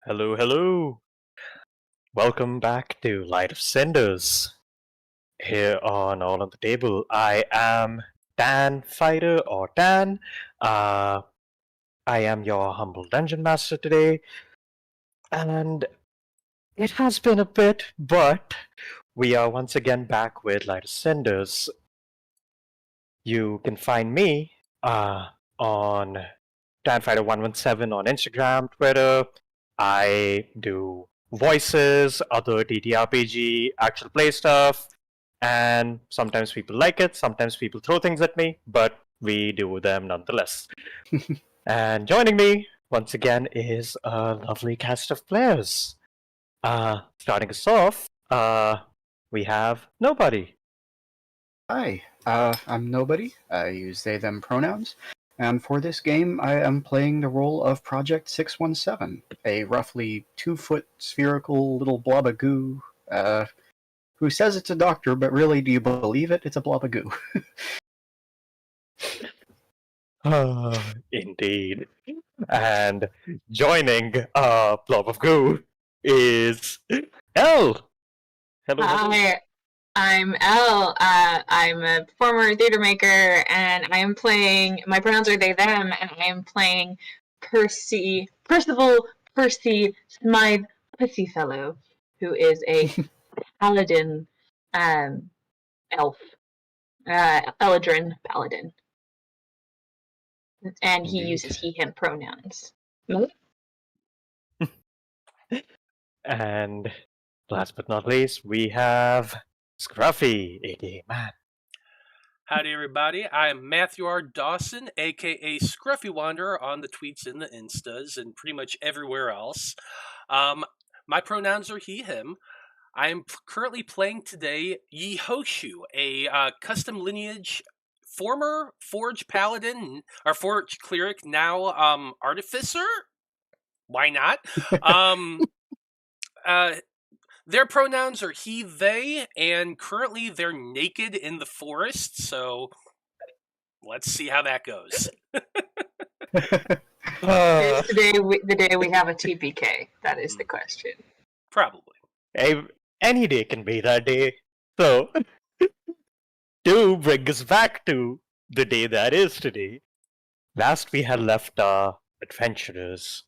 Hello, hello. Welcome back to Light of Cinders. Here on All on the Table, I am Dan Fighter or Dan. Uh, I am your humble dungeon master today, and it has been a bit, but we are once again back with Light of Cinders. You can find me on DanFighter117 on Instagram, Twitter. I do voices, other TTRPG, actual play stuff, and sometimes people like it, sometimes people throw things at me, but we do them nonetheless. And joining me once again is a lovely cast of players. Starting us off, we have Nobody. Hi, I'm Nobody. I use they, them pronouns. And for this game, I am playing the role of Project 617, a roughly 2-foot spherical little blob of goo, who says it's a doctor, but really, do you believe it? It's a blob of goo. Indeed. And joining Blob of Goo is Elle. Hello, hello. Hi, I'm Elle. I'm a performer, theater maker, and I am playing. My pronouns are they, them, and I am playing Percival Percy Smythe Pussyfellow, who is a paladin elf, Eladrin paladin. And he Indeed. uses he, him pronouns. And last but not least, we have Scruffy, aka Man. Howdy, everybody. I'm Matthew R. Dawson, aka Scruffy Wanderer, on the tweets and the instas and pretty much everywhere else. My pronouns are he, him. I am currently playing today Yehoshu, a custom lineage former Forge Paladin, or Forge Cleric, now Artificer? Why not? Their pronouns are he, they, and currently they're naked in the forest, so let's see how that goes. Is today the day we have a TPK? That is the question. Probably. Any day can be that day. So, to bring us back to the day that is today, last we had left our adventurers.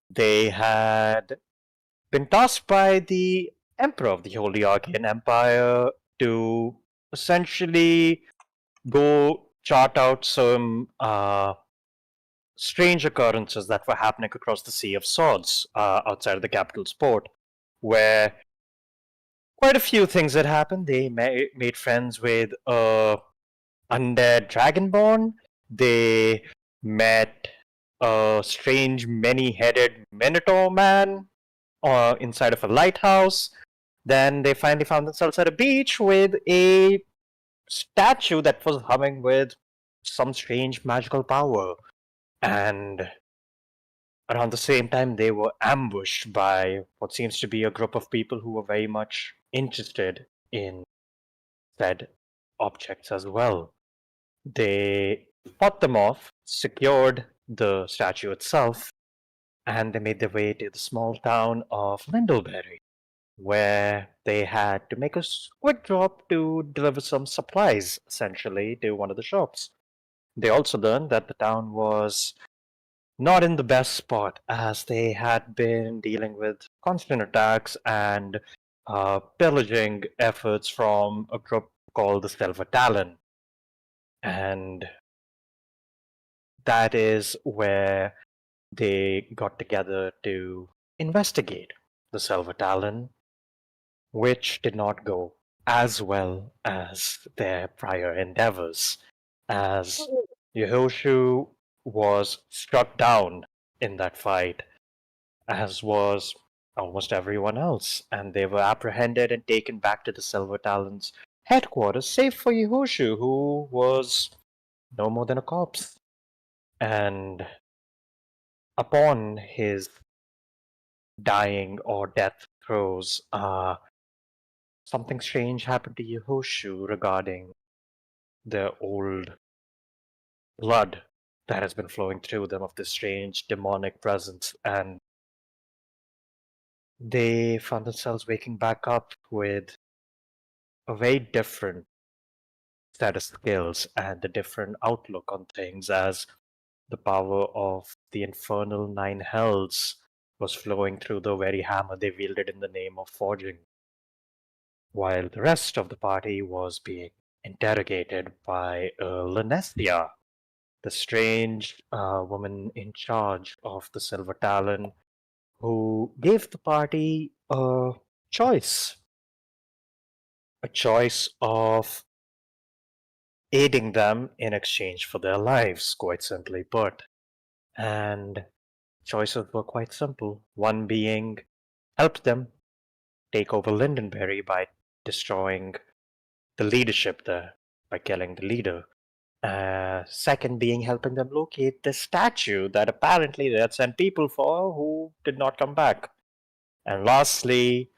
They had been tasked by the Emperor of the Holy Arcane Empire to essentially go chart out some strange occurrences that were happening across the Sea of Swords outside of the capital's port, where quite a few things had happened. They made friends with undead dragonborn. They met a strange many-headed minotaur man inside of a lighthouse. Then they finally found themselves at a beach with a statue that was humming with some strange magical power. And around the same time, they were ambushed by what seems to be a group of people who were very much interested in said objects as well. They fought them off, secured the statue itself, and they made their way to the small town of Lindleberry, where they had to make a quick drop to deliver some supplies, essentially, to one of the shops. They also learned that the town was not in the best spot, as they had been dealing with constant attacks and pillaging efforts from a group called the Silver Talon. And that is where they got together to investigate the Silver Talon, which did not go as well as their prior endeavors, as Yehoshu was struck down in that fight, as was almost everyone else, and they were apprehended and taken back to the Silver Talon's headquarters, save for Yehoshu, who was no more than a corpse. And upon his dying or death throes, something strange happened to Yehoshu regarding the old blood that has been flowing through them of this strange demonic presence. And they found themselves waking back up with a very different set of skills and a different outlook on things as the power of the infernal nine hells was flowing through the very hammer they wielded in the name of forging, while the rest of the party was being interrogated by Linestia, the strange woman in charge of the Silver Talon, who gave the party choice a choice of aiding them in exchange for their lives, quite simply put. And choices were quite simple. One being help them take over Lindenberry by destroying the leadership there, by killing the leader. Second being helping them locate the statue that apparently they had sent people for who did not come back. And lastly,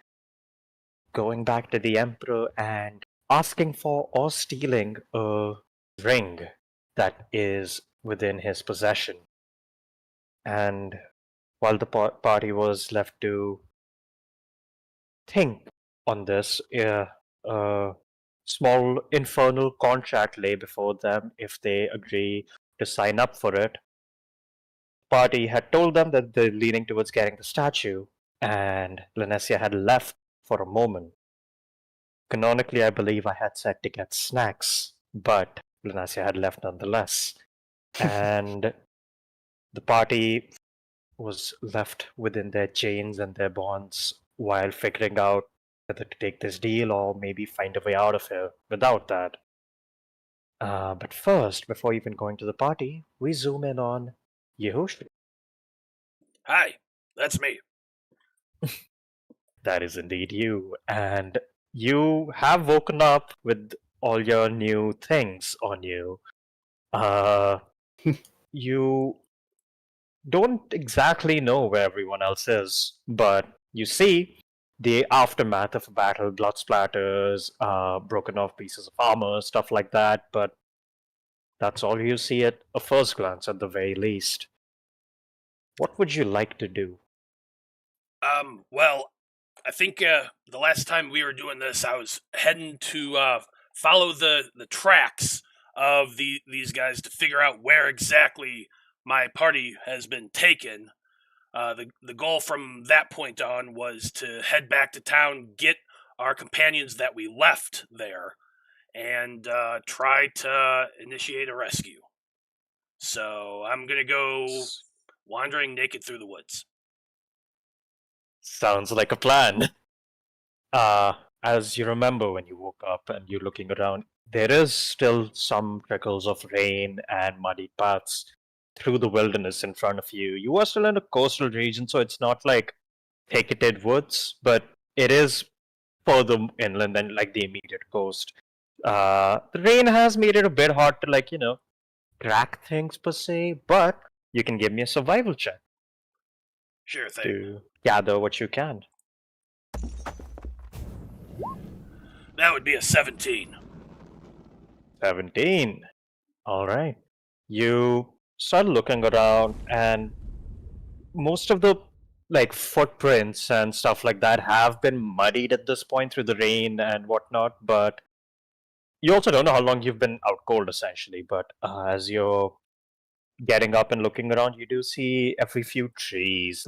going back to the Emperor and asking for or stealing a ring that is within his possession. And while the party was left to think on this, a small infernal contract lay before them if they agree to sign up for it. Party had told them that they're leaning towards getting the statue, and Lanessia had left for a moment. Canonically, I believe I had said to get snacks, but Lanessia had left nonetheless. And the party was left within their chains and their bonds while figuring out whether to take this deal or maybe find a way out of here without that. But first, before even going to the party, we zoom in on Yehoshua. Hi, that's me. That is indeed you. And you have woken up with all your new things on you. You don't exactly know where everyone else is, but you see the aftermath of a battle, blood splatters, broken off pieces of armor, stuff like that, but that's all you see at a first glance, at the very least. What would you like to do? Well, I think the last time we were doing this, I was heading to follow the tracks of these guys to figure out where exactly my party has been taken. The goal from that point on was to head back to town, get our companions that we left there, and try to initiate a rescue. So I'm gonna go wandering naked through the woods. Sounds like a plan. Uh, as you remember when you woke up and you're looking around, there is still some trickles of rain and muddy paths through the wilderness in front of you. You are still in a coastal region, so it's not like thicketed woods, but it is further inland than like the immediate coast. The rain has made it a bit hard to track things per se, but you can give me a survival check Sure thing. to gather what you can. That would be a 17. 17. All right. You start looking around, and most of the footprints and stuff like that have been muddied at this point through the rain and whatnot, but you also don't know how long you've been out cold essentially. But as you're getting up and looking around, you do see every few trees,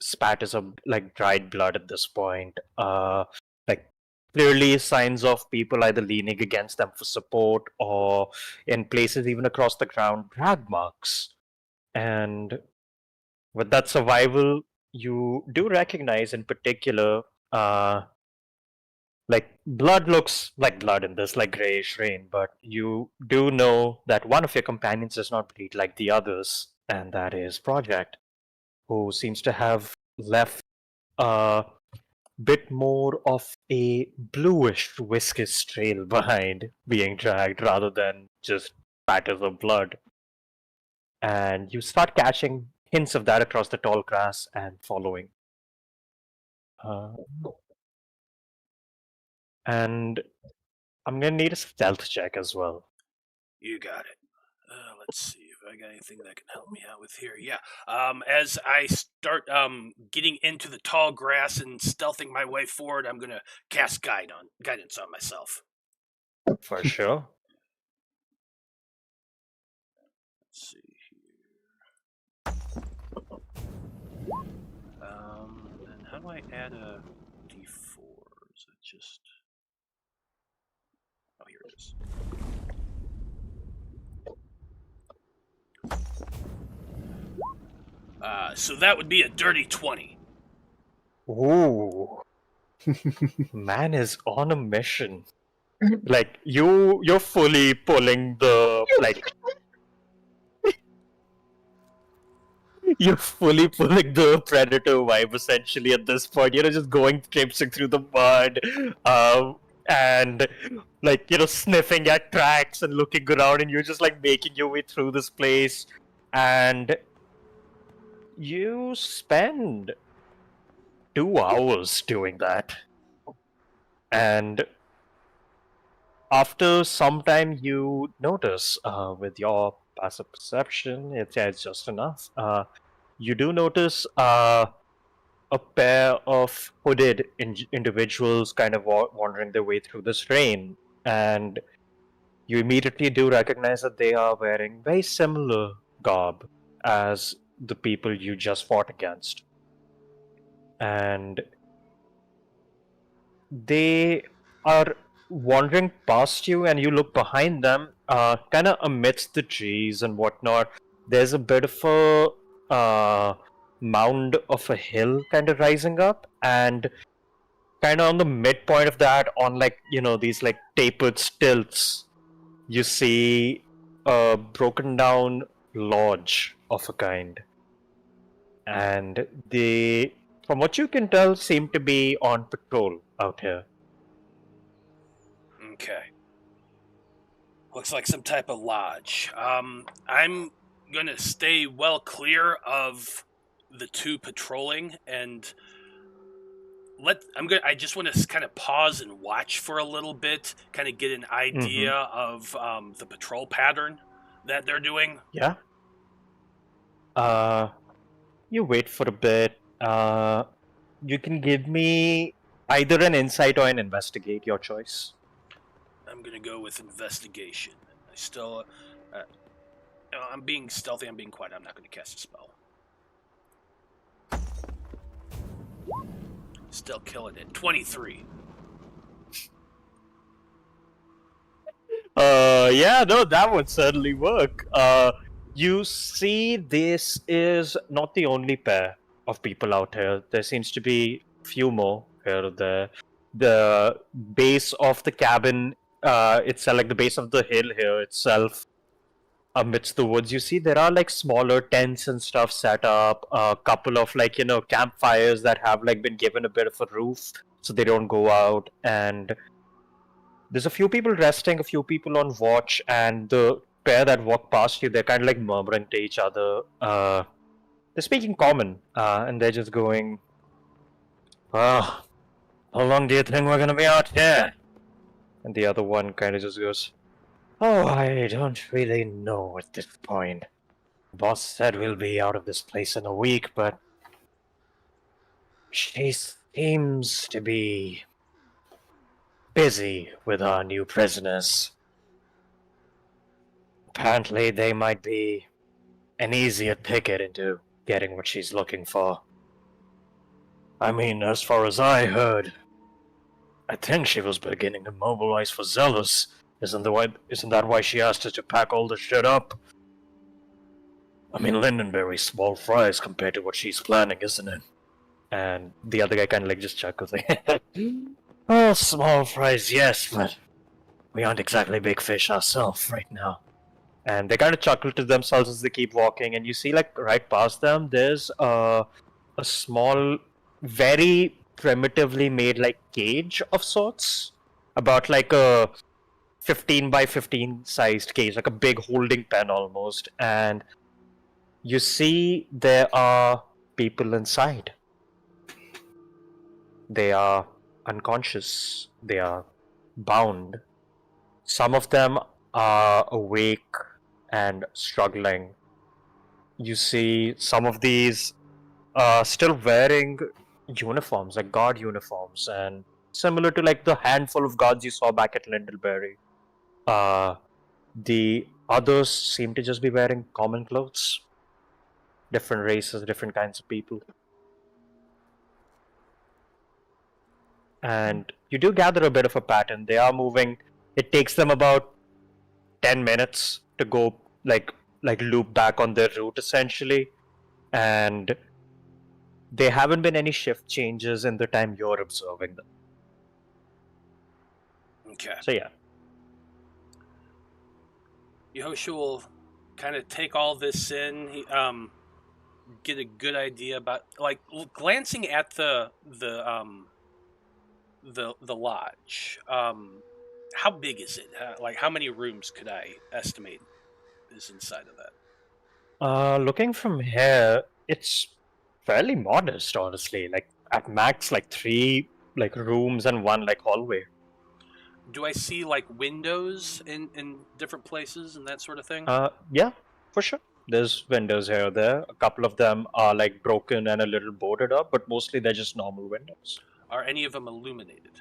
spatters of like dried blood at this point. Like clearly signs of people either leaning against them for support or in places even across the ground, drag marks. And with that survival, you do recognize in particular, blood looks like blood in this like grayish rain, but you do know that one of your companions does not bleed like the others, and that is Project, who seems to have left a bit more of a bluish viscous trail behind being dragged rather than just spatters of blood. And you start catching hints of that across the tall grass and following. Uh, and I'm gonna need a stealth check as well. You got it. Let's see if I got anything that can help me out with here? Yeah. As I start getting into the tall grass and stealthing my way forward, I'm gonna cast guidance on myself. For sure. Let's see here. And how do I add a D4? Is it just? Oh, here it is. So that would be a dirty 20. Ooh. Man is on a mission. Like you're fully pulling the you're fully pulling the predator vibe essentially at this point. Just going traipsing through the mud, and sniffing at tracks and looking around, and you're just like making your way through this place, and you spend 2 hours doing that, and after some time you notice, with your passive perception, it's just enough. You do notice a pair of hooded individuals kind of wandering their way through this rain, and you immediately do recognize that they are wearing very similar garb as the people you just fought against. And they are wandering past you, and you look behind them, kind of amidst the trees and whatnot. There's a bit of a mound of a hill kind of rising up, and kind of on the midpoint of that, on these tapered stilts, you see a broken down lodge of a kind. And they, from what you can tell, seem to be on patrol out here. Okay. Looks like some type of lodge. I'm gonna stay well clear of the two patrolling, and I just want to kind of pause and watch for a little bit, kind of get an idea of the patrol pattern that they're doing. Yeah. You wait for a bit. You can give me either an insight or an investigate, your choice. I'm gonna go with investigation. I still, I'm being stealthy. I'm being quiet. I'm not gonna cast a spell. Still killing it. 23. Yeah, no, that would certainly work. You see, this is not the only pair of people out here. There seems to be a few more here or there. The base of the cabin itself, like the base of the hill here itself, amidst the woods, you see there are smaller tents and stuff set up, a couple of campfires that have been given a bit of a roof so they don't go out, and there's a few people resting, a few people on watch, and the pair that walk past you, they're kind of murmuring to each other. They're speaking common, and they're just going, "Oh, how long do you think we're gonna be out here?" And the other one kind of just goes, "Oh, I don't really know at this point. Boss said we'll be out of this place in a week, but she seems to be busy with our new prisoners. Apparently, they might be an easier ticket into getting what she's looking for. I mean, as far as I heard, I think she was beginning to mobilize for Zealous. Isn't that why she asked us to pack all the shit up? I mean, Lindenberry's small fries compared to what she's planning, isn't it?" And the other guy kind of just chuckles, "Oh, small fries, yes, but we aren't exactly big fish ourselves right now." And they kind of chuckle to themselves as they keep walking, and you see, right past them, there's a small, very primitively made, cage of sorts. About, a 15 by 15 sized cage, like a big holding pen almost. And you see there are people inside. They are unconscious. They are bound. Some of them are awake and struggling, you see some of these still wearing uniforms, like guard uniforms, and similar to like the handful of guards you saw back at Lindleberry. The others seem to just be wearing common clothes. Different races, different kinds of people. And you do gather a bit of a pattern. They are moving. It takes them about 10 minutes to go like loop back on their route essentially. And there haven't been any shift changes in the time you're observing them. Okay. So yeah. Yehoshua will kind of take all this in. He, get a good idea about, like, glancing at the lodge. How big is it? Like, how many rooms could I estimate is inside of that? Looking from here, it's fairly modest, honestly. Like at max, like 3 like rooms and 1 like hallway. Do I see like windows in different places and that sort of thing? Yeah, for sure. There's windows here or there. A couple of them are like broken and a little boarded up, but mostly they're just normal windows. Are any of them illuminated?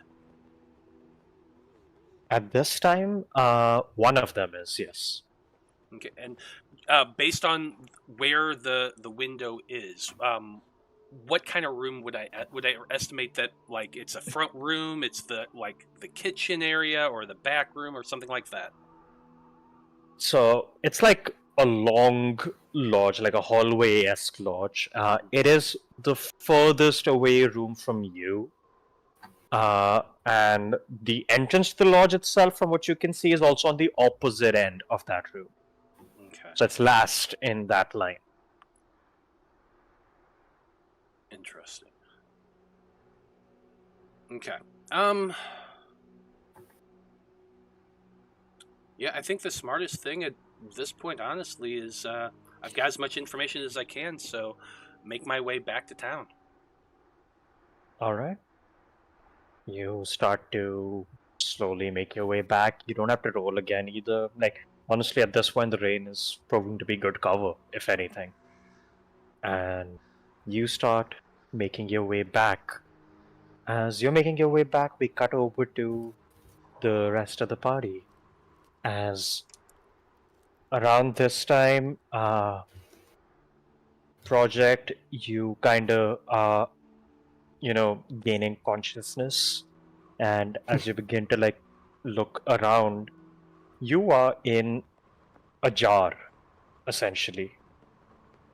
At this time, one of them is, yes. Okay, and based on where the window is, what kind of room would I estimate that? Like, it's a front room, it's the kitchen area, or the back room, or something like that. So it's like a long lodge, like a hallway-esque lodge. It is the furthest away room from you. And the entrance to the lodge itself, from what you can see, is also on the opposite end of that room. Okay. So it's last in that line. Interesting. Okay. Yeah, I think the smartest thing at this point, honestly, is I've got as much information as I can, so make my way back to town. All right. You start to slowly make your way back. You don't have to roll again either. Like, honestly, at this point, the rain is proving to be good cover, if anything. And you start making your way back. As you're making your way back, we cut over to the rest of the party. As around this time, Project, you kind of are, gaining consciousness. And as you begin to like look around, you are in a jar, essentially.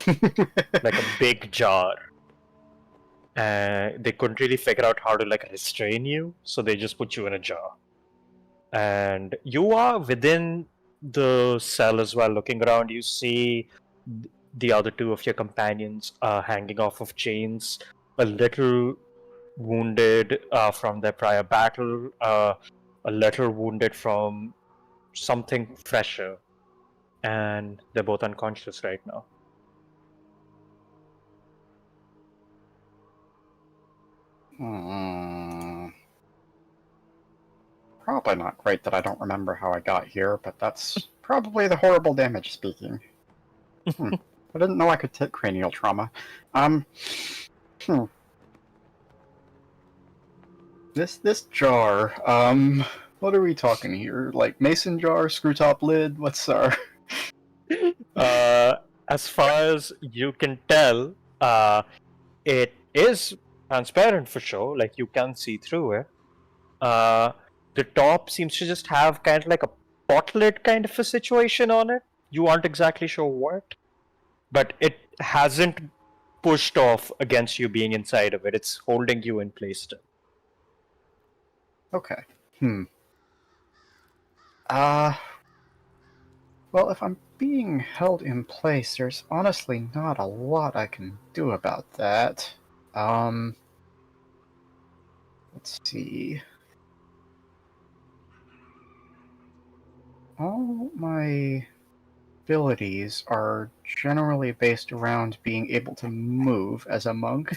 Like a big jar. They couldn't really figure out how to like restrain you, so they just put you in a jar. And you are within the cell as well. Looking around, you see the other 2 of your companions hanging off of chains, a little wounded from their prior battle, a little wounded from something fresher, and they're both unconscious right now. Probably not great that I don't remember how I got here, but that's probably the horrible damage speaking. I didn't know I could take cranial trauma. This jar, what are we talking here? Like mason jar, screw top lid? What's our... As far as you can tell, it is transparent for sure. Like you can see through it. The top seems to just have kind of like a pot lid kind of a situation on it. You aren't exactly sure what, but it hasn't pushed off against you being inside of it. It's holding you in place still. Okay. Well, if I'm being held in place, there's honestly not a lot I can do about that. Let's see. All my abilities are generally based around being able to move as a monk.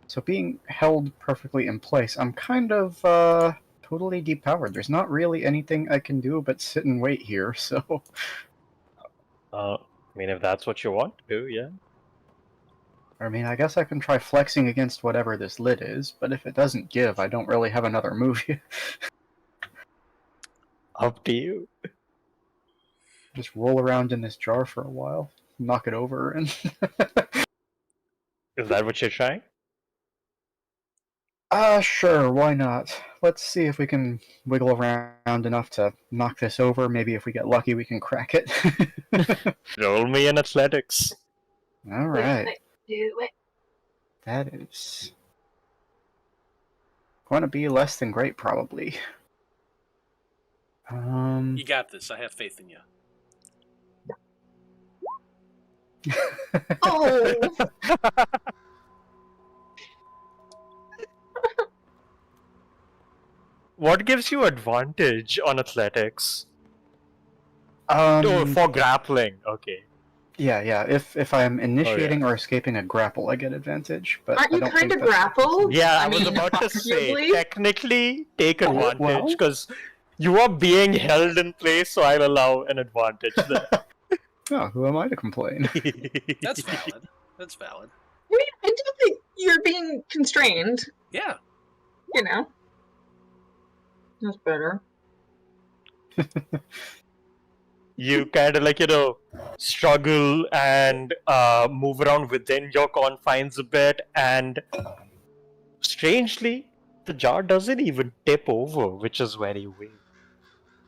So being held perfectly in place, I'm kind of, totally depowered. There's not really anything I can do but sit and wait here, so... I mean, if that's what you want to do, yeah. I mean, I guess I can try flexing against whatever this lid is, but if it doesn't give, I don't really have another move here. Up to you. Just roll around in this jar for a while, knock it over, and Is that what you're trying? sure, why not? Let's see if we can wiggle around enough to knock this over. Maybe if we get lucky, we can crack it. Roll me in athletics. All right, Do it. that is going to be less than great, probably. You got this. I have faith in you. Oh, What gives you advantage on athletics? um, Oh, for grappling. Okay. yeah. If I'm initiating or escaping a grapple, I get advantage. But aren't I you don't kind think of that's- grappled? Yeah, I was mean, about to say, arguably. technically take Oh, advantage well. because you are being held in place, so I'll allow an advantage there. Oh, who am I to complain? That's valid. That's valid. I mean, I do think you're being constrained. Yeah. You know, that's better. You kind of like, struggle and move around within your confines a bit, and strangely, the jar doesn't even tip over, which is very weird.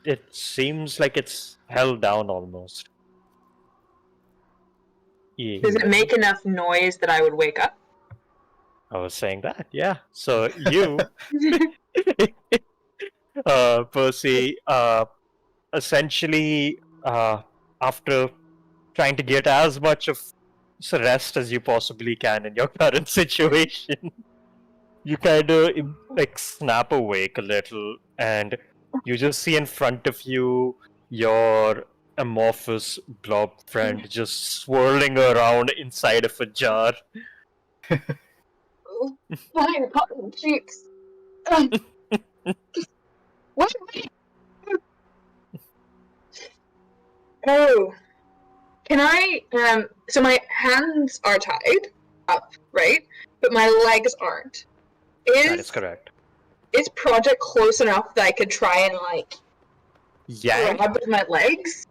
It seems like it's held down almost. Yeah. Does it make enough noise that I would wake up? I was saying that, yeah. So you, Percy, essentially, after trying to get as much of rest as you possibly can in your current situation, you kind of like snap awake a little, and you just see in front of you your amorphous blob friend just swirling around inside of a jar. Fine, cotton cheeks. What? Oh, can I? So my hands are tied up, right? But my legs aren't. That is correct. Is Project close enough that I could try and Yank. grab with my legs?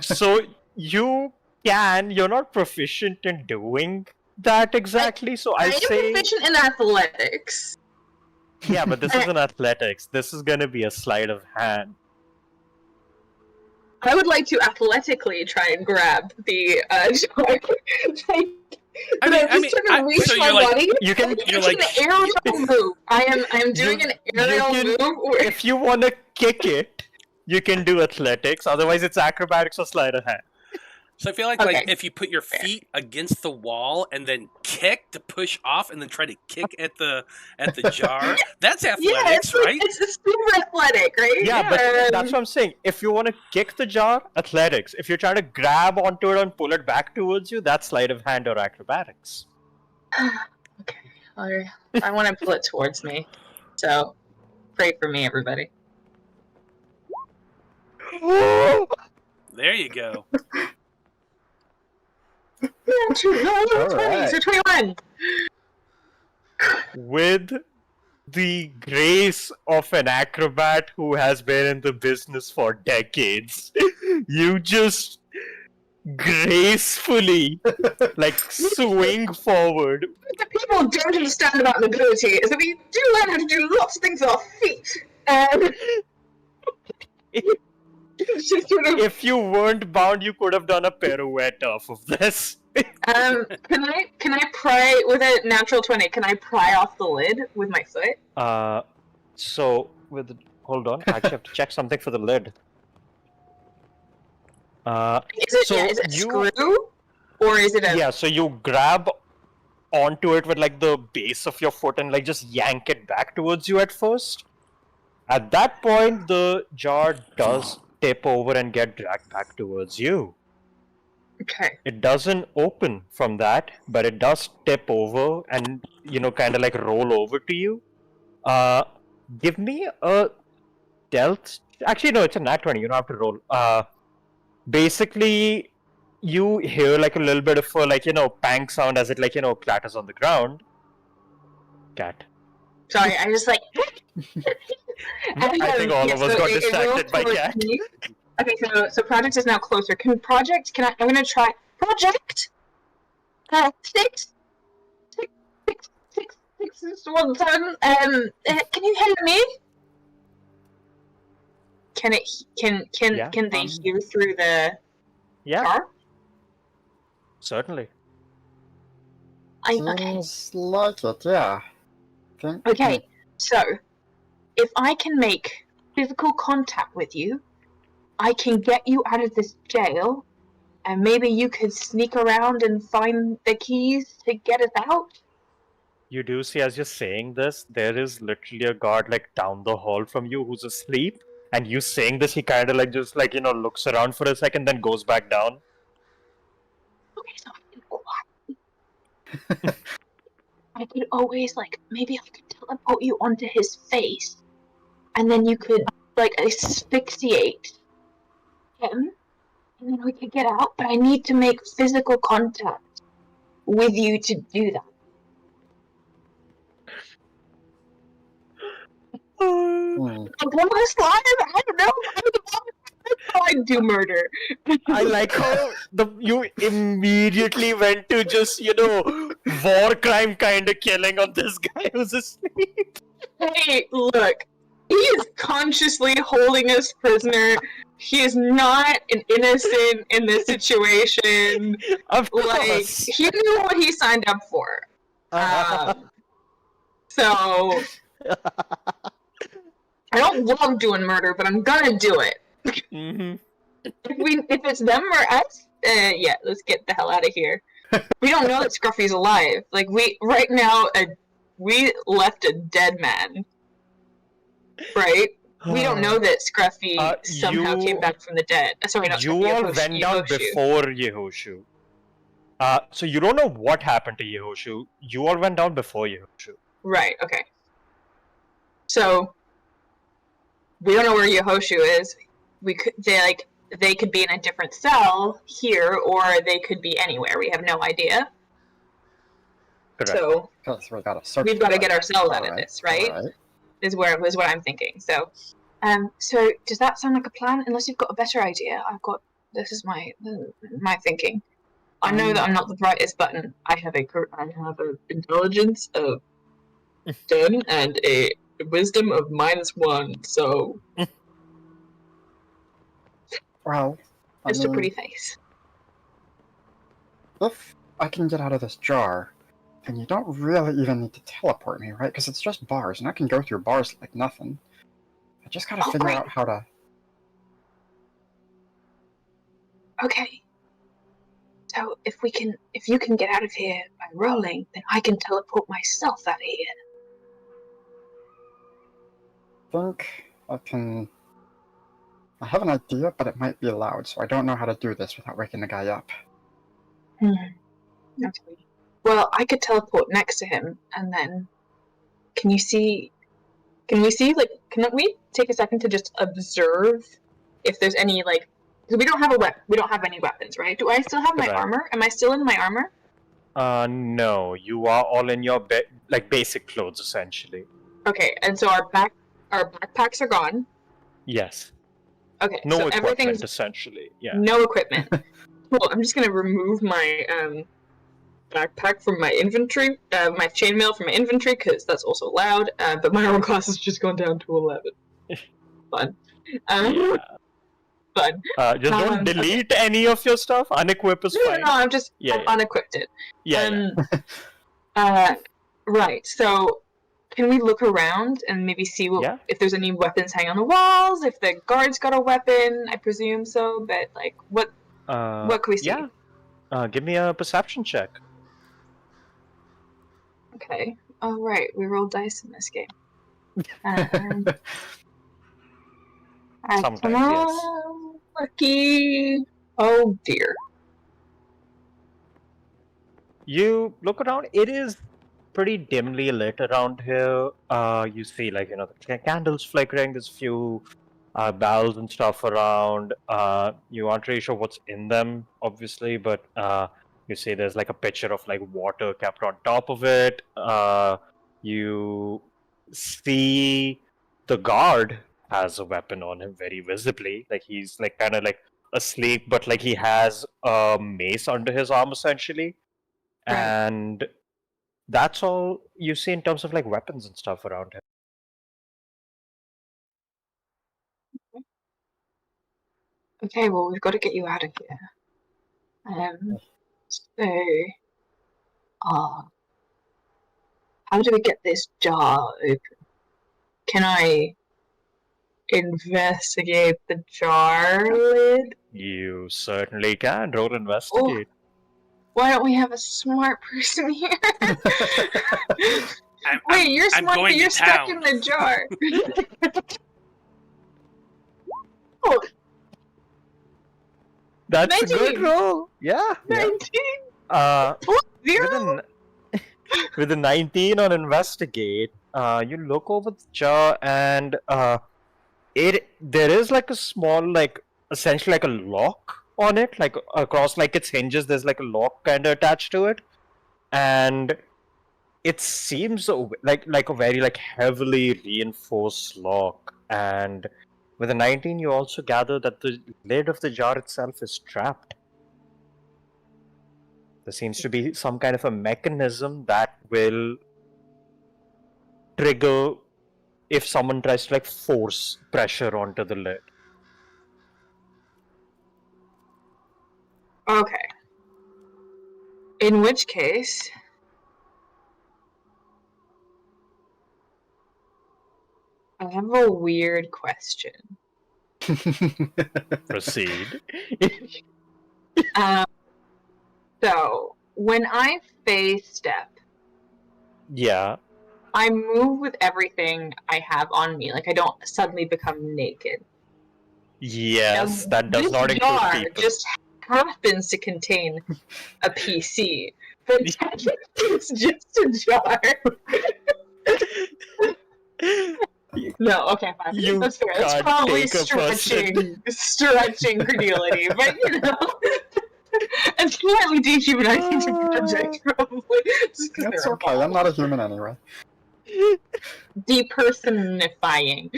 So you're not proficient in doing that exactly, so I I'll am say proficient in athletics. yeah, but this isn't athletics. This is gonna be a sleight of hand. I would like to athletically try and grab the jar. I mean, I'm just trying to reach so my you're like- body. You can You're It's like- an aerial move. I am doing You- an aerial you can- move. Where... if you wanna kick it, you can do athletics. Otherwise, it's acrobatics or sleight of hand. So I feel like Okay. if you put your feet against the wall and then kick to push off and then try to kick at the jar, that's Yeah, athletics, it's like, right? it's super athletic, right? Yeah, but Um, that's what I'm saying. If you want to kick the jar, athletics. If you're trying to grab onto it and pull it back towards you, that's sleight of hand or acrobatics. Okay, alright. I want to pull it towards me. So, pray for me, everybody. There you go. Yeah, true. No, 20, Alright. so 21. With the grace of an acrobat who has been in the business for decades, you just gracefully swing forward. What the people don't understand about mobility is that we do learn how to do lots of things with our feet. It's just sort of, If you weren't bound, you could have done a pirouette off of this. can I pry with a natural 20? Can I pry off the lid with my foot? Hold on, I actually have to check something for the lid. Is it a screw or is it a? Yeah, so you grab onto it with the base of your foot and just yank it back towards you at first. At that point, the jar does tip over and get dragged back towards you. Okay. It doesn't open from that, but it does tip over and kind of roll over to you. Give me a stealth. Actually, no, it's a nat 20. You don't have to roll. basically, you hear like a little bit of a pang sound as it clatters on the ground. Cat. Sorry, I just like. I think all of us got distracted by rolls cat. towards me. Okay, so Project is now closer. I'm gonna try Project. 6 1 7. Can you hear me? Can they hear through the car? Certainly. Okay. Seems like it, yeah. Okay, so if I can make physical contact with you, I can get you out of this jail, and maybe you could sneak around and find the keys to get us out. You do see, as you're saying this, there is literally a guard like down the hall from you who's asleep. And you saying this, he kind of just looks around for a second, then goes back down. Okay, so I could always maybe I could teleport you onto his face, and then you could asphyxiate him, and then we could get out. But I need to make physical contact with you to do that. I'm almost live. I don't know. I do murder. I like how you immediately went to just war crime kind of killing on this guy who's asleep. Hey, look. He is consciously holding us prisoner. He is not an innocent in this situation. Of course. He knew what he signed up for. So I don't love doing murder, but I'm gonna do it. Mm-hmm. If it's them or us, yeah, let's get the hell out of here. We don't know that Scruffy's alive. Right now, we left a dead man. Right? We don't know that Scruffy somehow came back from the dead. Sorry, not You Scruffy, all went down before Yehoshu. So you don't know what happened to Yehoshu. You all went down before Yehoshu. Right, okay. So we don't know where Yehoshu is. They could be in a different cell here, or they could be anywhere. We have no idea. Correct. So we've got to get ourselves out of this, right? Is what I'm thinking. So, so does that sound like a plan? Unless you've got a better idea, this is my thinking. I know that I'm not the brightest button. I have an intelligence of 10 and a wisdom of -1. So, well, just a pretty face. If I can get out of this jar, then you don't really even need to teleport me, right? Because it's just bars, and I can go through bars like nothing. I just gotta figure out how to... Okay. So if you can get out of here by rolling, then I can teleport myself out of here. I think I can... I have an idea, but it might be loud, so I don't know how to do this without waking the guy up. Okay. Well, I could teleport next to him, and then can we can we take a second to just observe if there's any because we don't have any weapons, right? Do I still have my armor? Am I still in my armor? No, you are all in your basic clothes essentially. Okay, and so our backpacks are gone. Yes. Okay, no so equipment everything's essentially. Yeah. no equipment. Cool. I'm just gonna remove my backpack from my inventory, my chainmail from my inventory, because that's also allowed. But my armor class has just gone down to 11. Fun. Fun. Just don't delete any of your stuff. Unequip is fine. No, I'm just unequipped it. Yeah. Right. So, can we look around and maybe see if there's any weapons hanging on the walls? If the guard's got a weapon, I presume so. But what can we see? Yeah. Give me a perception check. Okay. All right. We roll dice in this game. Sometimes, yes. Lucky. Oh dear. You look around. It is pretty dimly lit around here. You see, the candles flickering. There's a few barrels and stuff around. You aren't really sure what's in them, obviously, but you see there's like a pitcher of like water kept on top of it. You see the guard has a weapon on him very visibly. Like he's like kind of like asleep, but like he has a mace under his arm essentially. Right. And that's all you see in terms of like weapons and stuff around him. Okay, well, we've got to get you out of here. So, how do we get this jar open? Can I investigate the jar lid? You certainly can. Roll investigate. Why don't we have a smart person here? I'm you're smart, going but you're to stuck town. in the jar. Oh, That's 19. a good roll. Yeah. 19. Yeah. Zero. With a 19 on investigate, you look over the jar and there is like a small essentially like a lock on it, like across like its hinges. There's like a lock kind of attached to it, and it seems like a very like heavily reinforced lock. And with a 19, you also gather that the lid of the jar itself is trapped. There seems to be some kind of a mechanism that will trigger if someone tries to like force pressure onto the lid. Okay. In which case, I have a weird question. Proceed. So, when I phase step, Yeah. I move with everything I have on me. Like, I don't suddenly become naked. Yes, Now, that does not this include jar people. just happens to contain a PC, but it's just a jar. No, okay, fine. You That's fair. That's can't probably take a stretching credulity, but you know, and slightly dehumanizing to project, probably. Just 'cause That's they're okay. I'm not a human anyway. depersonifying.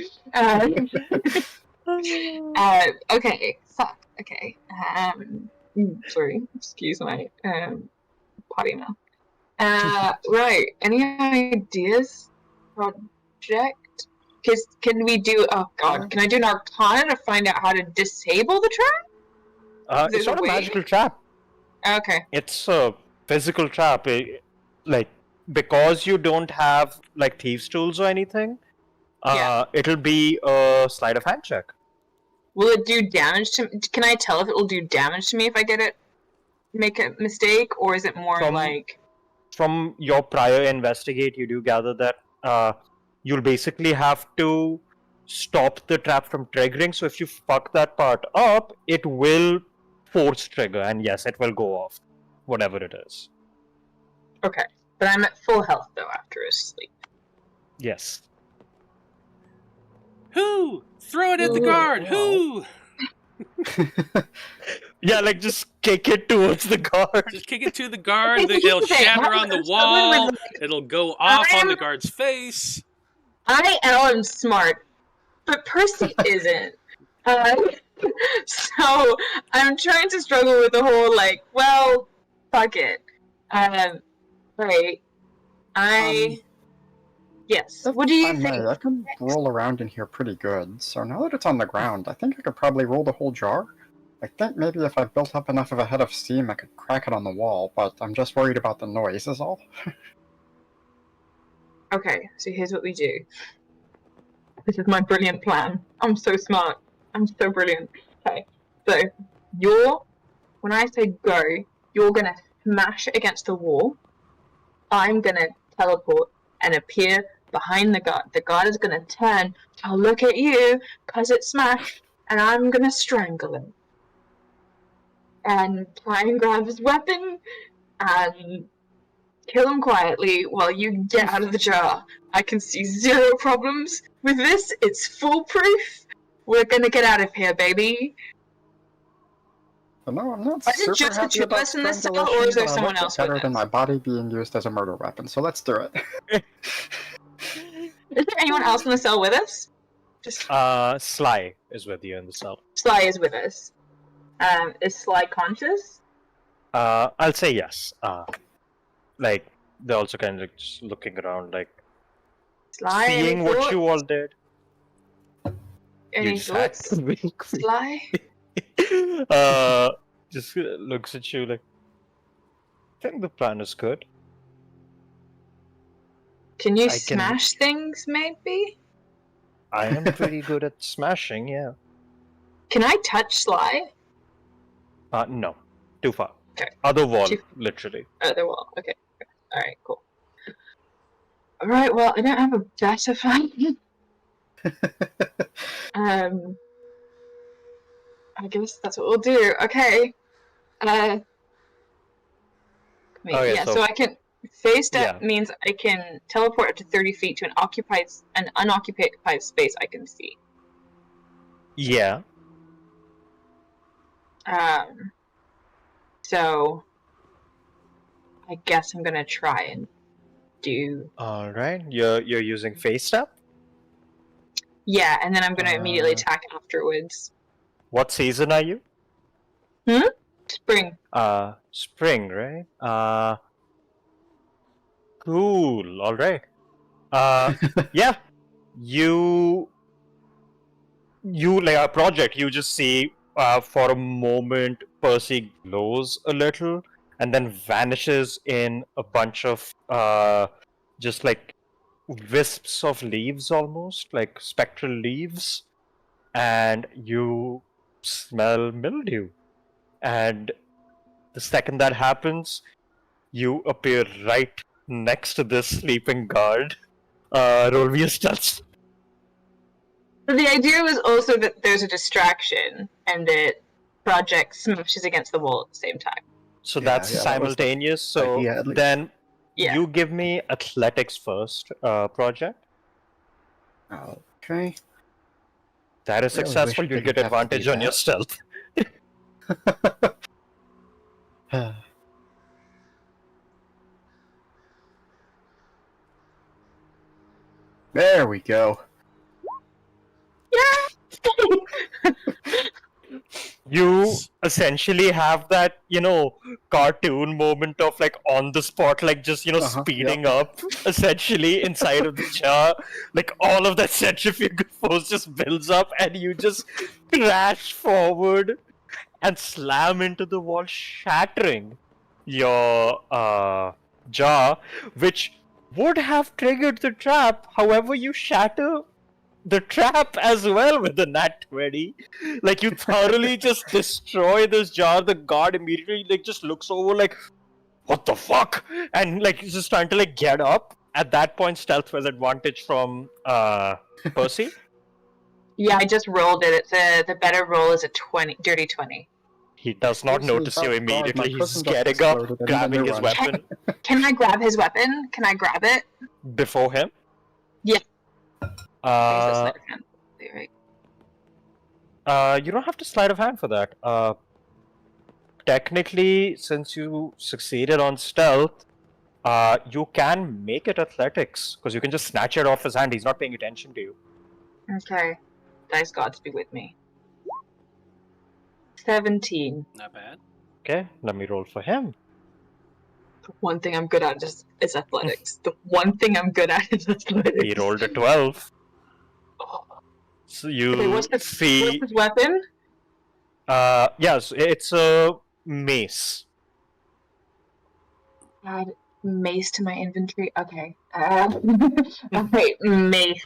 Okay, fuck. Okay. Sorry. Excuse my potty mouth. Right. Any ideas, project? Can we do? Oh God, can I do an Arcana to find out how to disable the trap? It's not a magical trap. Okay. It's a physical trap. Like because you don't have like thieves' tools or anything. It'll be a sleight of hand check. Will it do damage to? Can I tell if it will do damage to me if I get it? Make a mistake, or is it more like? From your prior investigate, you do gather that you'll basically have to stop the trap from triggering. So if you fuck that part up, it will force trigger, and yes, it will go off, whatever it is. Okay, but I'm at full health though after a sleep. Yes. Who? Throw it at the guard! Who? Yeah, like just kick it towards the guard. Just kick it to the guard. It'll shatter on the wall. It'll go off on the guard's face. I am smart, but Percy isn't. So I'm trying to struggle with the whole like, well, fuck it. Right. Yes. What do you think? I can roll around in here pretty good, so now that it's on the ground, I think I could probably roll the whole jar. I think maybe if I built up enough of a head of steam, I could crack it on the wall, but I'm just worried about the noise is all. Okay, so here's what we do. This is my brilliant plan. I'm so smart. I'm so brilliant. Okay, so when I say go, you're gonna smash against the wall. I'm gonna teleport and appear behind the guard. The guard is gonna turn to look at you because it's smashed, and I'm gonna strangle him. And try and grab his weapon and kill him quietly while you get out of the jar. I can see zero problems with this. It's foolproof. We're gonna get out of here, baby. No, I'm not Is it super just the happy two of about us in the cell, strangulation, or is there but I someone like it else with better than us? my body being used as a murder weapon, so let's do it. Is there anyone else in the cell with us? Just Sly is with you in the cell. Sly is with us. Is Sly conscious? I'll say yes. Like they're also kind of just looking around, like Sly, seeing any what thoughts? you all did. Any You sat thoughts? Sly? just looks at you like, I think the plan is good. Can you I can- smash things, maybe? I am pretty good at smashing, yeah. Can I touch Sly? No. Too far. Okay. Other wall, Too- literally. Oh, the wall. Okay. Alright, cool. Alright, well, I don't have a better fight. I guess that's what we'll do. Okay. Okay, yeah, so- so I can phase step Yeah. means I can teleport up to 30 feet to an unoccupied space I can see. Yeah. So I guess I'm gonna try and do Alright. You're using face step? yeah, and then I'm gonna immediately Uh, attack afterwards. What season are you? Spring. Spring, right? Cool. Alright. Yeah. You like a project, you just see for a moment Percy glows a little and then vanishes in a bunch of just like wisps of leaves, almost like spectral leaves, and you smell mildew. And the second that happens, you appear right next to this sleeping guard. Roll me a stealth. So the idea was also that there's a distraction and that project smashes against the wall at the same time. So Yeah, that's yeah, that was the simultaneous. So idea, at least. then Yeah. you give me athletics first, project. Okay. That is Really successful. wish You'll it get didn't have to be advantage on your that. stealth. There we go. You essentially have that, cartoon moment of like on the spot, like just, speeding up essentially inside of the jar. Like all of that centrifugal force just builds up and you just crash forward and slam into the wall, shattering your jar, which would have triggered the trap. However, you shatter the trap as well with the nat 20. Like you thoroughly just destroy this jar. The guard immediately like just looks over like, what the fuck? And like he's just trying to like get up. At that point, stealth was advantage from Percy. Yeah, I just rolled it. It's the better roll is a 20, dirty 20. He does not Excuse me, notice you God, immediately. my He's cousin just getting up, exploded and grabbing then his run. weapon Can I grab his weapon? Can I grab it? before him. Yeah. Uh, Right. you don't have to sleight of hand for that. Technically, since you succeeded on stealth, you can make it athletics because you can just snatch it off his hand. He's not paying attention to you. Okay. Dice gods be with me. 17. Not bad. Okay, let me roll for him. The one thing I'm good at is athletics. The one thing I'm good at is athletics. He rolled a 12. So you Okay, what's see. his weapon? Yes, it's a mace. Add mace to my inventory. Okay. Okay, mace.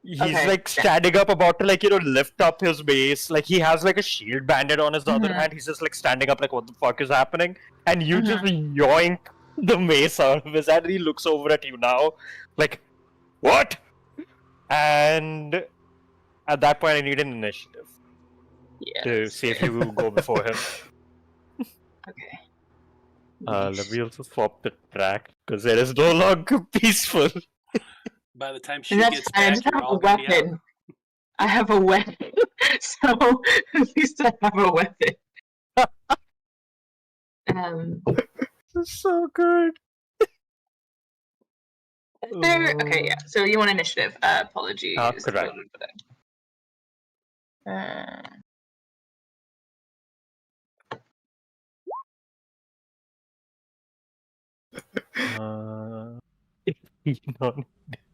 He's Okay. like standing up, about to lift up his mace. Like he has like a shield banded on his other hand. He's just like standing up, like what the fuck is happening? And you just yoink the mace out of his hand. And he looks over at you now, like what? And at that point, I need an initiative to Yes. see if you go before him. Okay. Let me also swap the track because it is no longer peaceful. By the time she And that's gets fine. I back, just you're have a all gonna be out. weapon. I have a weapon, so at least I have a weapon. This is so good. Okay, yeah. So you want initiative? Apologies. Correct.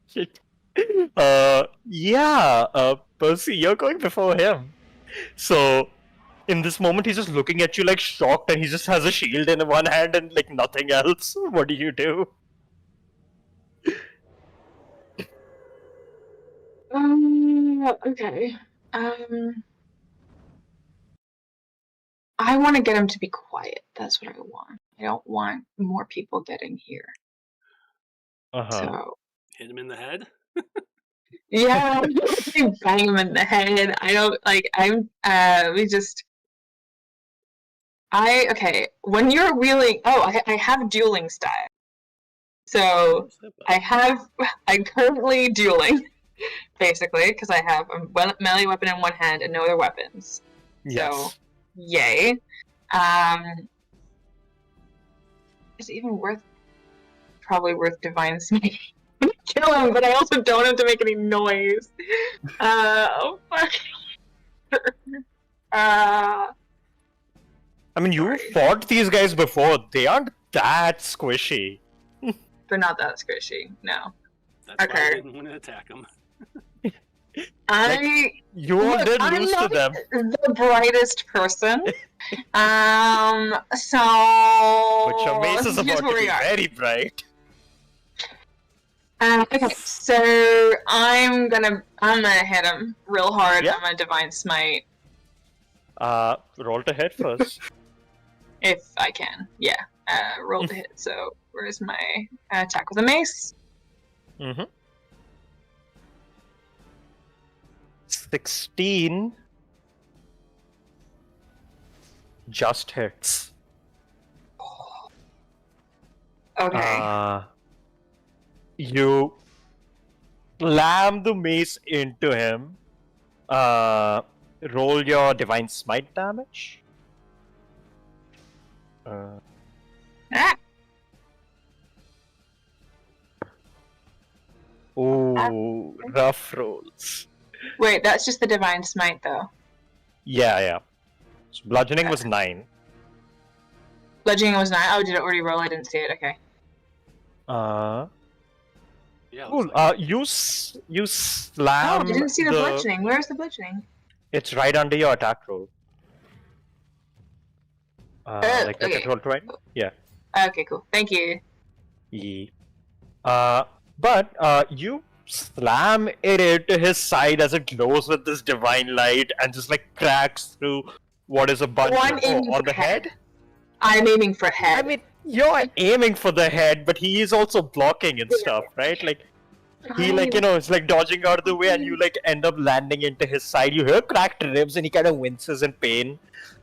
Shit. Yeah, Percy, you're going before him. So, in this moment, he's just looking at you like shocked, and he just has a shield in one hand and like nothing else. What do you do? Okay. I want to get him to be quiet. That's what I want. I don't want more people getting here. So Hit him in the head. yeah, bang him in the head. I don't like. Okay. When you're wheeling, I have dueling style. So I'm currently dueling, basically, because I have a melee weapon in one hand and no other weapons. Yes. So, yay. Is it even probably worth Divine Smite? Kill him, but I also don't want him to make any noise. Oh fuck. I mean, you fought these guys before. They aren't that squishy. They're not that squishy, no. That's why I didn't want to attack them. You did lose to them. The brightest person. So. But your mace is about to be very bright. Okay, so I'm gonna hit him real hard. I'm gonna Divine Smite. Roll to hit first. If I can, yeah. Roll to hit. So where's my attack with a mace? 16 just hits. Okay. You slam the mace into him. Roll your Divine Smite damage. Ooh, rough rolls. Wait, that's just the Divine Smite, though. Yeah. So bludgeoning was 9. Bludgeoning was 9. Oh, did it already roll? I didn't see it. Okay. Yeah. Cool. You slam. Oh, I didn't see the bludgeoning. Where's the bludgeoning? It's right under your attack roll. Like okay. roll 20? Yeah. Okay, cool. Thank you. Yeah. But you slam it into his side as it glows with this divine light and just like cracks through what is a bunch on the head. I'm aiming for head. I mean, you're aiming for the head, but he is also blocking and stuff, right? Like he it's like dodging out of the way, and you like end up landing into his side. You hear cracked ribs, and he kind of winces in pain.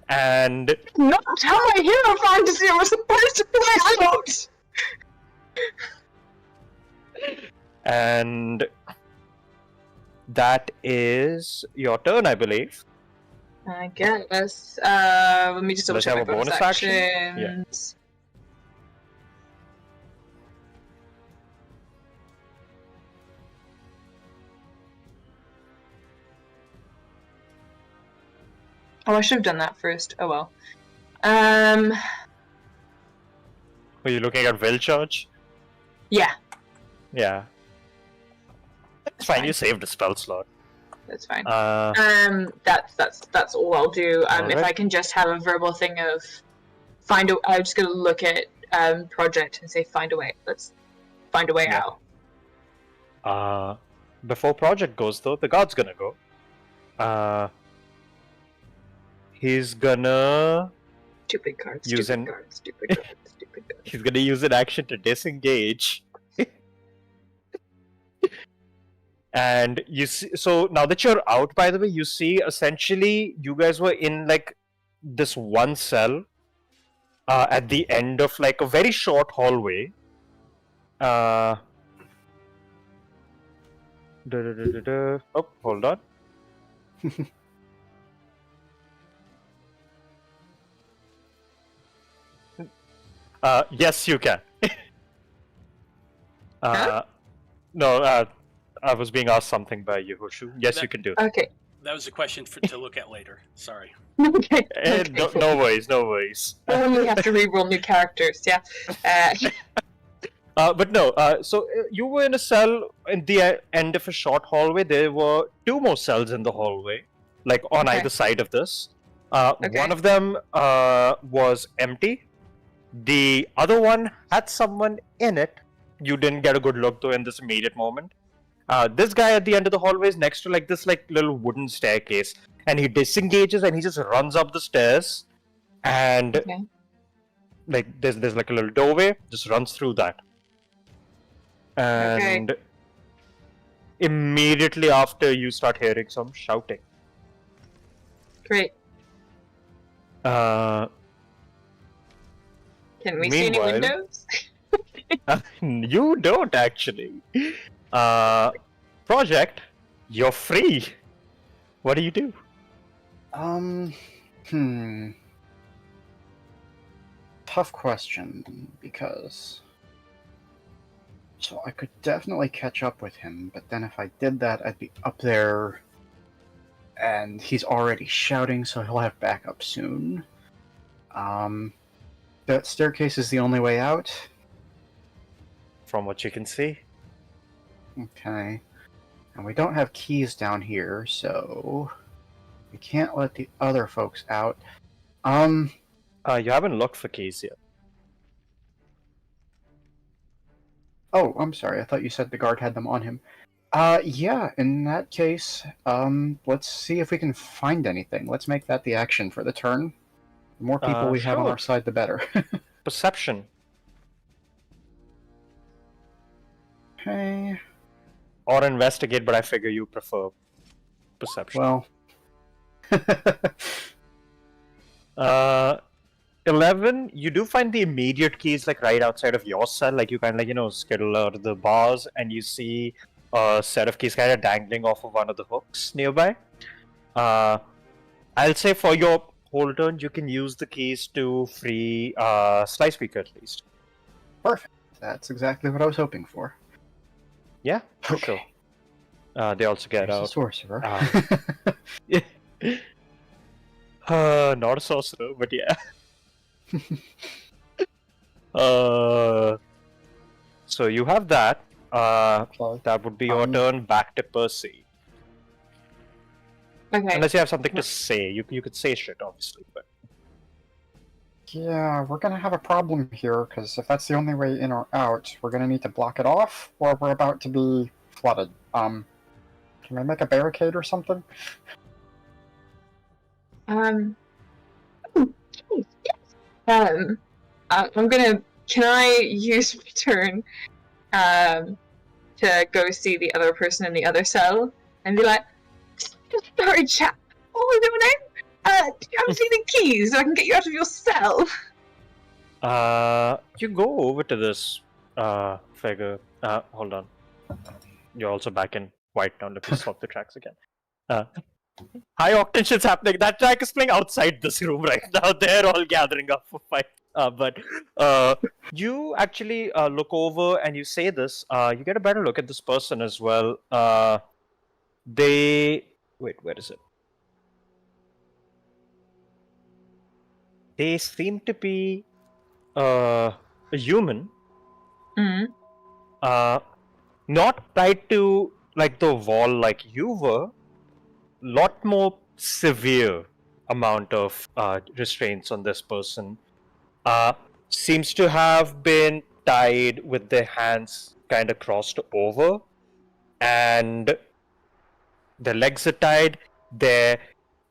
And not how my hero fantasy was supposed to play out. And that is your turn, I believe. I guess. Let me just double check have my a bonus action. Yeah. Oh, I should have done that first. Oh well. Were you looking at will charge? Yeah. Yeah. That's fine. You saved a spell slot. That's fine. That's all I'll do. If I can just have a verbal thing of I'm just gonna look at project and say find a way. Let's find a way out. Before project goes though, the god's gonna go. He's gonna stupid cards. He's gonna use an action to disengage. And you see, so now that you're out, by the way, you see essentially you guys were in like this one cell at the end of like a very short hallway. Oh, hold on. Yes, you can. Huh? No, I was being asked something by Yehoshu. Yes, you can do that. Okay. That was a question to look at later. Sorry. Okay. No worries, no worries. When we have to re-roll new characters, yeah. But no, so you were in a cell in the end of a short hallway. There were two more cells in the hallway, like on Okay. either side of this. Okay. One of them was empty. The other one had someone in it. You didn't get a good look though in this immediate moment. This guy at the end of the hallway is next to like this like little wooden staircase, and he disengages and he just runs up the stairs, and Okay. like there's like a little doorway, just runs through that, and immediately after you start hearing some shouting. Great. Uh, Can we see any Meanwhile- windows? you don't actually. Project, you're free. What do you do? Tough question, because... So I could definitely catch up with him, but then if I did that, I'd be up there, and he's already shouting, so he'll have backup soon. That staircase is the only way out? From what you can see. Okay. And we don't have keys down here, so... we can't let the other folks out. You haven't looked for keys yet. Oh, I'm sorry. I thought you said the guard had them on him. Yeah, in that case, let's see if we can find anything. Let's make that the action for the turn. The more people we have on sure. our side, the better. Perception. Okay. Or investigate, but I figure you prefer perception. Well... 11, you do find the immediate keys like right outside of your cell, like you kind of like, skittle out of the bars and you see a set of keys kind of dangling off of one of the hooks nearby. I'll say for your whole turn, you can use the keys to free Slice Speaker at least. Perfect. That's exactly what I was hoping for. Yeah, for sure. They also get There's a out. sorcerer. Not a sorcerer, but yeah. So you have that. That would be your turn. Back to Percy. Okay. Unless you have something to say, you could say shit, obviously. But Yeah, we're gonna have a problem here, because if that's the only way in or out, we're gonna need to block it off, or we're about to be flooded. Can I make a barricade or something? Oh, geez, yes. I'm gonna. Can I use my turn, to go see the other person in the other cell and be like, "Sorry, chap. What was it name? Do you have any the keys so I can get you out of your cell?" you go over to this figure. Hold on. You're also back in white now. Let me swap the tracks again. High octane shit's happening. That track is playing outside this room right now. They're all gathering up for fight. But you actually look over and you say this. You get a better look at this person as well. Wait, where is it? They seem to be a human. Mm-hmm. Not tied to like the wall like you were. Lot more severe amount of restraints on this person. Seems to have been tied with their hands kind of crossed over, and their legs are tied. Their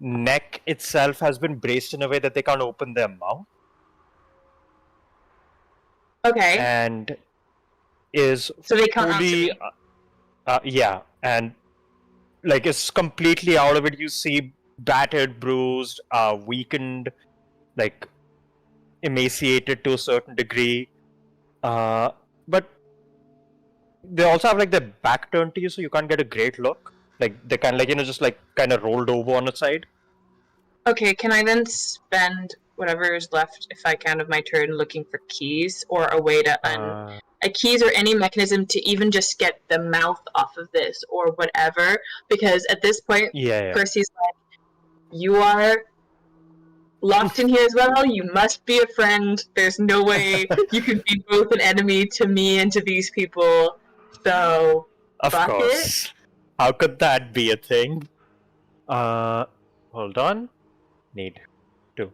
neck itself has been braced in a way that they can't open their mouth. Okay. And is So they can't answer fully, me. yeah, and like it's completely out of it. You see battered, bruised, weakened, like emaciated to a certain degree. But they also have like their back turned to you, so you can't get a great look. Like they're kind of like just like kind of rolled over on its side. Okay, can I then spend whatever is left, if I can, of my turn looking for keys or a way to keys or any mechanism to even just get the mouth off of this or whatever? Because at this point, Yeah. Percy's like, "You are locked in here as well. You must be a friend. There's no way you can be both an enemy to me and to these people. So, Of fuck course. it." How could that be a thing? Hold on. Need to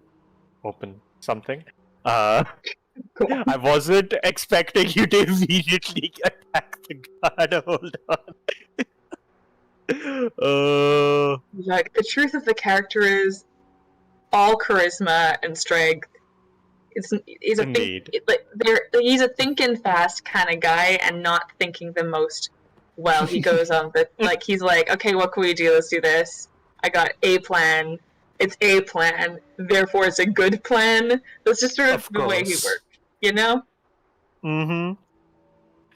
open something. Cool. I wasn't expecting you to immediately attack the guard. Hold on. Like, the truth of the character is all charisma and strength. He's a thinking fast kind of guy and not thinking the most well. He goes on, but like he's like, okay, what can we do? Let's do this. I got a plan. It's a plan, therefore it's a good plan. That's just sort of the way he works, you know? Mm-hmm.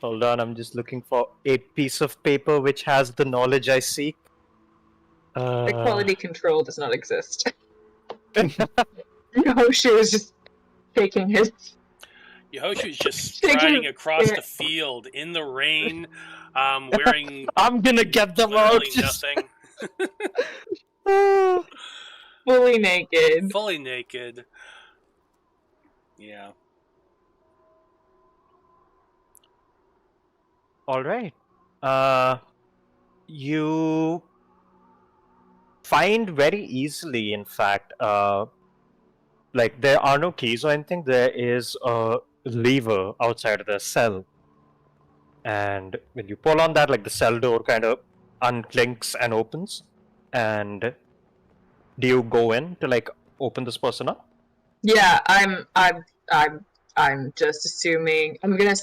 Hold on, I'm just looking for a piece of paper which has the knowledge I seek. The quality control does not exist. Yahoshu is just taking his... Yahoshu's just striding across the field in the rain, wearing... I'm gonna get them out! Nothing. Fully naked. Fully naked. Yeah. Alright. You find very easily, in fact, like there are no keys or anything. There is a lever outside of the cell. And when you pull on that, like the cell door kind of unclinks and opens. And do you go in to like open this person up? Yeah, I'm just assuming I'm gonna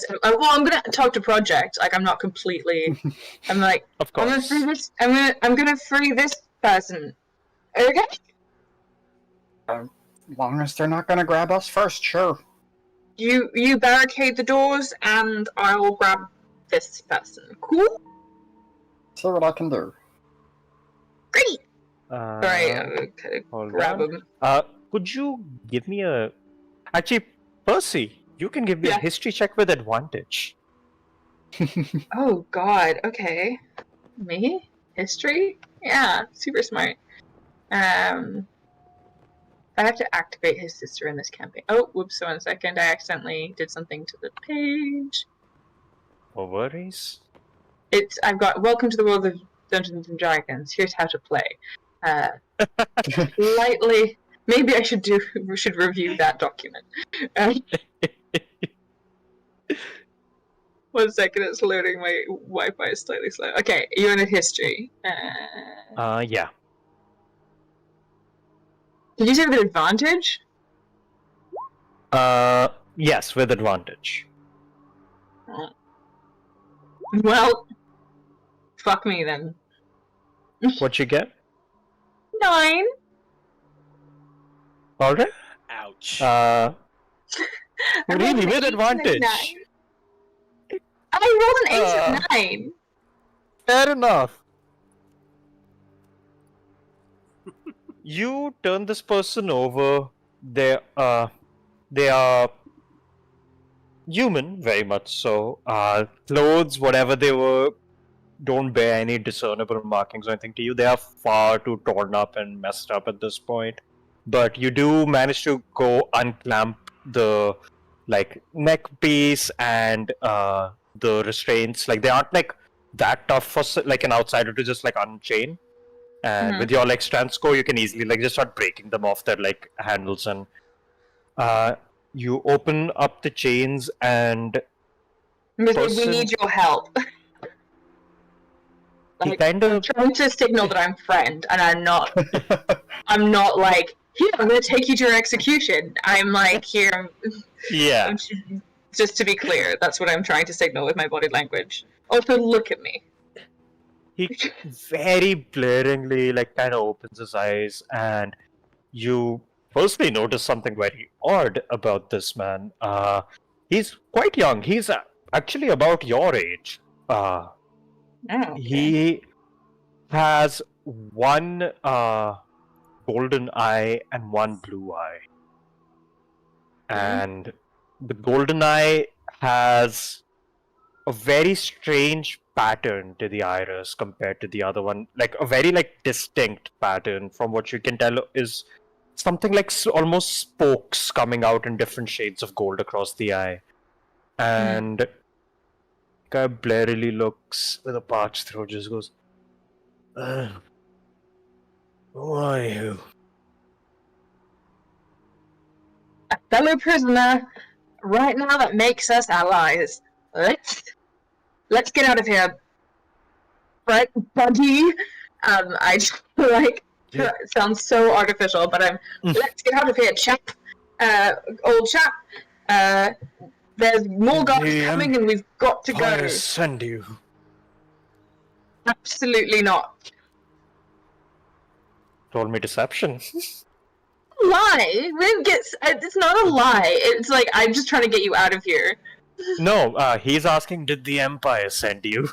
talk to Project. Like I'm not completely. I'm like, of course. I'm gonna free this person. Okay. As long as they're not gonna grab us first, sure. You barricade the doors, and I will grab this person. Cool. See what I can do. Great. Alright, grab him. Could you give me a... Actually, Percy, you can give me a history check with advantage. Oh god, okay. Me? History? Yeah, super smart. I have to activate his sister in this campaign. Oh, whoops, 1 second. I accidentally did something to the page. No worries. I've got Welcome to the World of Dungeons and Dragons. Here's how to play. Lightly. Maybe I should review that document. 1 second, it's loading. My Wi-Fi is slightly slow. Okay, you're in a history. Yeah. Did you say with advantage? Yes, with advantage. Well, fuck me then. What'd you get? 9. Alright. Ouch. Really, with advantage. I rolled an 8 and 9. Fair enough. You turn this person over. They are human, very much so. Clothes, whatever they were, don't bear any discernible markings or anything to you. They are far too torn up and messed up at this point. But you do manage to go unclamp the like neck piece and the restraints. Like they aren't like that tough for like an outsider to just like unchain. And with your like strength score, you can easily like just start breaking them off their like handles, and you open up the chains and we need your help. Like, kind of I'm trying to signal that I'm friend, and I'm not. I'm not like, here, I'm going to take you to your execution. I'm like, here. Yeah. Just to be clear, that's what I'm trying to signal with my body language. Also, look at me. He very blaringly like kind of opens his eyes, and you firstly notice something very odd about this man. He's quite young. He's actually about your age. Oh, okay. has one golden eye and one blue eye. And the golden eye has a very strange pattern to the iris compared to the other one. Like a very distinct pattern from what you can tell is something like almost spokes coming out in different shades of gold across the eye. And guy blarily looks with a parched throat, just goes, who are you? A fellow prisoner. Right now, that makes us allies. Let's get out of here, right, buddy? I just like it sounds so artificial, but let's get out of here, chap. Old chap. There's more guards coming, and we've got to go. Send you. Absolutely not. Told me deception. Lie. We didn't get. It's not a lie. It's like I'm just trying to get you out of here. No, he's asking, did the Empire send you?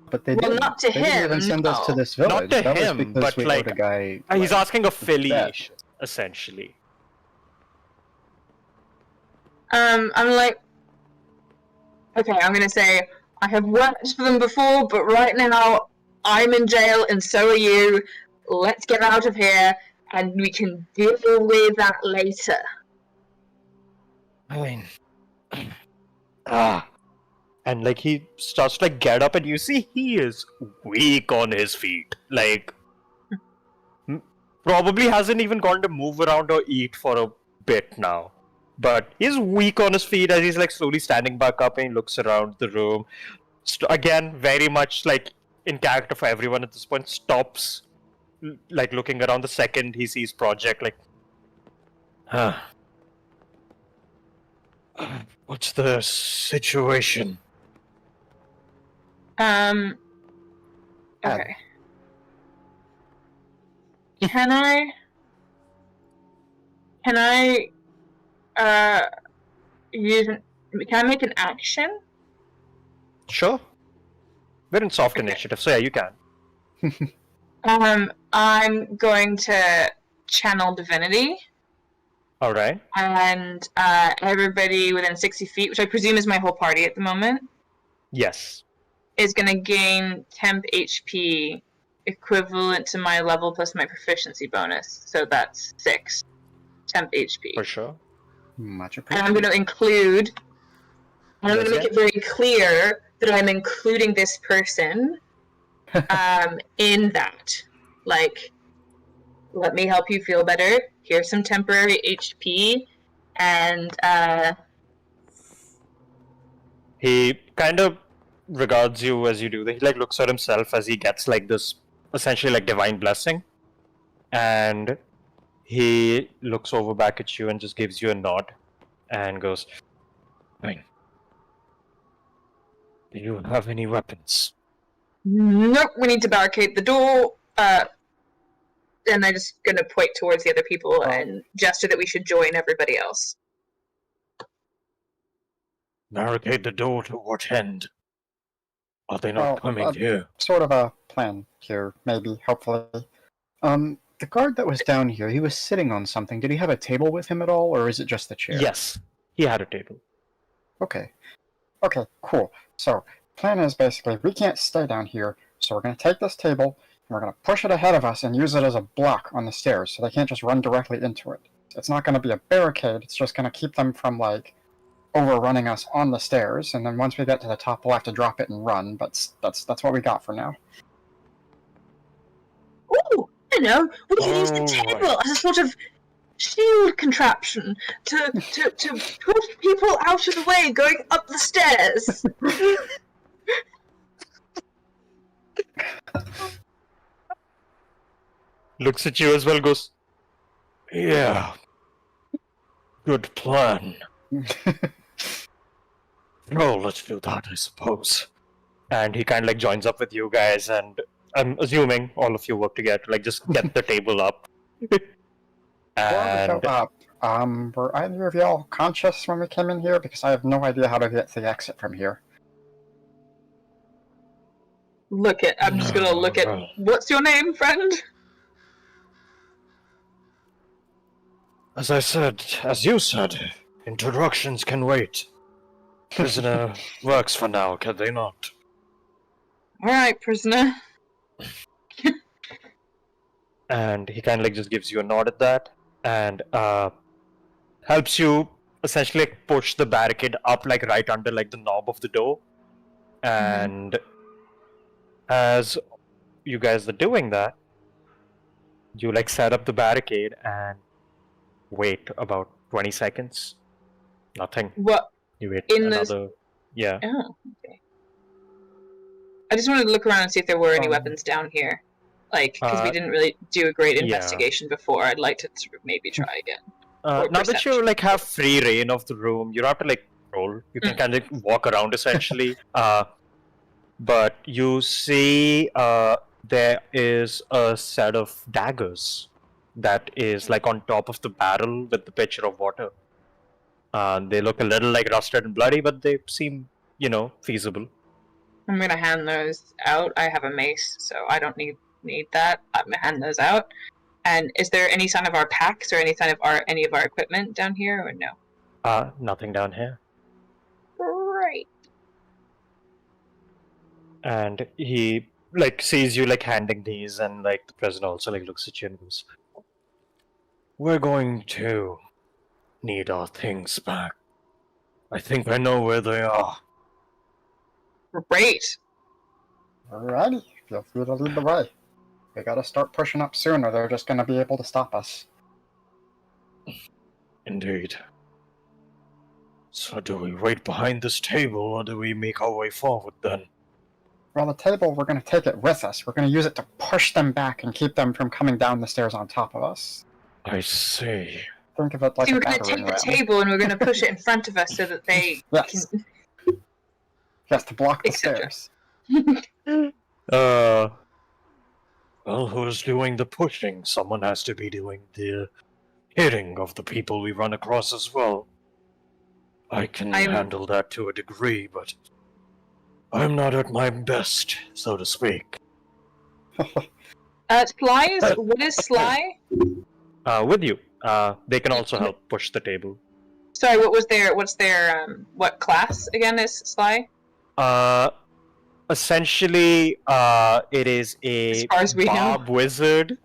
But they Well, didn't. not to They didn't him, even send us to no. this village. Not to that him, was because but we like owed a guy. he's asking fetch. affiliation, essentially. I'm like, okay, I'm gonna say I have worked for them before, but right now I'm in jail and so are you. Let's get out of here, and we can deal with that later. I mean, and like he starts to like get up, and you see he is weak on his feet. Like, probably hasn't even gone to move around or eat for a bit now. But he's weak on his feet as he's like slowly standing back up, and he looks around the room. Again, very much like in character for everyone at this point. Stops, like looking around the second he sees Project. Like, what's the situation? Okay. Can I can I make an action? Sure. We're in soft initiative, so yeah, you can. I'm going to channel divinity. All right. And everybody within 60 feet, which I presume is my whole party at the moment, Yes. is going to gain temp HP equivalent to my level plus my proficiency bonus. So that's 6 temp HP. For sure. Much And appreciated. I'm going to include, and I'm going to make it very clear that I'm including this person in that. Like, let me help you feel better. Here's some temporary HP, and he kind of regards you as you do that. He like looks at himself as he gets like this essentially like divine blessing, and he looks over back at you and just gives you a nod and goes, "Fine. Do you have any weapons?" nope, we need to barricade the door. And I'm just gonna point towards the other people and gesture that we should join everybody else. Barricade the door to what end? Are they not coming here? Sort of a plan here, maybe, hopefully. The guard that was down here, he was sitting on something. Did he have a table with him at all, or is it just the chair? Yes, he had a table. Okay. Okay, cool. So, plan is basically, we can't stay down here, so we're going to take this table, and we're going to push it ahead of us and use it as a block on the stairs, so they can't just run directly into it. It's not going to be a barricade, it's just going to keep them from, like, overrunning us on the stairs, and then once we get to the top, we'll have to drop it and run, but that's what we got for now. Ooh, I know. We can use the table as a sort of shield contraption to push people out of the way going up the stairs. Looks at you as well, goes, "Yeah, good plan. Oh, let's do that, I suppose." And he kind of like joins up with you guys, and I'm assuming all of you work together to like just get the table up. And were either of y'all conscious when we came in here? Because I have no idea how to get to the exit from here. I'm just gonna look at. What's your name, friend? As I said, as you said, introductions can wait. Prisoner works for now, can they not? All right, prisoner. And he kind of like just gives you a nod at that, and helps you essentially like push the barricade up like right under like the knob of the door. And as you guys are doing that, you like set up the barricade and wait about 20 seconds. Nothing. What? You wait In another. Yeah. Oh, okay. I just wanted to look around and see if there were any weapons down here. Like, because we didn't really do a great investigation before. I'd like to sort of maybe try again. Now that you like have free reign of the room, you don't have to like roll. You can kind of walk around essentially. But you see there is a set of daggers that is like on top of the barrel with the pitcher of water. They look a little like rusted and bloody, but they seem, feasible. I'm gonna hand those out. I have a mace, so I don't need that. I'm gonna hand those out. And is there any sign of our packs or any sign of any of our equipment down here, or no? Nothing down here. Great. And he like sees you like handing these, and like the president also like looks at you and goes, "We're going to need our things back. I think I know where they are." Great. Alrighty, feel free to lead the way. We gotta start pushing up soon, or they're just gonna be able to stop us. Indeed. So do we wait behind this table, or do we make our way forward then? Well, the table, we're gonna take it with us. We're gonna use it to push them back and keep them from coming down the stairs on top of us. I see. Think of it like We're a going to battering take the ram. table and we're going to push it in front of us so that they Yes. can... Yes, to block the Etc. stairs. Well, who's doing the pushing? Someone has to be doing the hitting of the people we run across as well. I can handle that to a degree, but I'm not at my best, so to speak. Sly what is Sly? With you. They can also help push the table. Sorry, what's their what class again is Sly? Essentially, it is a Bob wizard.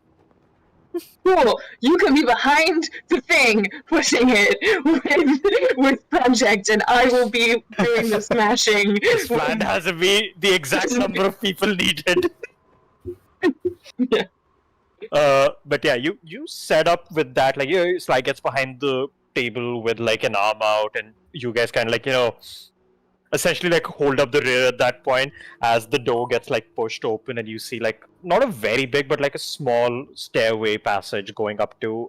Cool. You can be behind the thing, pushing it with Project, and I will be doing the smashing. This plan has to be the exact number of people needed. Yeah. But yeah, you set up with that, like, Sly gets behind the table with like an arm out, and you guys kind of like, essentially like hold up the rear at that point as the door gets like pushed open, and you see like not a very big but like a small stairway passage going up to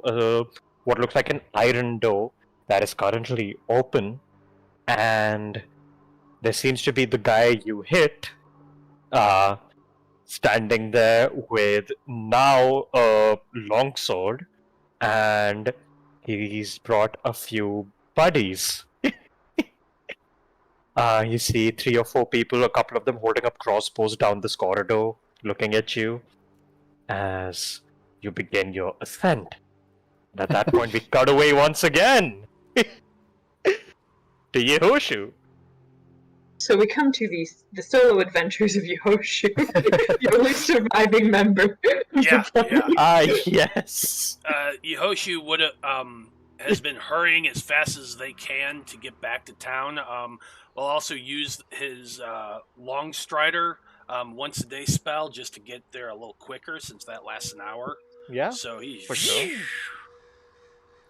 what looks like an iron door that is currently open, and there seems to be the guy you hit standing there with now a longsword, and he's brought a few buddies. You see 3 or 4 people, a couple of them holding up crossbows down this corridor, looking at you as you begin your ascent. And at that point, we cut away once again to Yehoshu. So we come to the solo adventures of Yehoshu, the only surviving member. Yeah. Yes. Yehoshu has been hurrying as fast as they can to get back to town. Will also use his long strider once a day spell just to get there a little quicker, since that lasts an hour. Yeah. So he's for sure.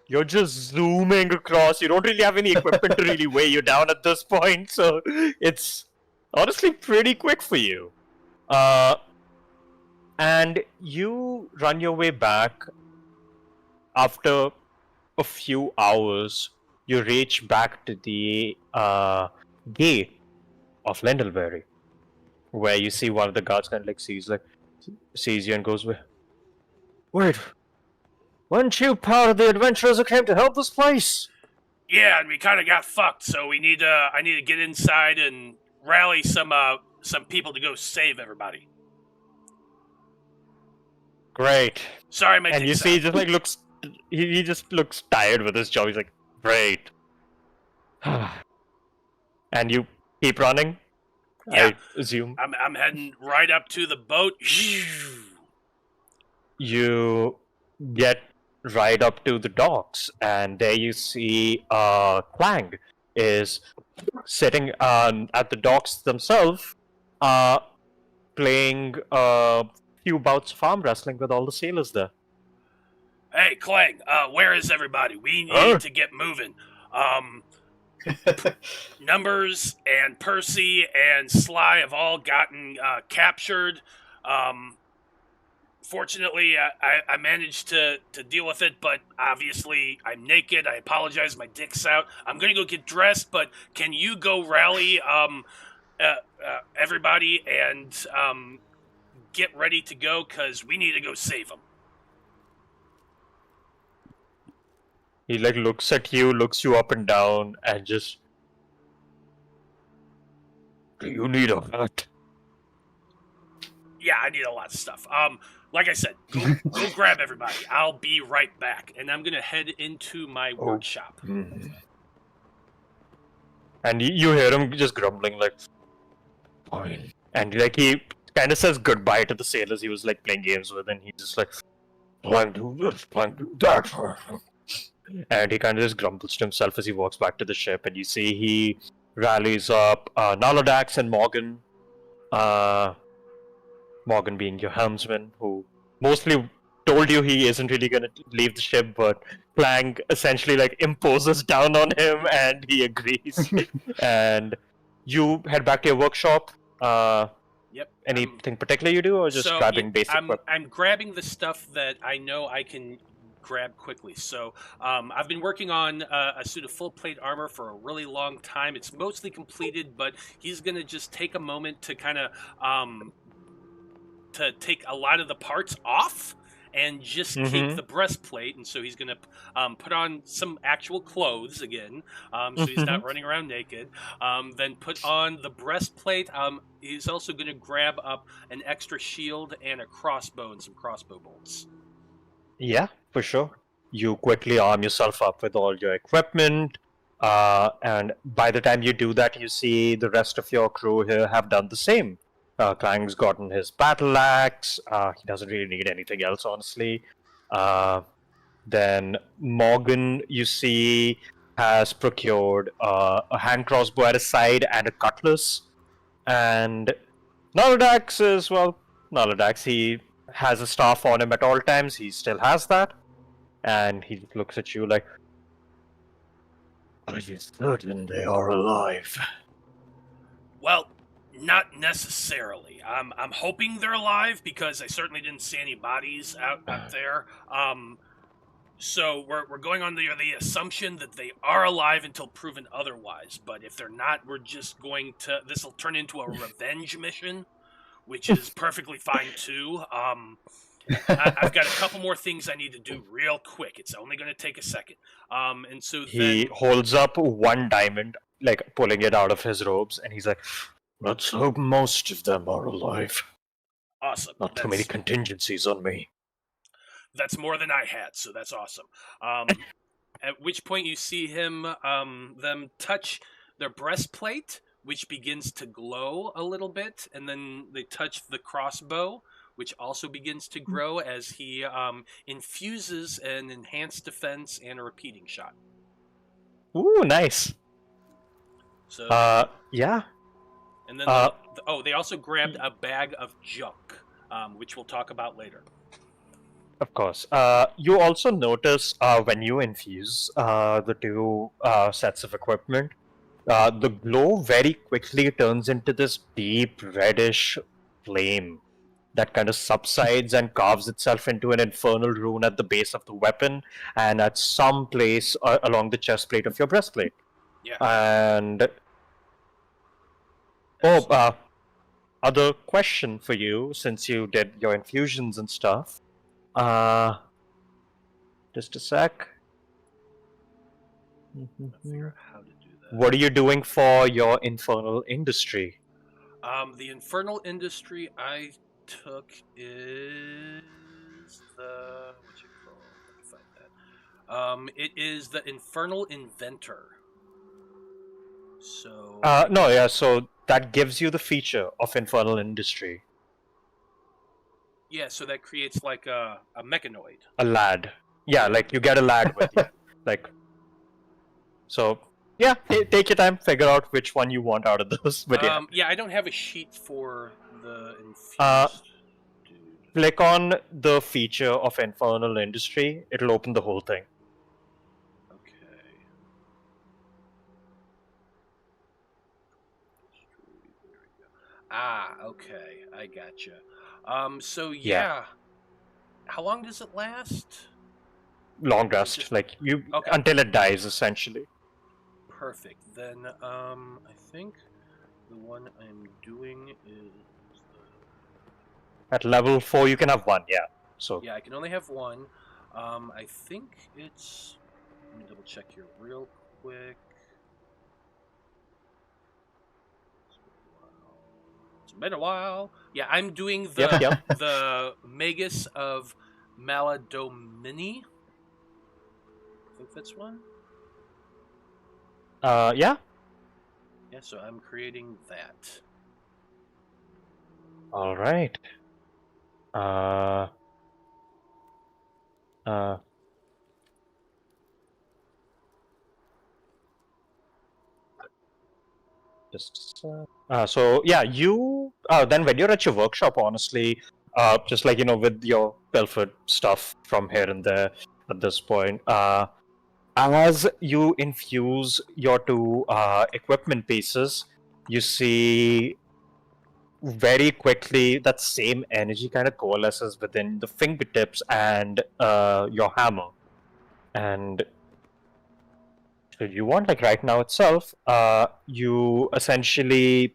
You're just zooming across. You don't really have any equipment to really weigh you down at this point, so it's honestly pretty quick for you. And you run your way back. After a few hours, you reach back to the gate of Lendleberry, where you see one of the guards kind of like sees you and goes, "Wait, weren't you part of the adventurers who came to help this place?" Yeah, and we kind of got fucked, so I need to get inside and rally some some people to go save everybody. Great. Sorry, my And you dick's see, he out. just like looks, he just looks tired with his job. He's like, great. And you keep running, Yeah. I assume. I'm heading right up to the boat. You get right up to the docks, and there you see Clang is sitting at the docks themselves, playing a few bouts of arm wrestling with all the sailors there. Hey, Clang, where is everybody? We need Huh? to get moving. Numbers and Percy and Sly have all gotten captured. Fortunately, I managed to deal with it, but obviously I'm naked. I apologize, my dick's out. I'm gonna go get dressed, but can you go rally everybody and get ready to go, because we need to go save them. He like looks at you, looks you up and down, and just. Do you need a hat? Yeah, I need a lot of stuff. Like I said, go grab everybody. I'll be right back, and I'm gonna head into my workshop. And you hear him just grumbling like, fine. And like he kind of says goodbye to the sailors he was like playing games with, and he's just like, plan do this, plan do that. And he kind of just grumbles to himself as he walks back to the ship, and you see he rallies up Nalodax and Morgan. Morgan being your helmsman, who mostly told you he isn't really gonna leave the ship, but Clang essentially like imposes down on him, and he agrees. And you head back to your workshop. Yep. Anything particular you do, or just grabbing basic equipment? I'm grabbing the stuff that I know I can grab quickly. So I've been working on a suit of full plate armor for a really long time. It's mostly completed, but he's gonna just take a moment to kind of to take a lot of the parts off and just keep the breastplate. And so he's going to put on some actual clothes again, so he's not running around naked. Then put on the breastplate. He's also going to grab up an extra shield and a crossbow and some crossbow bolts. Yeah, for sure. You quickly arm yourself up with all your equipment, and by the time you do that, you see the rest of your crew here have done the same. Clang's gotten his battle axe. He doesn't really need anything else, honestly. Then Morgan, you see, has procured a hand crossbow at his side and a cutlass. And Nalodax is, well, Nalodax. He has a staff on him at all times. He still has that. And he looks at you like, are you certain they are alive? Well, not necessarily. I'm hoping they're alive, because I certainly didn't see any bodies out there. So we're going on the assumption that they are alive until proven otherwise. But if they're not, we're just going to... This will turn into a revenge mission, which is perfectly fine too. I've got a couple more things I need to do real quick. It's only going to take a second. And so he holds up one diamond, like pulling it out of his robes, and he's like, let's hope most of them are alive. Awesome. Not too many contingencies on me. That's more than I had, so that's awesome. At which point you see them touch their breastplate, which begins to glow a little bit, and then they touch the crossbow, which also begins to grow as he infuses an enhanced defense and a repeating shot. Ooh, nice. So, yeah. And then, they also grabbed a bag of junk, which we'll talk about later. Of course. You also notice when you infuse the two sets of equipment, the glow very quickly turns into this deep reddish flame that kind of subsides and carves itself into an infernal rune at the base of the weapon and at some place along the chest plate of your breastplate. Yeah. And other question for you, since you did your infusions and stuff. Just a sec. Figure out how to do that. What are you doing for your infernal industry? The infernal industry I took is what's it called? Let me find that. It is the infernal inventor. So No, yeah. So that gives you the feature of infernal industry. yeah, so that creates like a mechanoid. A lad. Yeah, like you get a lad with you. Like, so yeah, take your time, figure out which one you want out of those. But yeah, Yeah, I don't have a sheet for the infused dude. click on the feature of infernal industry. It'll open the whole thing. Okay. There we go. Ah, okay, I gotcha. So yeah. How long does it last? Long rest, like you Okay. until it dies, essentially. Perfect. Then I think the one I'm doing is At level 4, you can have one. Yeah. So yeah, I can only have one. I think it's. Let me double check here real quick. It's been a while. Yeah, I'm doing the Yep. the Magus of Maladomini. I think that's one. Yeah. Yeah, so I'm creating that. All right. So yeah, you then when you're at your workshop, honestly, just like with your Pilfered stuff from here and there at this point, as you infuse your two equipment pieces, you see very quickly that same energy kind of coalesces within the fingertips and your hammer. And so you want, like right now itself, you essentially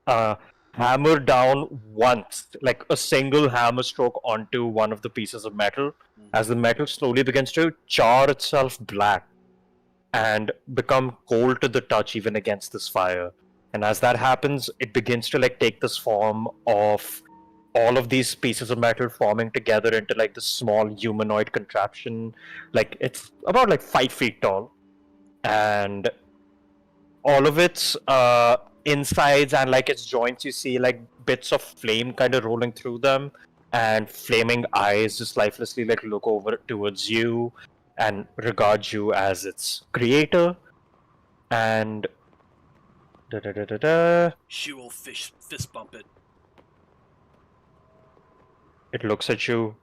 hammer down once, like a single hammer stroke onto one of the pieces of metal, as the metal slowly begins to char itself black and become cold to the touch even against this fire. And as that happens, it begins to like take this form of all of these pieces of metal forming together into like this small humanoid contraption. Like it's about like 5 feet tall, and all of its insides and like its joints, you see like bits of flame kind of rolling through them, and flaming eyes just lifelessly like look over towards you and regard you as its creator. And She will fist bump it. it looks at you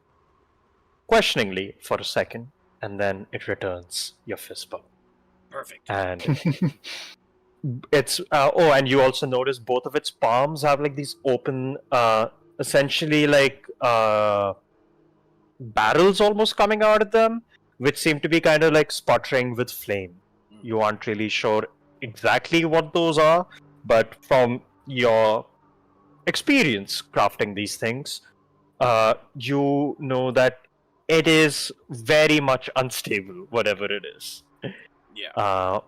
questioningly for a second, and then it returns your fist bump. Perfect. And it's and you also notice both of its palms have like these open, essentially like barrels almost coming out of them, which seem to be kind of like sputtering with flame. You aren't really sure exactly what those are, but from your experience crafting these things, you know that it is very much unstable, whatever it is. Yeah.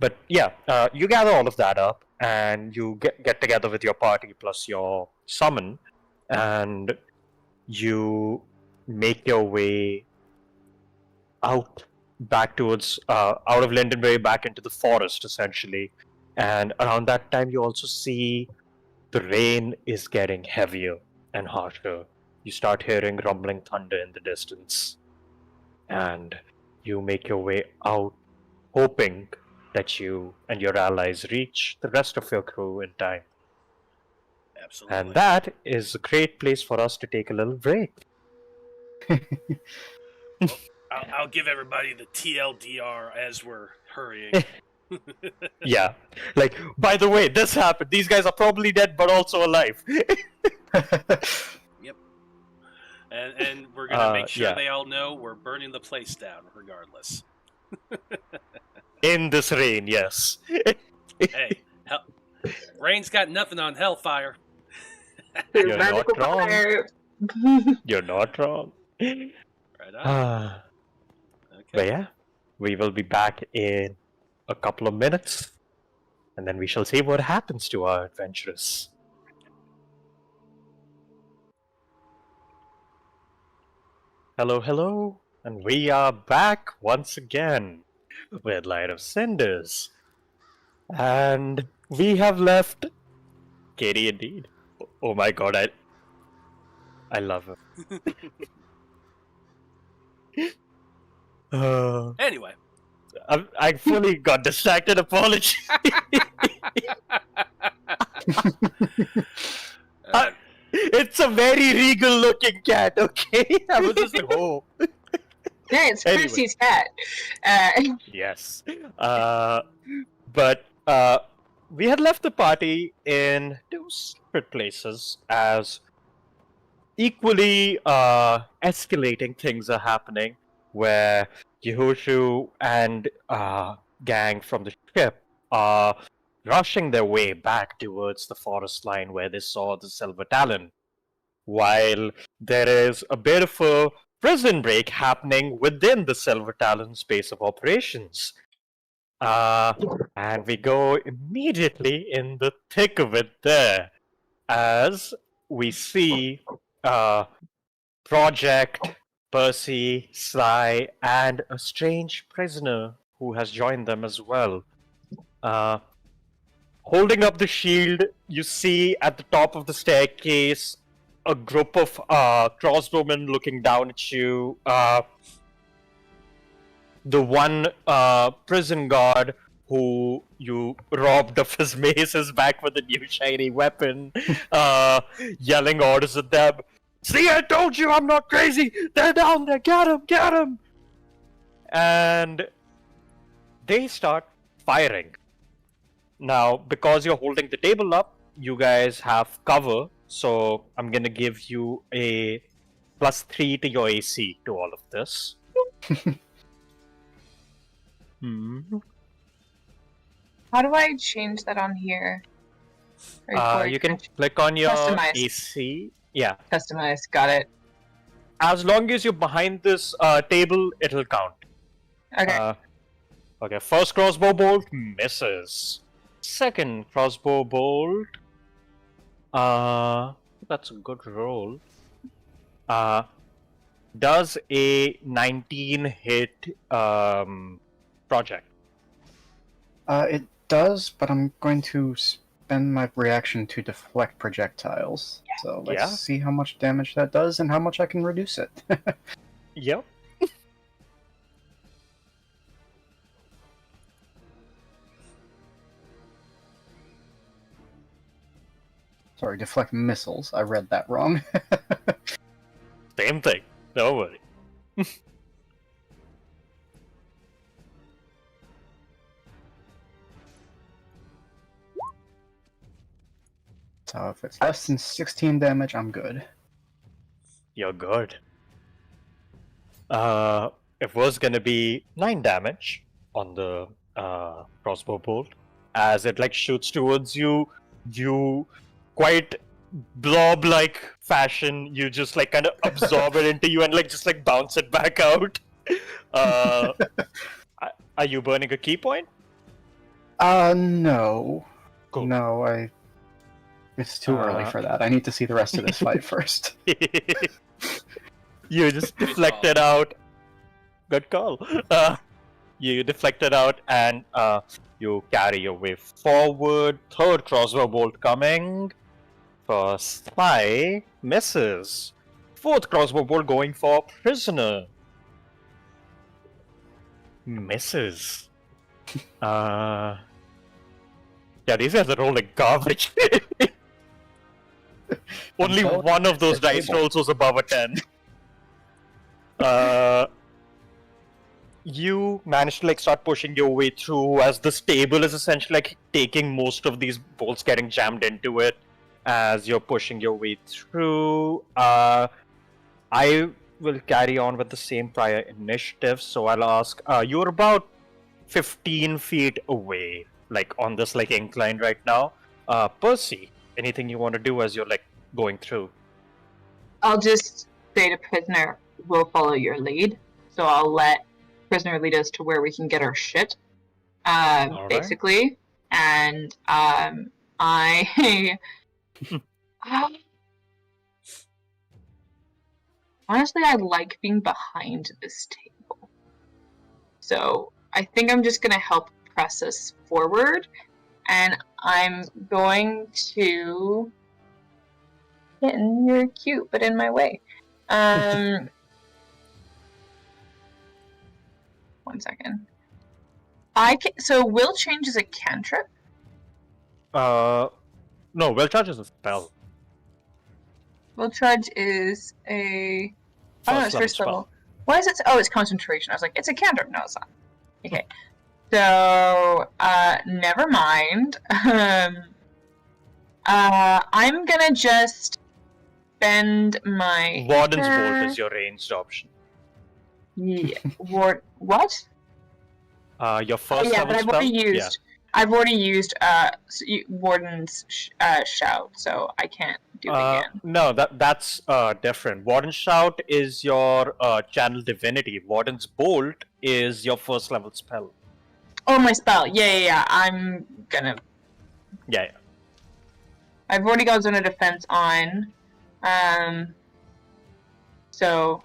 But yeah, you gather all of that up, and you get together with your party plus your summon, and you make your way out back towards out of Lindenbury back into the forest, essentially. And around that time, you also see the rain is getting heavier and harsher. You start hearing rumbling thunder in the distance, and you make your way out, hoping that you and your allies reach the rest of your crew in time. Absolutely. And that is a great place for us to take a little break. Well, I'll give everybody the TLDR as we're hurrying. Yeah. Like, by the way, this happened. These guys are probably dead, but also alive. Yep. And we're going to make sure they all know we're burning the place down regardless. In this rain, yes. Hey, rain's got nothing on Hellfire. You're not wrong. You're not wrong. Right on. Okay. But yeah, we will be back in a couple of minutes. and then we shall see what happens to our adventurers. Hello, hello, and we are back once again with Light of Cinders. And we have left Katie indeed. Oh my god, I love her. Anyway. I fully got distracted, apology. It's a very regal looking cat, okay? I was just like, oh. Yeah, it's Anyway. Chrissy's cat. Yes. But we had left the party in two separate places as equally escalating things are happening, where Yehoshu and gang from the ship are rushing their way back towards the forest line where they saw the Silver Talon, while there is a bit of a prison break happening within the Silver Talon's base of operations. And we go immediately in the thick of it there, as we see Project, Percy, Sly, and a strange prisoner who has joined them as well. Holding up the shield, you see at the top of the staircase a group of crossbowmen looking down at you. The one prison guard who you robbed of his mace is back with a new shiny weapon, yelling orders at them. See, I told you I'm not crazy! They're down there! Get him! And they start firing. Now, because you're holding the table up, you guys have cover, so I'm gonna give you a +3 to your AC to all of this. How do I change that on here? You can click on your Customize. AC. Yeah. Customize, got it. As long as you're behind this table, it'll count. Okay. Okay, first crossbow bolt misses. Second crossbow bolt. That's a good roll. Does a 19 hit Project? It does, but I'm going to spend my reaction to deflect projectiles. Yeah. So let's see how much damage that does and how much I can reduce it. Yep. Sorry, deflect missiles. I read that wrong. Same thing. Don't worry. So if it's less than 16 damage, I'm good. You're good. It was gonna be 9 damage on the crossbow bolt. As it like shoots towards you, you quite blob-like fashion, you just like kind of absorb it into you and like just like bounce it back out. Are you burning a key point? No. Cool. No, it's too early for that. I need to see the rest of this fight first. You just deflected out. Good call. You deflected out and you carry your way forward. Third crossbow bolt coming. First Sly misses. Fourth crossbow bolt going for prisoner. Misses. Yeah, these guys are rolling garbage. Only one of those dice rolls was above a 10. You managed to like start pushing your way through as this table is essentially like taking most of these bolts getting jammed into it as you're pushing your way through. I will carry on with the same prior initiative, so I'll ask, you're about 15 feet away, like on this like incline right now. Percy, anything you want to do as you're like going through? I'll just say to prisoner, we'll follow your lead. So I'll let prisoner lead us to where we can get our shit. Basically. and honestly, I like being behind this table. So I think I'm just gonna help press us forward, and I'm going to. You're cute, but in my way. 1 second. So will change is a cantrip. No, will charge is a spell. Will charge is a. It's first level. Spell. Why is it? Oh, it's concentration. I was like, it's a cantrip. No, it's not. Okay. So, never mind. I'm gonna just spend my. Warden's Bolt is your ranged option. Yeah. What? Your first yeah, level but I've spell? already used. I've already used Warden's Shout, so I can't do it again. No, that's different. Warden's Shout is your channel divinity. Warden's Bolt is your first level spell. Oh, my spell. Yeah. I'm gonna. Yeah. I've already got Zone of Defense on. So,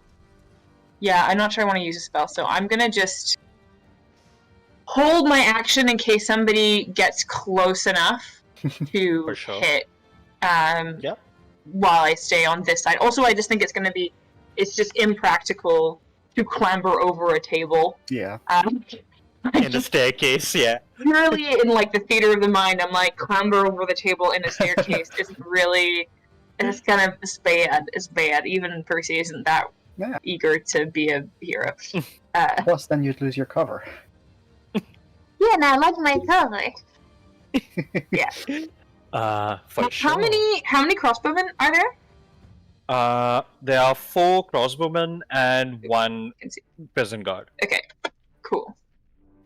yeah, I'm not sure I want to use a spell, so I'm gonna just hold my action in case somebody gets close enough to For sure. hit. Yep. While I stay on this side. Also, I just think it's just impractical to clamber over a table. Yeah. In the staircase, yeah. Purely in like the theater of the mind, I'm like clamber over the table in a staircase isn't really. It's kind of bad. It's bad. Even Percy isn't that eager to be a hero. Plus, then you'd lose your cover. Yeah, and I like my cover. Yeah. For sure. How many crossbowmen are there? There are 4 crossbowmen and 1 prison guard. Okay, cool.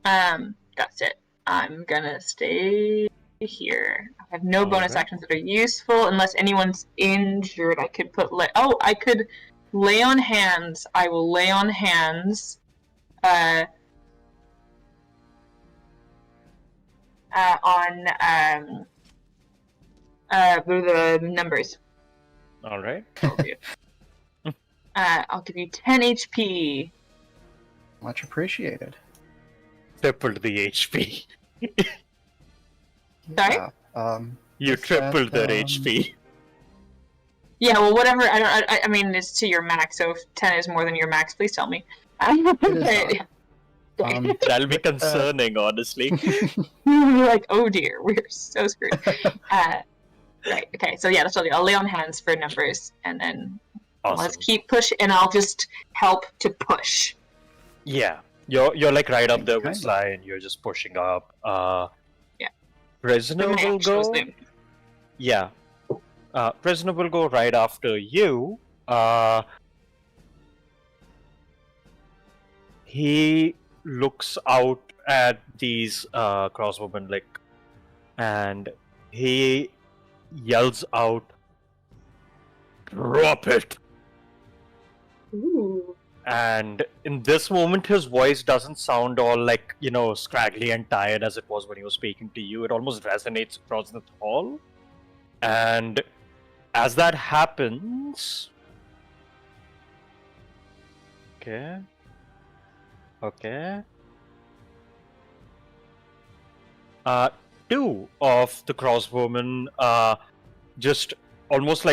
That's it. I'm gonna stay here. I have no bonus actions that are useful unless anyone's injured. I could put I could lay on hands. I will lay on hands. On the numbers. All right. I'll give you 10 HP. Much appreciated. Tripled the HP. Sorry? You tripled their HP. Yeah, well, whatever. I mean, it's to your max. So if 10 is more than your max, please tell me. That'll be concerning, honestly. You're like, oh dear, we're so screwed. Right. Okay. So yeah, that's what I'll do. I'll lay on hands for numbers, and then let's keep pushing, and I'll just help to push. Yeah, you're like right up there with Sly, and you're just pushing up. Yeah. Prisoner will go. Yeah. Prisoner will go right after you. He looks out at these crossbowmen, and he yells out, "Drop it!" Ooh. And in this moment, his voice doesn't sound all scraggly and tired as it was when he was speaking to you. It almost resonates across the hall. And as that happens, okay. 2 of the crossbowmen just almost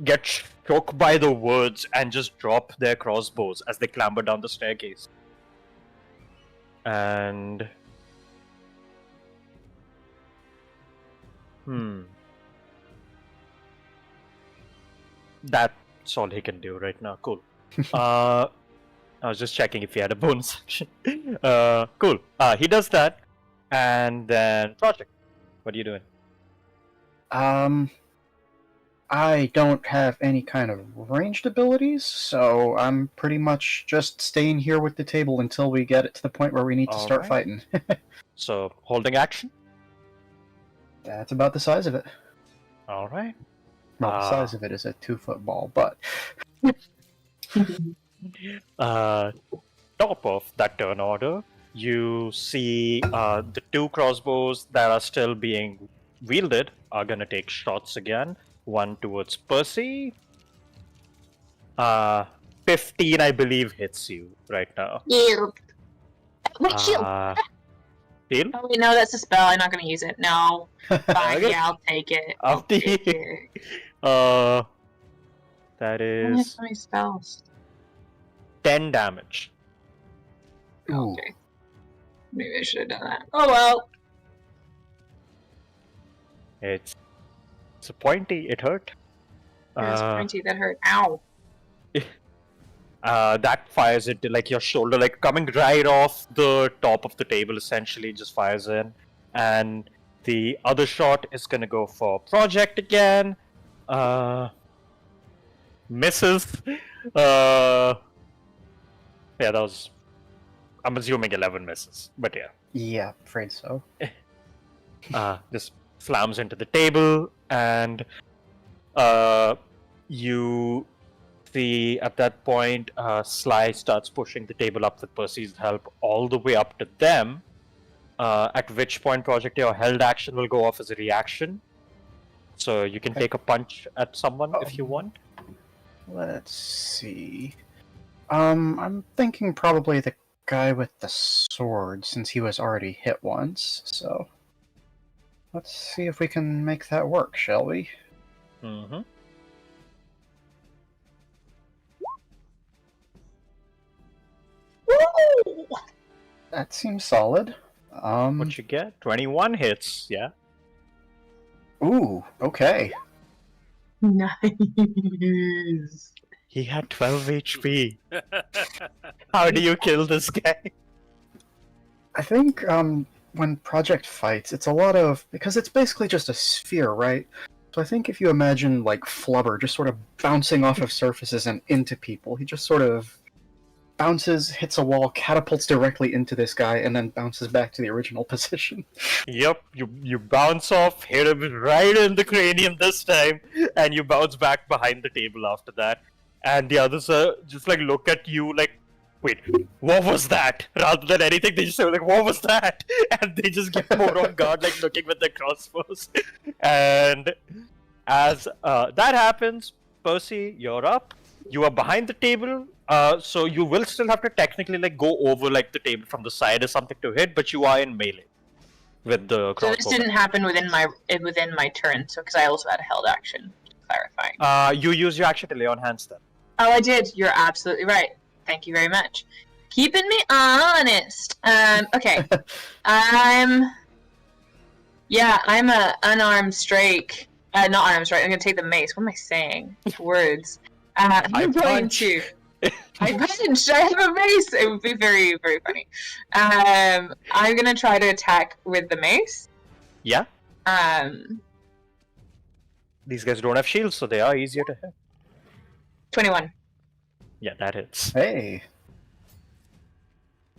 get shook by the words and just drop their crossbows as they clamber down the staircase. And that's all he can do right now. Cool. I was just checking if he had a bonus action. Cool. He does that. And then Project, what are you doing? I don't have any kind of ranged abilities, so I'm pretty much just staying here with the table until we get it to the point where we need to start fighting. So, holding action? That's about the size of it. Alright. Well, the size of it is a 2-foot ball, but... Top of that turn order, you see the two crossbows that are still being wielded are gonna take shots again. One towards Percy. 15, I believe, hits you right now. Shield. What shield? Shield? Oh wait, no, that's a spell. I'm not gonna use it. No. Fine, Okay. yeah, I'll take it. I'll I'll take take- it. That I only have is so many spells. 10 damage. Ooh. Okay. Maybe I should have done that. Oh well. It's a pointy. It hurt. That's pointy. That hurt. Ow. That fires into like your shoulder, like coming right off the top of the table. Essentially, just fires in, and the other shot is gonna go for Project again. Misses. Yeah, that was. I'm assuming 11 misses, but yeah. Yeah, afraid so. Just slams into the table, and you see at that point Sly starts pushing the table up with Percy's help all the way up to them, at which point Project your held action will go off as a reaction, so you can take a punch at someone if you want. Let's see. I'm thinking probably the guy with the sword, since he was already hit once, so let's see if we can make that work, shall we? Mm-hmm. Woo! That seems solid. What you get? 21 hits, yeah. Ooh, okay. Nice. He had 12 HP. How do you kill this guy? I think, when Project fights, it's a lot of... because it's basically just a sphere, right? So I think if you imagine, like, Flubber just sort of bouncing off of surfaces and into people, he just sort of bounces, hits a wall, catapults directly into this guy, and then bounces back to the original position. Yep, you bounce off, hit him right in the cranium this time, and you bounce back behind the table after that. And the others just like look at you like, wait, what was that? Rather than anything, they just say like, what was that? And they just get more on guard, like looking with their crossbows. And as that happens, Percy, you're up. You are behind the table, so you will still have to technically like go over like the table from the side or something to hit, but you are in melee with the crossbow. So this didn't happen within my turn, so because I also had a held action. Clarifying. You use your action to lay on hands then. Oh, I did. You're absolutely right. Thank you very much. Keeping me honest. Okay. I'm a unarmed strike. Not unarmed strike. I'm gonna take the mace. What am I saying? Words. I'm going to. I punch. I have a mace. It would be very, very funny. I'm gonna try to attack with the mace. Yeah. These guys don't have shields, so they are easier to hit. 21. Yeah, that hits. Hey.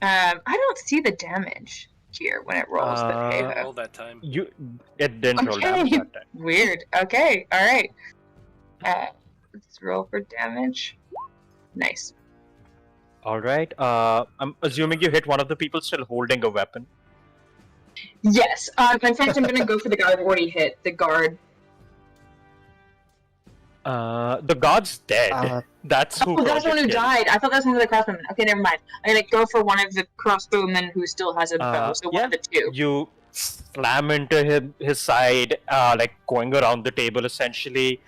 I don't see the damage here when it rolls, but hey All that time. It didn't roll damage that time. Weird. Okay, alright. Let's roll for damage. Nice. Alright, I'm assuming you hit one of the people still holding a weapon. Yes. In fact, I'm gonna go for the guy I've already hit. The guard. The guard's dead. That's who. Oh, that's the one who Project died. I thought that was one of the crossbowmen. Okay, never mind. I'm gonna go for one of the crossbowmen who still has a bow, so one of the two. You slam into his side, like going around the table essentially.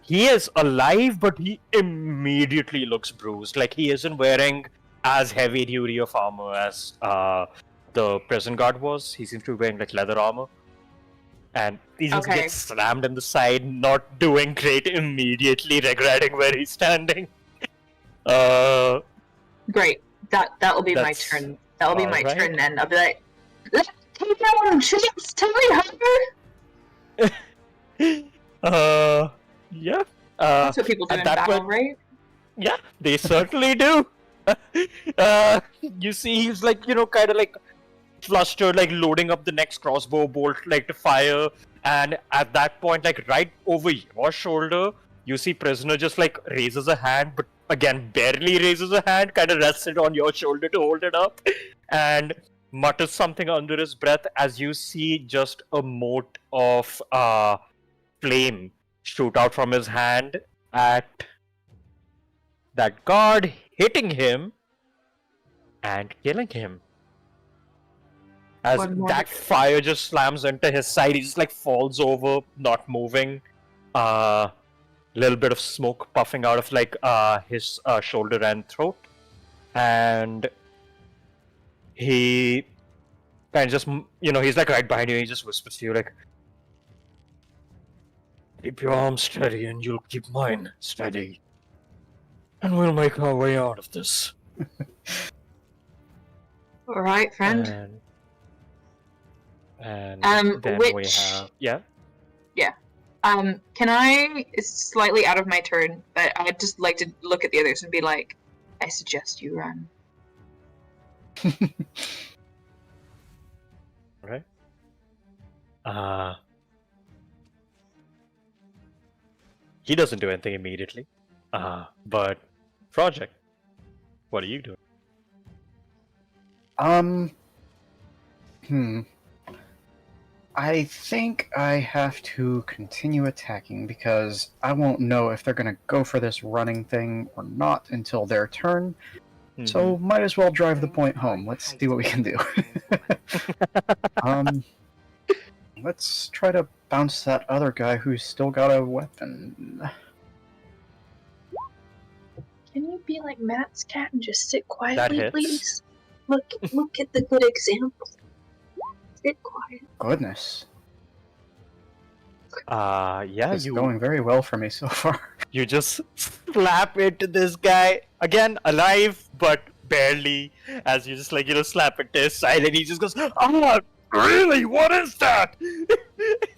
He is alive, but he immediately looks bruised. Like he isn't wearing as heavy duty of armor as the prison guard was. He seems to be wearing like leather armor. And he just gets slammed in the side, not doing great immediately, regretting where he's standing. Great. That will be my turn. That will be my turn then. I'll be like, let's take down ships, tell me, Hunter! Yeah. That's what people do in battle, right? Yeah, they certainly do. You see, he's like, kind of like flustered, like loading up the next crossbow bolt, like to fire. And at that point, like right over your shoulder, you see Prisoner just like raises a hand, but again barely raises a hand, kind of rests it on your shoulder to hold it up, and mutters something under his breath as you see just a mote of flame shoot out from his hand at that guard, hitting him and killing him. As One more. that fire just slams into his side, he just like falls over, not moving. Little bit of smoke puffing out of like his shoulder and throat, and he kind of just, he's like right behind you. He just whispers to you like, "Keep your arm steady, and you'll keep mine steady, and we'll make our way out of this." All right, friend. And Um, then we which- have yeah. Can I? It's slightly out of my turn, but I'd just like to look at the others and be like, I suggest you run. Right. He doesn't do anything immediately. But Project, what are you doing? I think I have to continue attacking because I won't know if they're gonna go for this running thing or not until their turn. So might as well drive the point home. Let's see what we can do. Let's try to bounce that other guy who's still got a weapon. Can you be like Matt's cat and just sit That quietly, hits. please? Look at the good example. Sit quiet. Goodness, Yeah, it's going very well for me so far. you just slap into this guy again, alive but barely. As you just like slap into his side, and he just goes, "Oh, really? What is that?"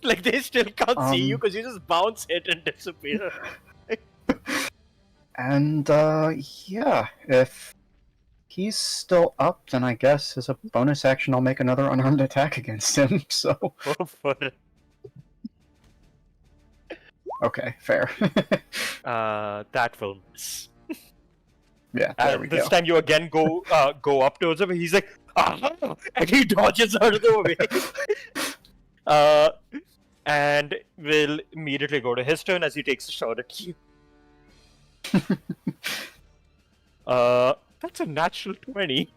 Like they still can't see you because you just bounce it and disappear. And yeah, if he's still up, then I guess as a bonus action I'll make another unarmed attack against him. So Go for it. okay, fair. That will miss. Yeah, there we And this go. time you again go up towards him, and he's like, "Ah!" and he dodges out of the way. And will immediately go to his turn as he takes a shot at you. That's a natural 20.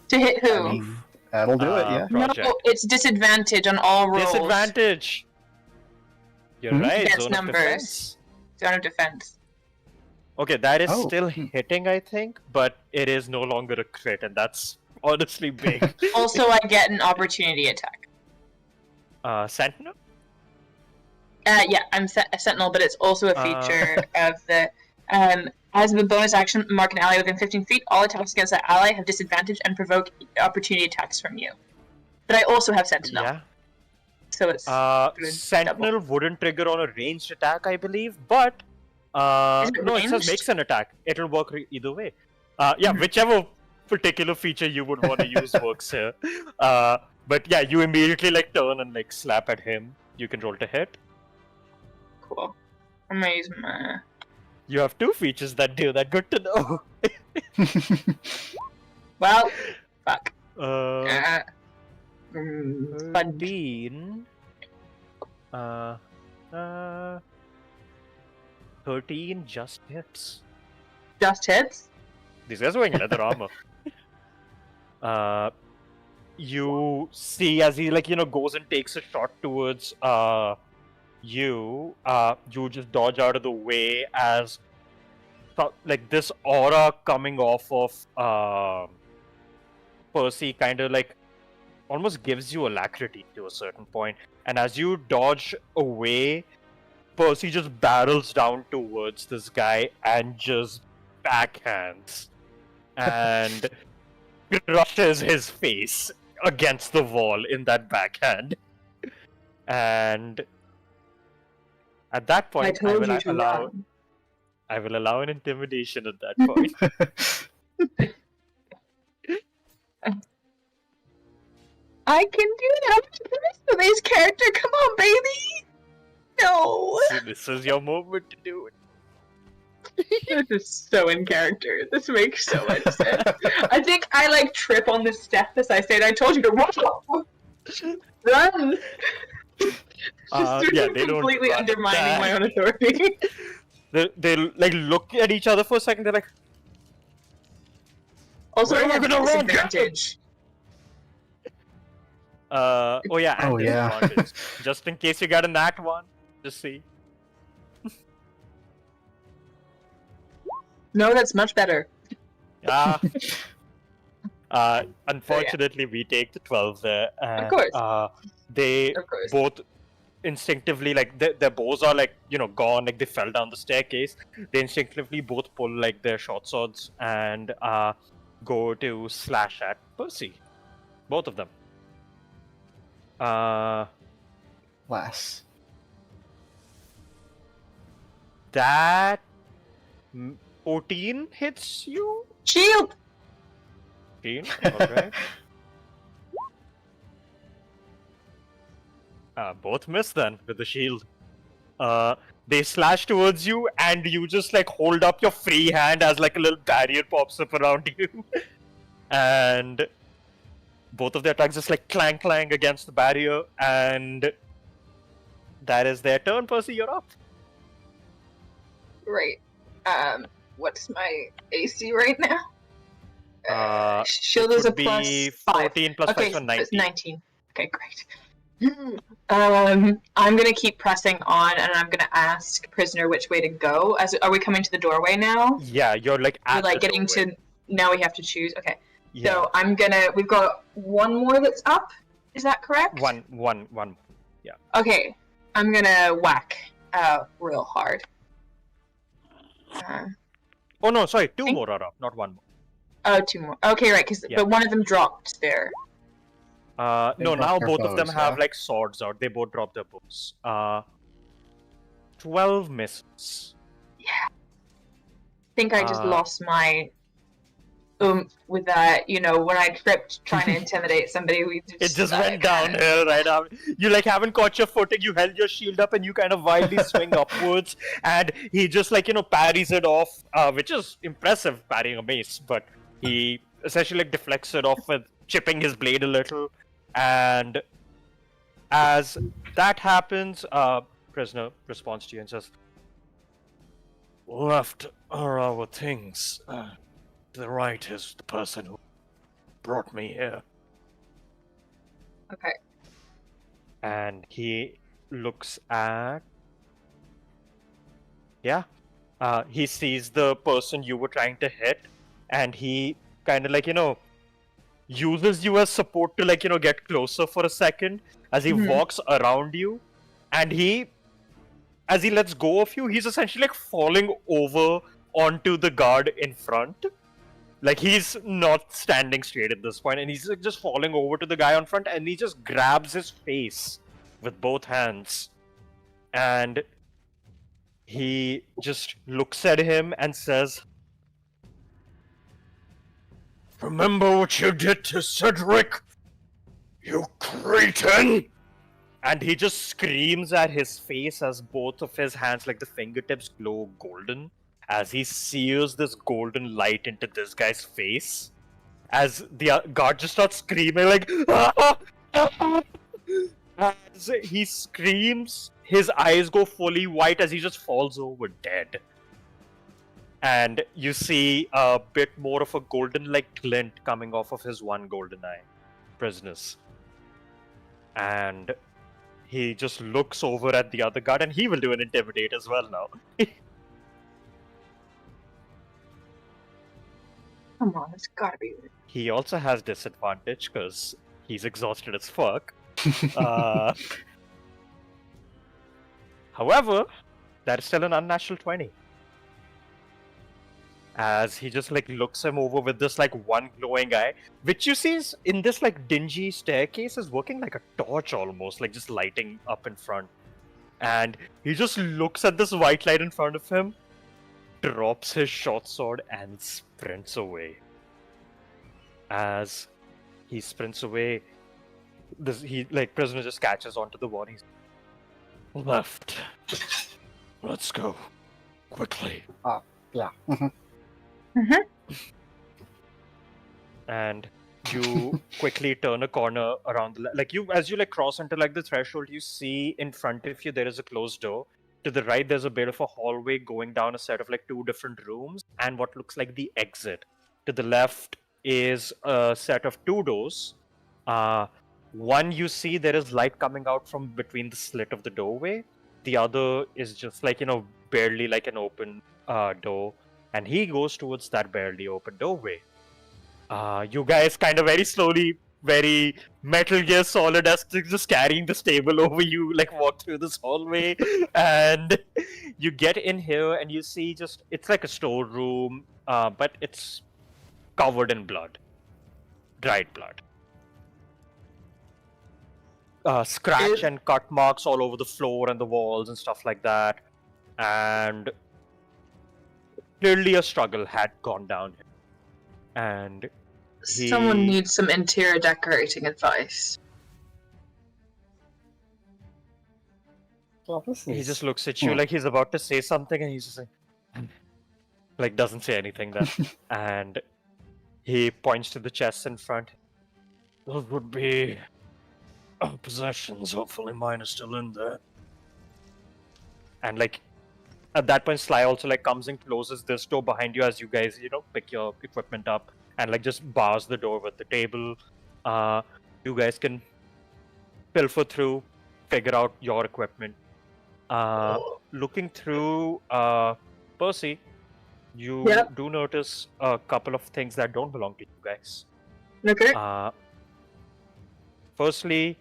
To hit who? I mean, that'll do it, yeah. No, Project. it's disadvantage on all rolls. Disadvantage. You're Hmm? right. Against Zone numbers. of defense. Zone of defense. Okay, that is Oh. still hitting, I think, but it is no longer a crit, and that's honestly big. Also, I get an opportunity attack. Sentinel. Yeah, I'm a sentinel, but it's also a feature of the. As a bonus action, mark an ally within 15 feet. All attacks against that ally have disadvantage and provoke opportunity attacks from you. But I also have sentinel, Yeah. so it's Sentinel wouldn't trigger on a ranged attack, I believe, but Is it no, it says ranged? makes an attack. It'll work either way. Yeah, whichever particular feature you would want to use works here. But yeah, you immediately like turn and like slap at him. You can roll to hit. cool. I'm gonna use my. You have two features that do that. Good to know. Well, fuck. Uh, Fun. 13. 13 just hits. Just hits. These guys are wearing leather armor. You see as he goes and takes a shot towards you. You just dodge out of the way as this aura coming off of Percy kind of almost gives you alacrity to a certain point. And as you dodge away, Percy just barrels down towards this guy and just backhands and crushes his face against the wall in that backhand. And at that point, I told you to run. I will allow an intimidation at that point. I can do that. I'm base character. Come on, baby. No. So this is your moment to do it. This is so in character. This makes so much sense. I think I like trip on the step as I say it. I told you to run. Run. Just Yeah, they don't completely run undermining that. my own authority. They like look at each other for a second. They're like, Also, Where I am I have gonna run, disadvantage. oh yeah, and Oh, yeah. disadvantage. Just in case you got a nat one, just see. No, that's much better. Yeah. Unfortunately, we take the 12 there, and course. they Of course. both instinctively, like their bows are like gone, like they fell down the staircase. They instinctively both pull like their short swords and go to slash at Percy. Both of them. Less. That 14 hits you. Shield! 14, okay. Both miss then with the shield. They slash towards you, and you just like hold up your free hand as like a little barrier pops up around you, and both of their attacks just like clang clang against the barrier, and that is their turn. Percy, you're up. Right. What's my AC right now? Shield It is a would be plus 5. 14 plus 5, Okay, so it's 19. 19. Okay, great. I'm gonna keep pressing on, and I'm gonna ask prisoner which way to go. Are we coming to the doorway now? Yeah, you're like We're at like the getting doorway. to. Now we have to choose. Okay. Yeah. So we've got one more that's up. Is that correct? One. Okay. I'm gonna whack real hard. Oh no, sorry, two more are up, not one more. Oh, two more. Okay, right. Yeah. But one of them dropped there. No, dropped now their both of them bows, have yeah? like swords out. They both drop their bows. 12 misses. Yeah. I think I just Uh, lost my with that, when I tripped trying to intimidate somebody. It just went downhill right out. You like haven't caught your footing. You held your shield up and you kind of wildly swing upwards, and he just like parries it off, which is impressive parrying a mace. But he essentially like deflects it off with chipping his blade a little, and as that happens, prisoner responds to you and says, "Left are our things. To the right is the person who brought me here." Okay. And he looks at. Yeah. He sees the person you were trying to hit, and he kind of like, uses you as support to like, get closer for a second as he walks around you. And as he lets go of you, he's essentially like falling over onto the guard in front. Like he's not standing straight at this point, and he's like just falling over to the guy on front, and he just grabs his face with both hands, and he just looks at him and says, "Remember what you did to Cedric, you cretin!" And he just screams at his face as both of his hands, like the fingertips, glow golden, as he sears this golden light into this guy's face, as the guard just starts screaming like, "Ah! Ah!" As he screams, his eyes go fully white as he just falls over dead. And you see a bit more of a golden like glint coming off of his one golden eye, prisoners. And he just looks over at the other guard, and he will do an intimidate as well now. Come on, it's gotta be. He also has disadvantage because he's exhausted as fuck. However, that is still an unnatural 20. As he just like looks him over with this like one glowing eye, which you see is in this like dingy staircase is working like a torch almost, like just lighting up in front. And he just looks at this white light in front of him, drops his short sword and sprints away. As he sprints away, prisoner just catches onto the wall. He's left. Let's go quickly. Yeah. And you quickly turn a corner around as you cross into the threshold, you see in front of you there is a closed door. To the right there's a bit of a hallway going down a set of two different rooms and what looks like the exit. To the left is a set of two doors. One, you see there is light coming out from between the slit of the doorway. The other is just barely an open door, and he goes towards that barely open doorway. You guys kind of very slowly, very Metal Gear Solid as just carrying this table over you, walk through this hallway, and you get in here and you see it's like a storeroom, but it's covered in blood, dried blood. Scratch and cut marks all over the floor and the walls and stuff like that, and clearly a struggle had gone down here. And someone needs some interior decorating advice. Well, he just looks at you like he's about to say something, and he's just doesn't say anything then. And he points to the chests in front. Those would be our possessions. Hopefully mine is still in there. And at that point, Sly also comes and closes this door behind you as you guys pick your equipment up and just bars the door with the table. You guys can pilfer through, figure out your equipment. Looking through, Percy, you do notice a couple of things that don't belong to you guys. Okay. Firstly,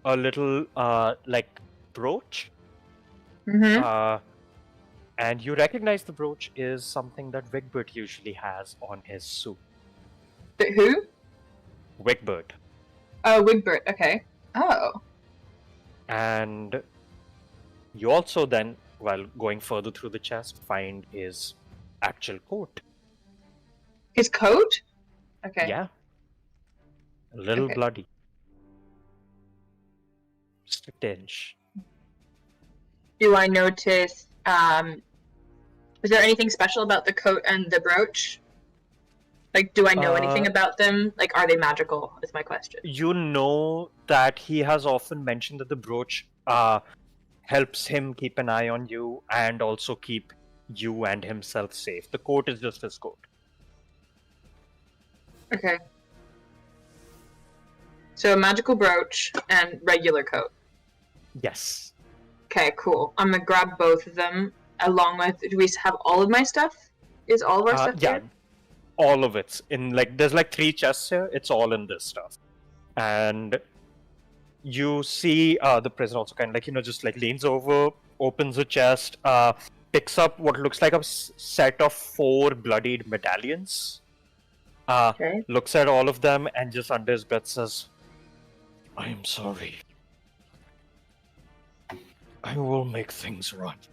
a little brooch. Mm-hmm. And you recognize the brooch is something that Wigbert usually has on his suit. Who? Wigbert. Oh, Wigbert. Okay. Oh. And you also then, while going further through the chest, find his actual coat. His coat? Okay. Yeah. A little bloody. Just a tinge. Do I notice, is there anything special about the coat and the brooch? Do I know anything about them? Are they magical, is my question. You know that he has often mentioned that the brooch helps him keep an eye on you and also keep you and himself safe. The coat is just his coat. Okay. So a magical brooch and regular coat. Yes. Okay, cool. I'm gonna grab both of them along with. Do we have all of my stuff? Is all of our stuff yeah, here? all of it's in there's 3 chests here. It's all in this stuff, and you see the prisoner also kind of just leans over, opens a chest, picks up what looks like a set of 4 bloodied medallions. Looks at all of them and just under his breath says, "I am sorry. I will make things right."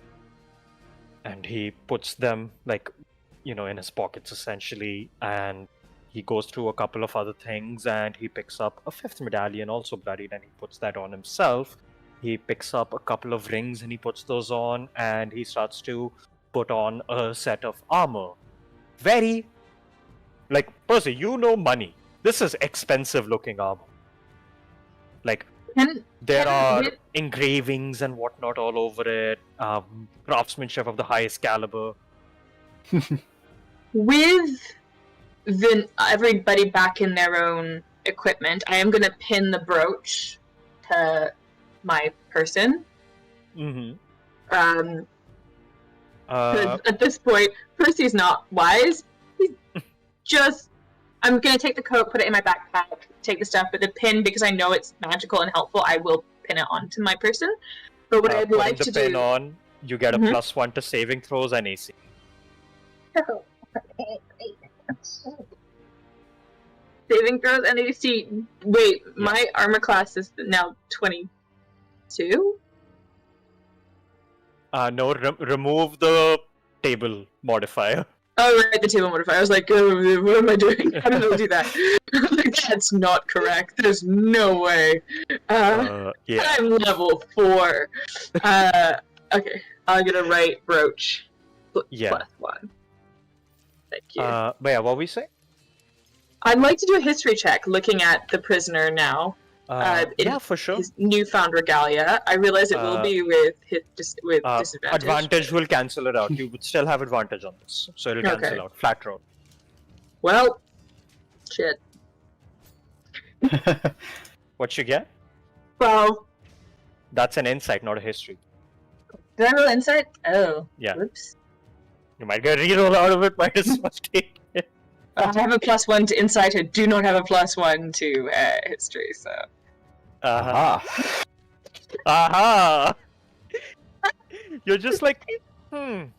And he puts them in his pockets essentially, and he goes through a couple of other things and he picks up a 5th medallion, also bloodied, and he puts that on himself. He picks up a couple of rings and he puts those on, and he starts to put on a set of armor. Very Percy, money. This is expensive looking armor. There are engravings and whatnot all over it, craftsmanship of the highest caliber. With everybody back in their own equipment, I am going to pin the brooch to my person. Mm-hmm. At this point, Percy's not wise. He's just... I'm going to take the coat, put it in my backpack, take the stuff, but the pin, because I know it's magical and helpful, I will pin it onto my person. But what I'd like to do... Putting the pin on, you get a +1 to saving throws and AC. Saving throws and AC. Wait, my armor class is now 22? No, remove the table modifier. Oh, right, the table modifier. I was like, oh, what am I doing? How did I do that? That's not correct. There's no way. I'm level 4. Okay, I'm gonna write brooch. +1. Thank you. But yeah, what we say? I'd like to do a history check looking at the prisoner now. Yeah, for sure. His newfound regalia. I realize it will be with disadvantage. Advantage will cancel it out. You would still have advantage on this, so it'll cancel out. Flat roll. Well, shit. What you get? 12. That's an insight, not a history. Did I roll insight? Oh. Yeah. Whoops. You might get a reroll out of it, might as well take it. I have a +1 to insight. I do not have a +1 to history, so. Aha. Aha! You're just like, I'm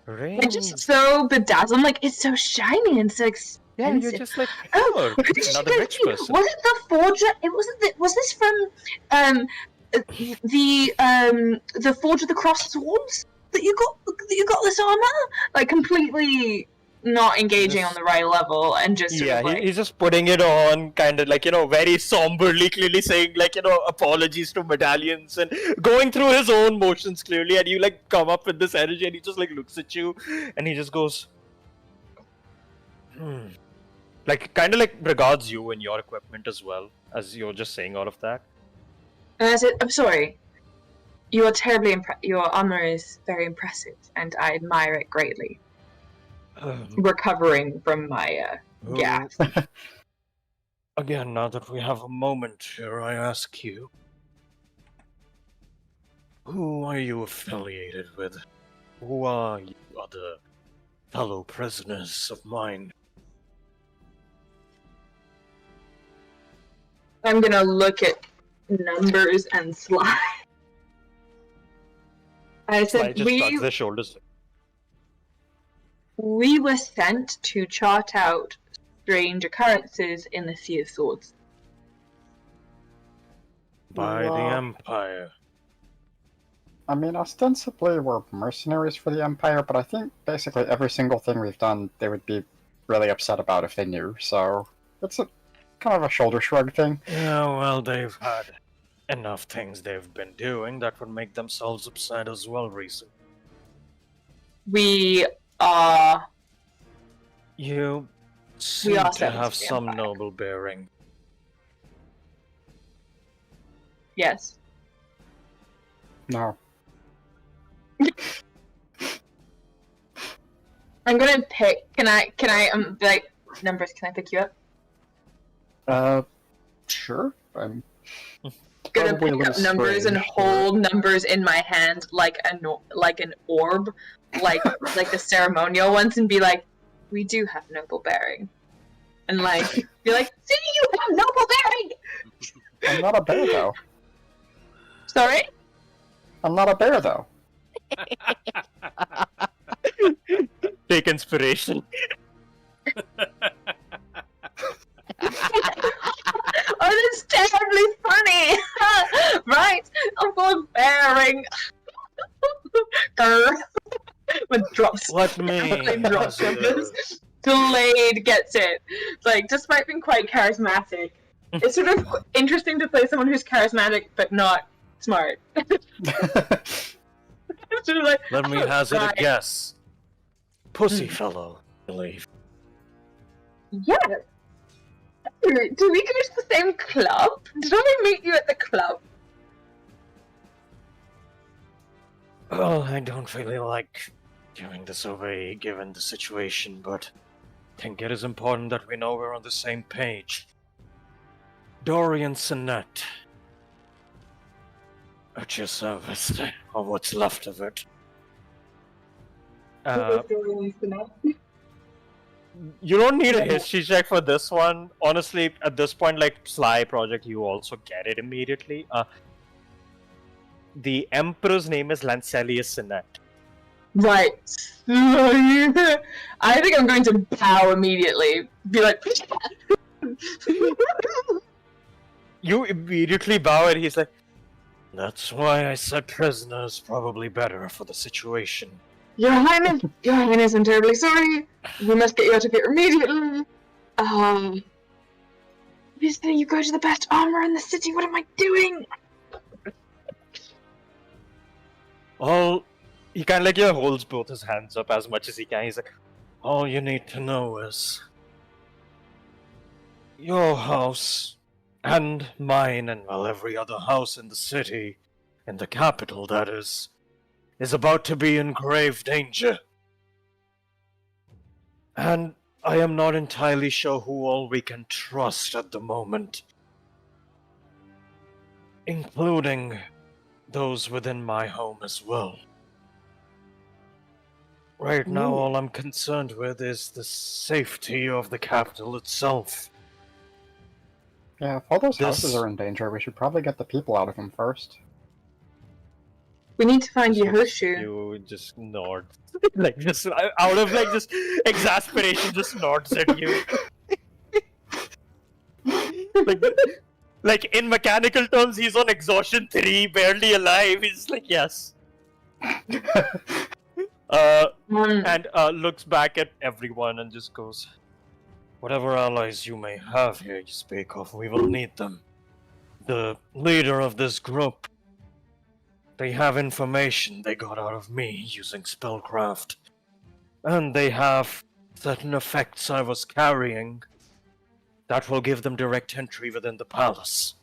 Range. just so bedazzled. I'm like, it's so shiny and so expensive. Yeah, you're just like, Oh, another rich person. Was it the forger? It wasn't. Was this from the Forge of the Cross Swords that you got? That you got this armor? Like completely not engaging on the right level and just sort of like... he's just putting it on, kind of like, very somberly, clearly saying like, apologies to medallions and going through his own motions clearly, and you like come up with this energy and he just like looks at you and he just goes, like kind of like regards you and your equipment as well as you're just saying all of that. And I said, I'm sorry. You are terribly your armor is very impressive and I admire it greatly. Recovering from my gap. Again, now that we have a moment here, I ask you, who are you affiliated with? Who are you other fellow prisoners of mine? I'm gonna look at numbers and Sly. I said, Sly just shrugs their shoulders. We were sent to chart out strange occurrences in the Sea of Swords. By the Empire. I mean, ostensibly we're mercenaries for the Empire, but I think basically every single thing we've done they would be really upset about if they knew, so it's a kind of a shoulder shrug thing. Yeah, well, they've had enough things they've been doing that would make themselves upset as well recently. We are... You seem are to have the some Empire. noble bearing. Yes. No. I'm gonna pick... Can I, like, numbers, can I pick you up? Sure. I'm Gonna probably a pick up little numbers and strange, hold numbers in my hand like an orb, like the ceremonial ones, and be like, "We do have noble bearing," and like be like, "See, you have noble bearing." I'm not a bear though. Sorry. I'm not a bear though. Take inspiration. Oh, that's terribly funny! Right? I'm full bearing. With drops. What me? Drops numbers. Delayed gets it. Like, despite being quite charismatic, it's sort of interesting to play someone who's charismatic but not smart. Sort of like, Let me hazard right. a guess. Pussy fellow, I believe. Yeah. Do we go to the same club? Did I meet you at the club? Well, I don't really like doing this away given the situation, but I think it is important that we know we're on the same page. Dorian Sinet. At your service, or what's left of it. You don't need a history check for this one. Honestly, at this point, like Sly Project, you also get it immediately. The Emperor's name is Lancelius Sinet. Right. I think I'm going to bow immediately. Be like... You immediately bow and he's like, that's why I said prisoner is probably better for the situation. Your Highness, I'm terribly sorry. We must get you out of here immediately. Obviously you go to the best armor in the city. What am I doing? He kind of like holds both his hands up as much as he can. He's like, All you need to know is your house and mine and, well, every other house in the city, in the capital that is about to be in grave danger. And I am not entirely sure who all we can trust at the moment, including those within my home as well. Right now, all I'm concerned with is the safety of the capital itself. Yeah, if all those houses This- are in danger, we should probably get the people out of them first. We need to find Just looks- Yehoshu. You just nod. Like, just out of, like, just exasperation, just nods at you. like, in mechanical terms, he's on exhaustion 3, barely alive. He's like, yes. And looks back at everyone and just goes, whatever allies you may have here you speak of, we will need them. The leader of this group, they have information they got out of me using spellcraft. And they have certain effects I was carrying that will give them direct entry within the palace.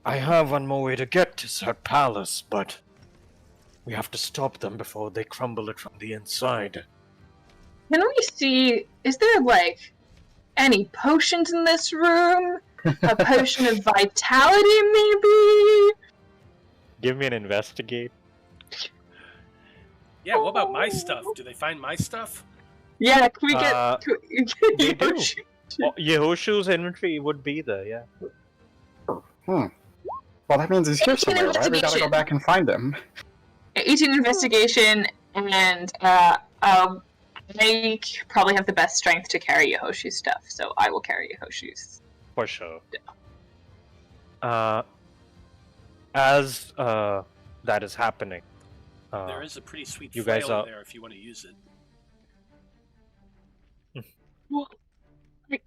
I have one more way to get to said palace, but we have to stop them before they crumble it from the inside. Can we see? Is there like any potions in this room? A potion of vitality, maybe? Give me an investigate. Yeah, what about my stuff? Do they find my stuff? Yeah, can we get? they do. Yehoshu? Yehoshu's inventory would be there, yeah. Well, that means he's here It's an somewhere, right? We gotta go investigation. back and find him. 18 investigation, and I probably have the best strength to carry Yehoshu's stuff, so I will carry Yehoshu's. For sure. As that is happening, There is a pretty sweet you flail guys are- there if you want to use it. Well,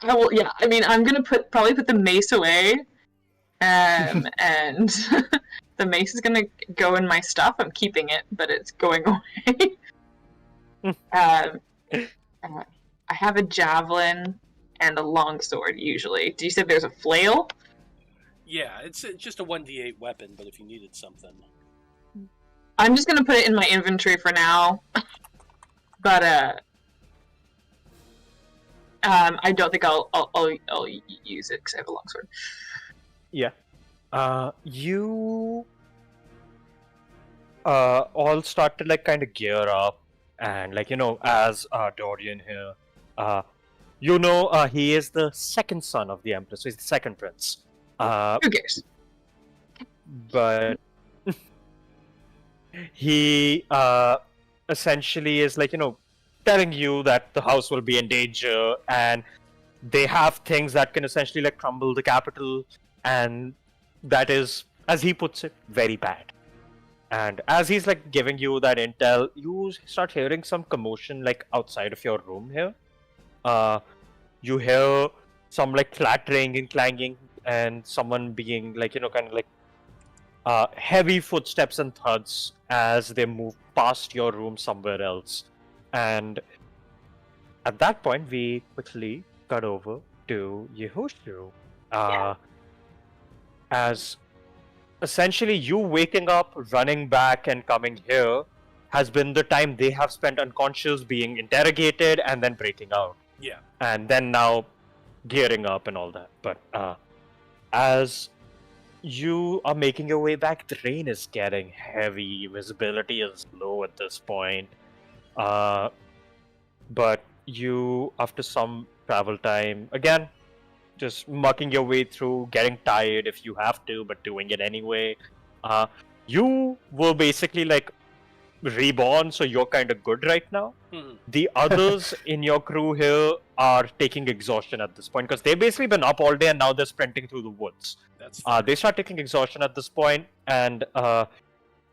I will. Yeah, I mean, I'm gonna probably put the mace away, and the mace is gonna go in my stuff. I'm keeping it, but it's going away. I have a javelin and a longsword usually. Do you say there's a flail? Yeah, it's just a 1d8 weapon, but if you needed something. I'm just gonna put it in my inventory for now. But I don't think I'll use it because I have a longsword. Yeah. You all start to like kind of gear up, and like as Dorian here, he is the second son of the Empress, so he's the second prince. Who cares? But he essentially is like telling you that the house will be in danger, and they have things that can essentially like crumble the capital, and that is, as he puts it, very bad. And as he's like giving you that intel, you start hearing some commotion like outside of your room here. You hear some like clattering and clanging, and someone being like kind of like heavy footsteps and thuds as they move past your room somewhere else. And at that point, we quickly cut over to Yehoshu. As essentially you waking up, running back, and coming here has been the time they have spent unconscious, being interrogated, and then breaking out. Yeah. And then now gearing up and all that. But as you are making your way back, the rain is getting heavy, visibility is low at this point. But you, after some travel time, again, just mucking your way through, getting tired if you have to, but doing it anyway. You were basically like reborn, so you're kind of good right now. The others in your crew here are taking exhaustion at this point because they've basically been up all day and now they're sprinting through the woods. That's They start taking exhaustion at this point, and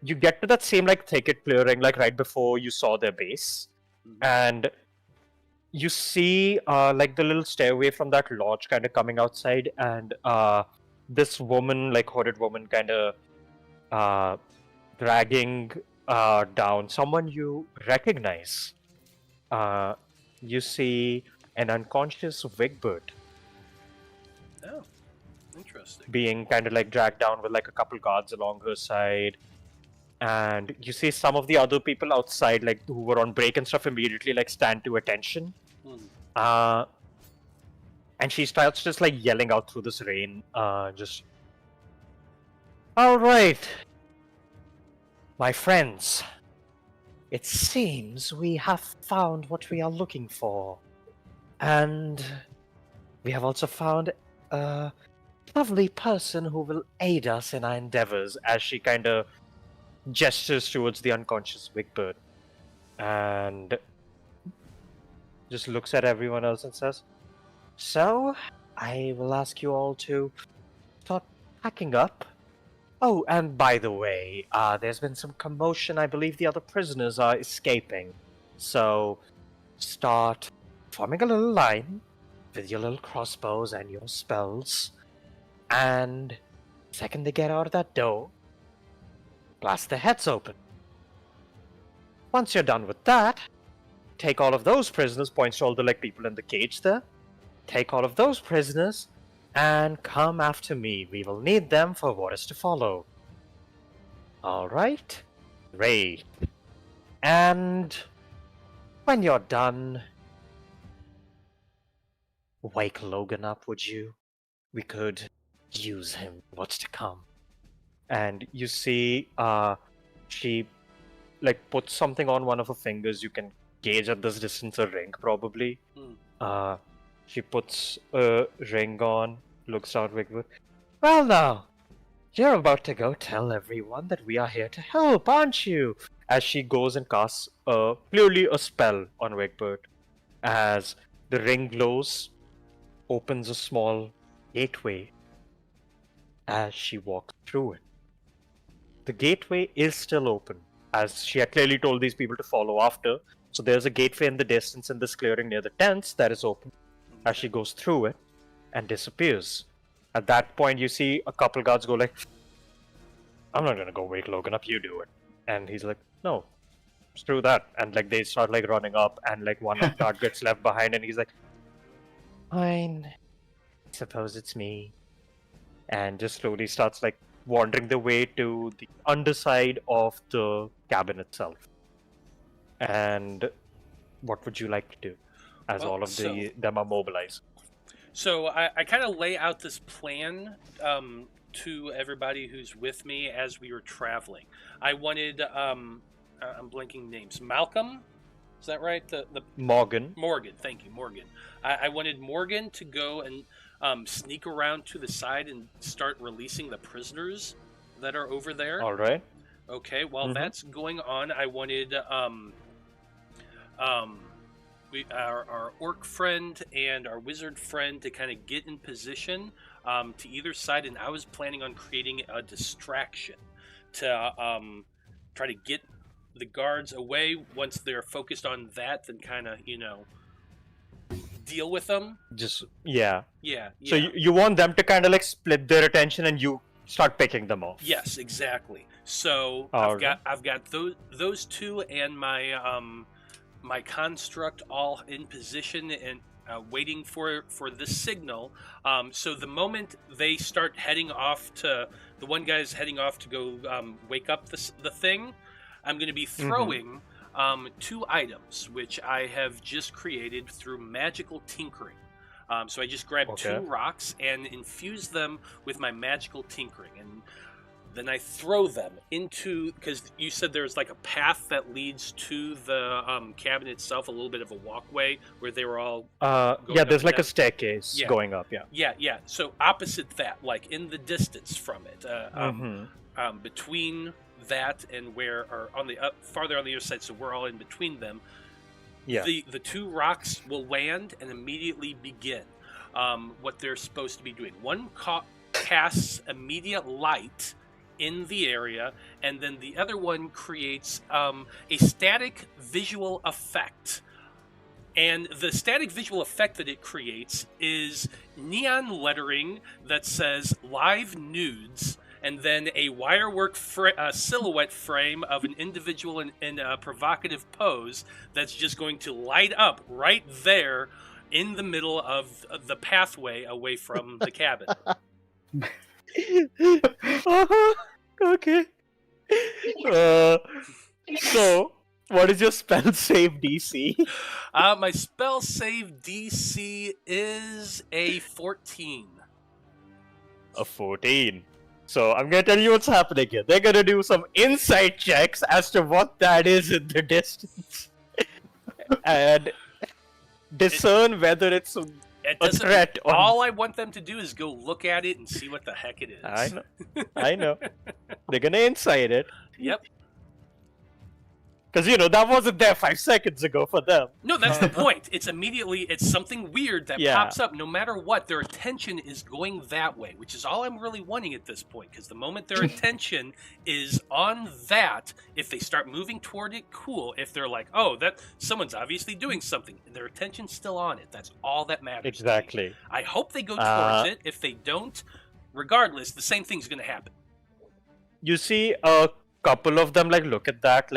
you get to that same like thicket clearing like right before you saw their base, and you see like the little stairway from that lodge kind of coming outside, and this woman, like hooded woman, kind of dragging down someone you recognize. You see an unconscious Wigbird Oh, interesting. being kind of like dragged down with like a couple guards along her side. And you see some of the other people outside, like who were on break and stuff, immediately like stand to attention. Hmm. And she starts just like yelling out through this rain, just, all right, my friends. It seems we have found what we are looking for. And we have also found a lovely person who will aid us in our endeavors, as she kind of gestures towards the unconscious Wigbird. And just looks at everyone else and says, so, I will ask you all to start packing up. Oh, and by the way, there's been some commotion. I believe the other prisoners are escaping. So, start forming a little line with your little crossbows and your spells. And second they get out of that door, blast their heads open. Once you're done with that, take all of those prisoners, points to all the like people in the cage there. Take all of those prisoners and come after me. We will need them for what is to follow. Alright? Great. And when you're done, wake Logan up, would you? We could use him. What's to come? And you see, she like puts something on one of her fingers. You can gauge at this distance a ring, probably. She puts a ring on, looks down at Wigbird. Well now, you're about to go tell everyone that we are here to help, aren't you? As she goes and casts clearly a spell on Wigbird. As the ring glows, opens a small gateway as she walks through it. The gateway is still open, as she had clearly told these people to follow after. So there's a gateway in the distance in this clearing near the tents that is open. As she goes through it and disappears. At that point, you see a couple guards go like, I'm not gonna go wake Logan up, you do it. And he's like, no, screw that. And like they start like running up, and like one guard gets left behind, and he's like, fine, suppose it's me. And just slowly starts like wandering the way to the underside of the cabin itself. And what would you like to do? As all of them are mobilized. So I kind of lay out this plan to everybody who's with me as we were traveling. I wanted, I'm blanking names. Malcolm, is that right? The Morgan. Morgan, thank you, Morgan. I wanted Morgan to go and sneak around to the side and start releasing the prisoners that are over there. All right. Okay, while that's going on, I wanted our orc friend and our wizard friend to kind of get in position to either side, and I was planning on creating a distraction to try to get the guards away. Once they're focused on that, then kind of, deal with them. Yeah. So Yeah. you want them to kind of like split their attention and you start picking them off. Yes, exactly. So I've got those two and my construct all in position and waiting for the signal. So the moment they start heading off the one guy's heading off to go wake up the thing, I'm going to be throwing two items which I have just created through magical tinkering. So I just grabbed two rocks and infuse them with my magical tinkering, and then I throw them into, because you said there's like a path that leads to the cabin itself, a little bit of a walkway where they were all going there's like down. a staircase going up. Yeah. So opposite that, like in the distance from it, between that and where, or on the farther on the other side, so we're all in between them. Yeah. The two rocks will land and immediately begin what they're supposed to be doing. One casts immediate light in the area, and then the other one creates a static visual effect. And the static visual effect that it creates is neon lettering that says live nudes, and then a wirework silhouette frame of an individual in a provocative pose that's just going to light up right there in the middle of the pathway away from the cabin. Okay. So, what is your spell save DC? My spell save DC is a 14. A 14. So, I'm gonna tell you what's happening here. They're gonna do some insight checks as to what that is in the distance. And discern whether it's a threat. All I want them to do is go look at it and see what the heck it is. I know. They're gonna insight it. Yep. Because, that wasn't there 5 seconds ago for them. No, that's the point. It's something weird that pops up. No matter what, their attention is going that way, which is all I'm really wanting at this point. Because the moment their attention is on that, if they start moving toward it, cool. If they're like, oh, that someone's obviously doing something, their attention's still on it. That's all that matters. Exactly. I hope they go towards it. If they don't, regardless, the same thing's going to happen. You see a couple of them look at that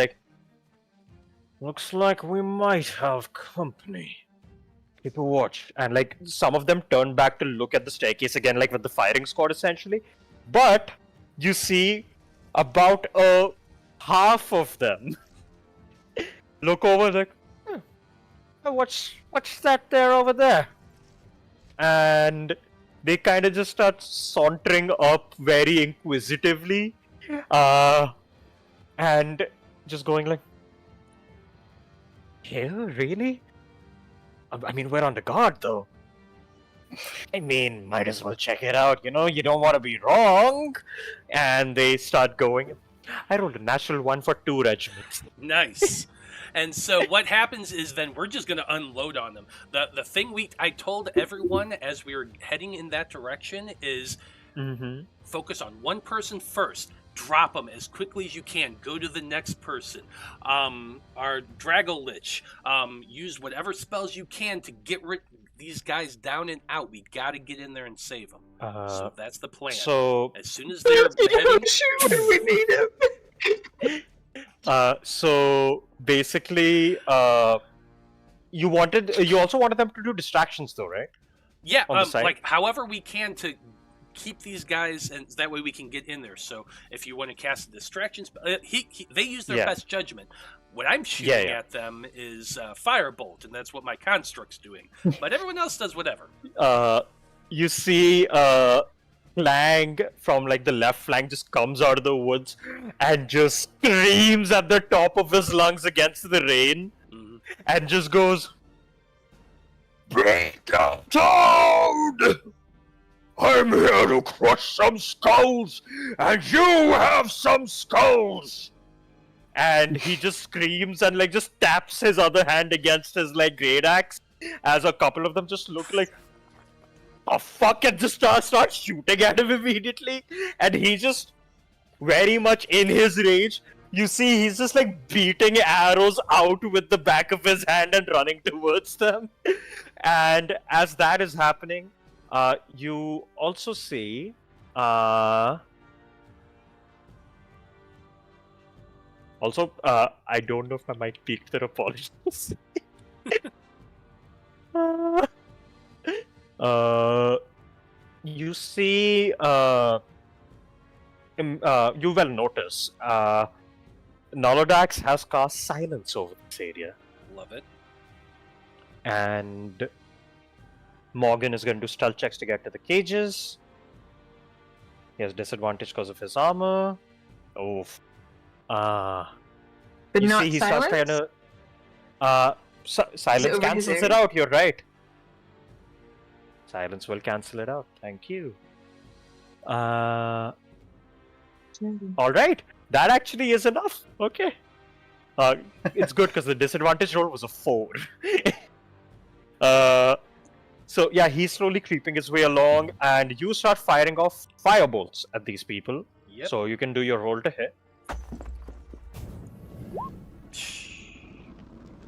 looks like we might have company. Keep a watch. And some of them turn back to look at the staircase again, with the firing squad essentially. But you see about a half of them look over what's that there over there? And they kind of just start sauntering up very inquisitively. And just going here, really? I mean, we're on the guard, though. I mean, might as well check it out, you don't want to be wrong. And they start going. I rolled a natural 1 for 2 regiments. Nice. And so what happens is then we're just going to unload on them. The thing I told everyone as we were heading in that direction is focus on one person first. Drop them as quickly as you can. Go to the next person. Our Drago Lich, use whatever spells you can to get these guys down and out. We got to get in there and save them. So that's the plan. So as soon as they're heading, shoot, we need him. So basically, you also wanted them to do distractions, though, right? Yeah, however we can to keep these guys, and that way we can get in there. So if you want to cast a distraction spell, they use their best judgment. What I'm shooting at them is Firebolt, and that's what my construct's doing. But everyone else does whatever. You see Clang from the left flank just comes out of the woods and just screams at the top of his lungs against the rain and just goes, "Break down! I'm here to crush some skulls, and you have some skulls!" And he just screams and just taps his other hand against his great axe, as a couple of them just look oh fuck, and just start shooting at him immediately. And he just very much in his rage. You see he's just beating arrows out with the back of his hand and running towards them. And as that is happening, you also see I don't know if I might peek their apologies. You see you will notice Nolodax has cast silence over this area. Love it. And Morgan is going to do stealth checks to get to the cages. He has disadvantage because of his armor. Oof. But you not see he silence? starts trying to silence cancels it out, you're right. Silence will cancel it out. Thank you. Alright. That actually is enough. Okay. It's good because the disadvantage roll was a 4. So yeah, he's slowly creeping his way along, and you start firing off firebolts at these people. Yep. So you can do your roll to hit.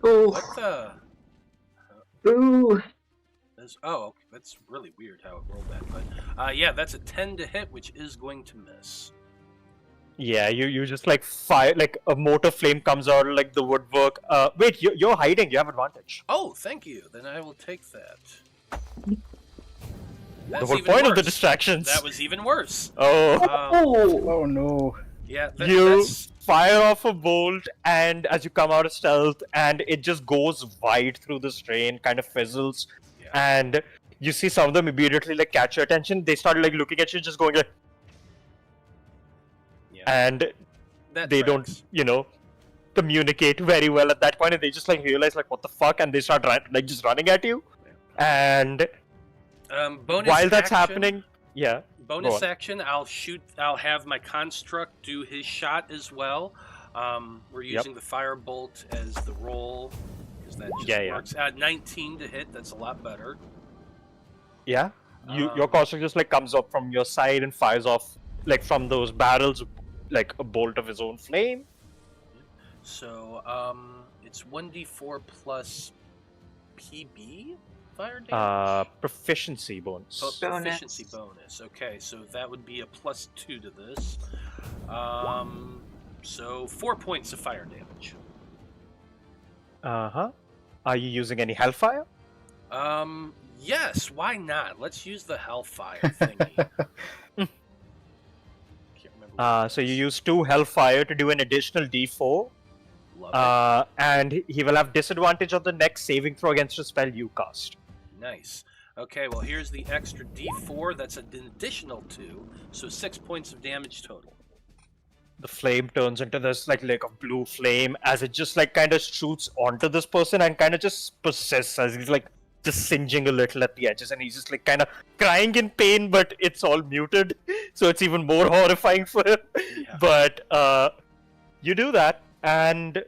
Oh. What the? Ooh. Oh, okay. That's really weird how it rolled that. But yeah, that's a 10 to hit, which is going to miss. Yeah, you just like fire, like a mortar flame comes out of like the woodwork. Wait, you're hiding. You have advantage. Oh, thank you. Then I will take that. The whole point of the distractions. That was even worse. Oh no. Yeah, You fire off a bolt, and as you come out of stealth, and it just goes wide through the strain, kind of fizzles, and you see some of them immediately like catch your attention. They start like looking at you, just going like, and they don't, communicate very well at that point, and they just like realize like what the fuck, and they start just running at you, and bonus while that's action, happening, bonus action, I'll have my construct do his shot as well. We're using the firebolt as the roll because that just works. 19 to hit, that's a lot better. Yeah. Your construct just like comes up from your side and fires off like from those barrels like a bolt of his own flame. So it's 1d4 plus PB fire damage? Proficiency bonus. Proficiency bonus. Okay, so that would be a +2 to this. So 4 points of fire damage. Are you using any hellfire? Yes, why not? Let's use the hellfire thingy. So you use 2 hellfire to do an additional d4. Love it. And he will have disadvantage on the next saving throw against a spell you cast. Nice. Okay, well here's the extra d4. That's an additional 2, so 6 points of damage total. The flame turns into this like a blue flame as it just like kind of shoots onto this person and kind of just persists as he's like just singeing a little at the edges, and he's just like kind of crying in pain, but it's all muted, so it's even more horrifying for him. Yeah. But you do that, and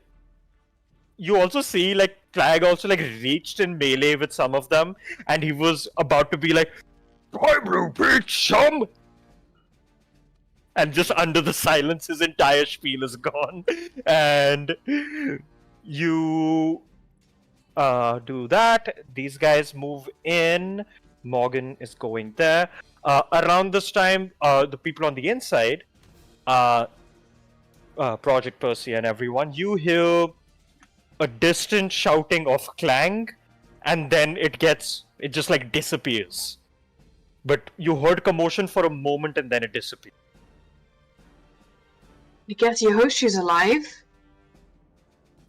you also see like Clag also like reached in melee with some of them, and he was about to be like, "Hi, blue bitch, some." And just under the silence, his entire spiel is gone. And you do that. These guys move in. Morgan is going there. Around this time, the people on the inside, Project Percy and everyone, you hear a distant shouting of Clang, and then it just like disappears. But you heard commotion for a moment, and then it disappeared. I guess your Hoshu's alive?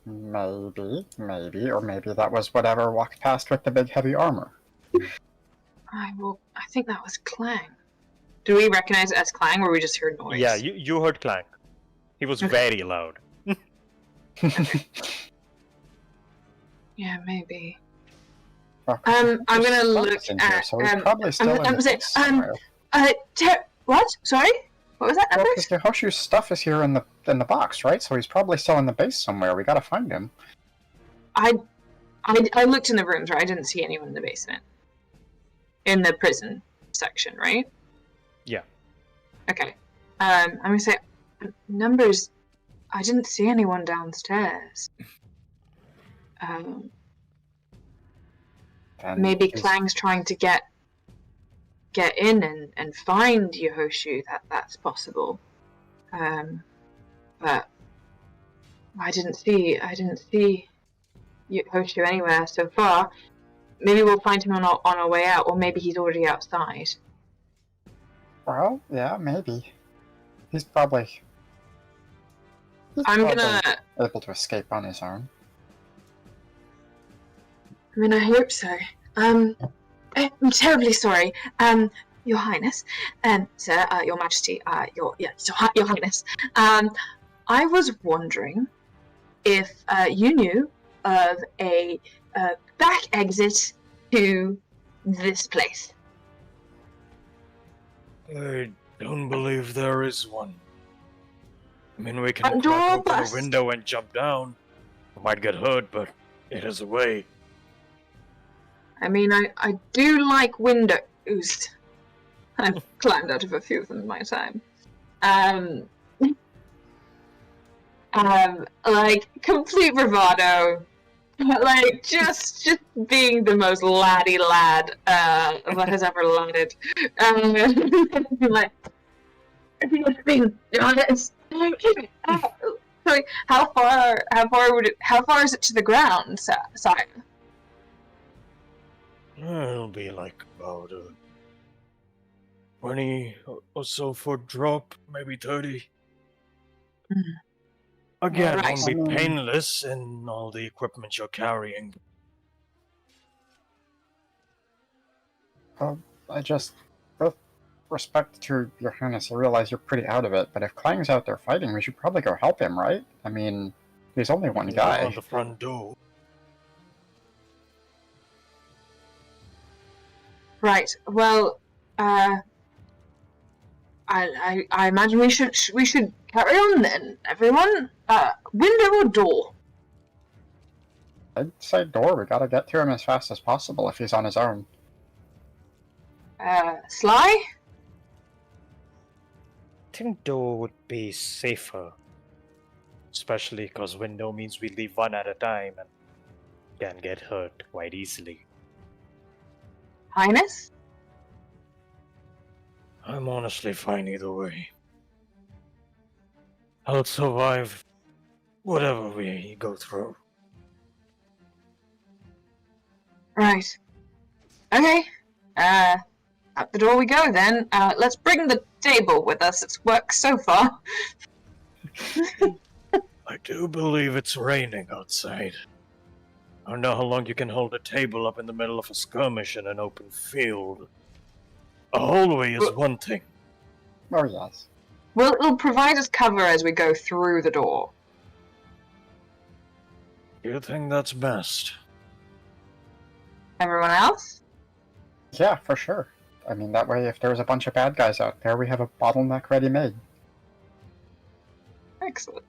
Maybe, or maybe that was whatever walked past with the big heavy armor. I think that was Clang. Do we recognize it as Clang, or we just heard noise? Yeah, you heard Clang. He was very loud. Yeah, maybe. Well, I'm gonna look at. So he's probably still in the base somewhere. What? Sorry? What was that? Well, because Hoshu's stuff is here in the box, right? So he's probably still in the base somewhere. We gotta find him. I looked in the rooms, right? I didn't see anyone in the basement. In the prison section, right? Yeah. Okay. I'm gonna say numbers. I didn't see anyone downstairs. Maybe Clang's trying to get in and find Yehoshu. That's possible. But I didn't see Yehoshu anywhere so far. Maybe we'll find him on our way out, or maybe he's already outside. Well, yeah, maybe. He's gonna able to escape on his own. I mean, I hope so. I'm terribly sorry. Your Highness, Sir, Your Majesty, Your Highness. I was wondering if you knew of a back exit to this place. I don't believe there is one. I mean, we can crack open the window and jump down. We might get hurt, but it is a way. I mean, I do like windows. I've climbed out of a few of them in my time. Like, complete bravado. Like just being the most laddie lad that has ever ladded. Like just being honest. Sorry, how far is it to the ground, sire? It'll be like about a 20 or so foot drop, maybe 30. Again, Right. it won't be painless in all the equipment you're carrying. I just, with respect to your highness, I realize you're pretty out of it, but if Clang's out there fighting, we should probably go help him, right? I mean, he's only one Knock guy. on the front door. Right. Well, I imagine we should carry on then, everyone. Window or door? I'd say door. We gotta get to him as fast as possible if he's on his own. Sly? I think door would be safer. Especially because window means we leave one at a time and can get hurt quite easily. Highness? I'm honestly fine either way. I'll survive whatever we go through. Right. Okay. Out the door we go then. Let's bring the table with us. It's worked so far. I do believe it's raining outside. I don't know how long you can hold a table up in the middle of a skirmish in an open field. A hallway is one thing. Oh, yes. Well, it'll provide us cover as we go through the door. You think that's best? Everyone else? Yeah, for sure. I mean, that way, if there's a bunch of bad guys out there, we have a bottleneck ready-made. Excellent.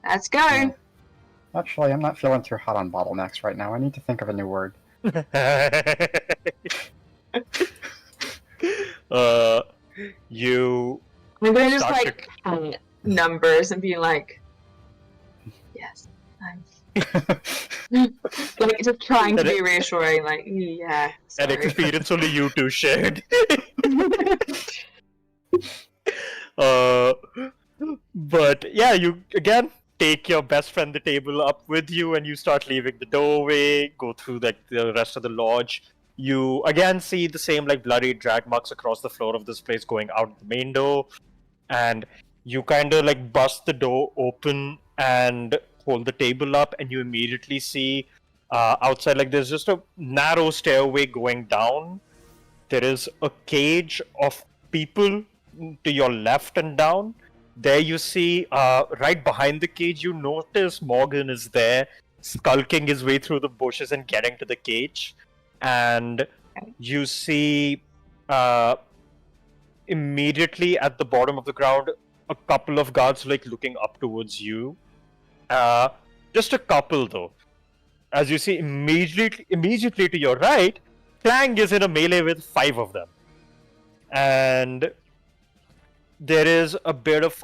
Let's go. Yeah. Actually, I'm not feeling too hot on bottlenecks right now. I need to think of a new word. You I'm gonna just start like count numbers and be like, yes, I'm like just trying to be reassuring, like, yeah. an Sorry. experience only you two shared. But yeah, you again take your best friend the table up with you and you start leaving the doorway, go through like the rest of the lodge. You again see the same like bloody drag marks across the floor of this place going out the main door, and you kind of like bust the door open and hold the table up, and you immediately see outside like there's just a narrow stairway going down. There is a cage of people to your left and down. There you see, right behind the cage, you notice Morgan is there, skulking his way through the bushes and getting to the cage. And you see, immediately at the bottom of the ground, a couple of guards like looking up towards you. Just a couple though. As you see, immediately to your right, Clang is in a melee with 5 of them. And there is a bit of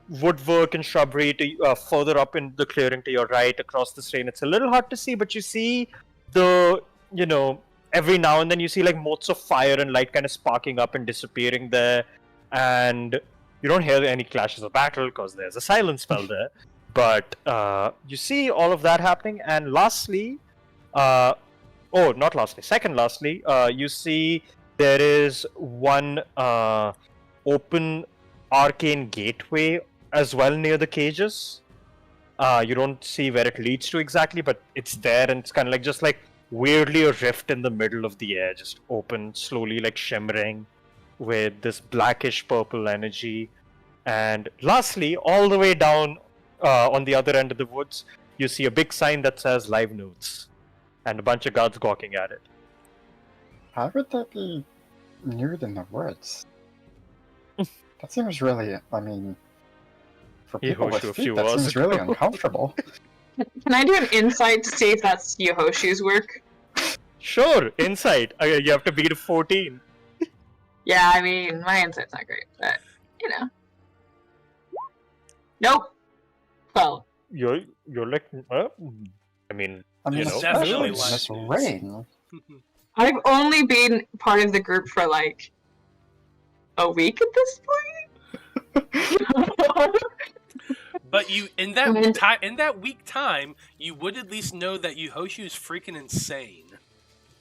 woodwork and shrubbery to further up in the clearing to your right across the stream. It's a little hard to see, but you see every now and then you see like motes of fire and light kind of sparking up and disappearing there, and you don't hear any clashes of battle because there's a silence spell there. But you see all of that happening, and second lastly, you see there is one open arcane gateway as well near the cages. You don't see where it leads to exactly, but it's there, and it's kind of like just like weirdly a rift in the middle of the air, just open, slowly like shimmering with this blackish purple energy. And lastly, all the way down on the other end of the woods, you see a big sign that says Live Nudes, and a bunch of guards gawking at it. How would that be nude in the woods? That seems really, I mean, for people with feet, that seems really uncomfortable. Can I do an insight to see if that's Yehoshu's work? Sure, insight. You have to beat a 14. Yeah, I mean, my insight's not great, but, you know. Nope. 12. you're like, I mean, It's know, definitely nudes. live Miss news. Rain. I've only been part of the group for like a week at this point. But you in that week time, you would at least know that Yuhoshu's freaking insane.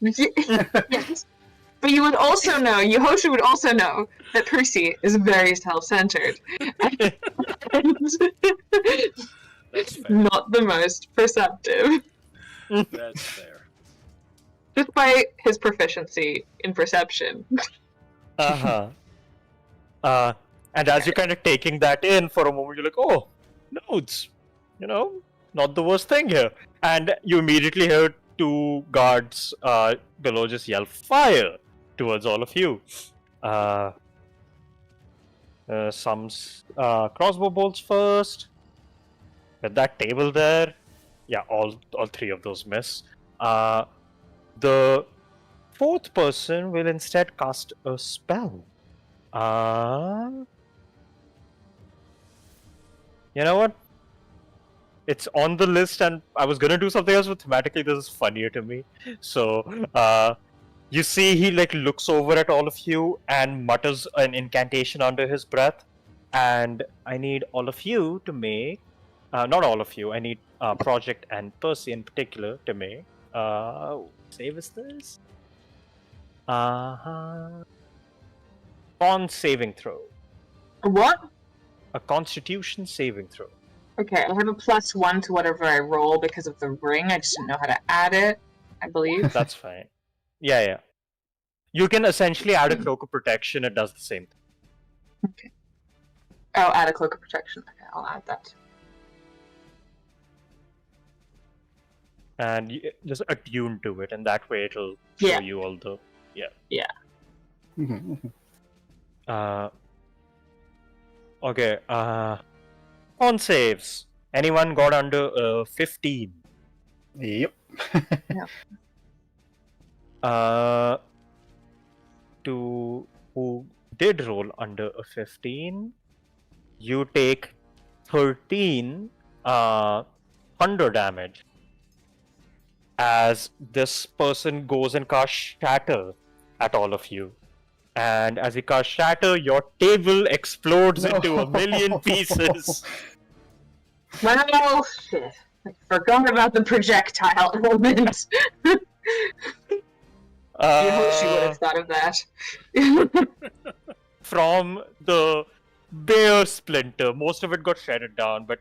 Yes. But you would also know, Yehosha would also know that Percy is very self-centered. That's fair. Not the most perceptive. That's fair. Despite his proficiency in perception. Uh-huh. And as you're kind of taking that in for a moment, you're like, oh, nodes. Not the worst thing here. And you immediately hear two guards below just yell fire towards all of you. Some crossbow bolts first. With that table there, yeah, all three of those miss. The fourth person will instead cast a spell. You know what? It's on the list, and I was gonna do something else, but thematically this is funnier to me. So, you see, he like looks over at all of you and mutters an incantation under his breath. And I need all of you to make, not all of you. I need Project and Percy in particular to make. Save is this? Con saving throw. What? A Constitution saving throw. Okay, I have a +1 to whatever I roll because of the ring. I just didn't know how to add it, I believe. That's fine. Yeah. You can essentially add a cloak of protection. It does the same thing. Okay. Oh, add a cloak of protection. Okay, I'll add that. And just attune to it, and that way it'll show you all the... Yeah. Okay, con saves. Anyone got under 15? Yep. To who did roll under a 15, you take 13 thunder damage as this person goes and casts Shatter at all of you. And as he casts Shatter, your table explodes into a million pieces. Well, shit. I forgot about the projectile element. She would have thought of that. From the bare splinter, most of it got shredded down, but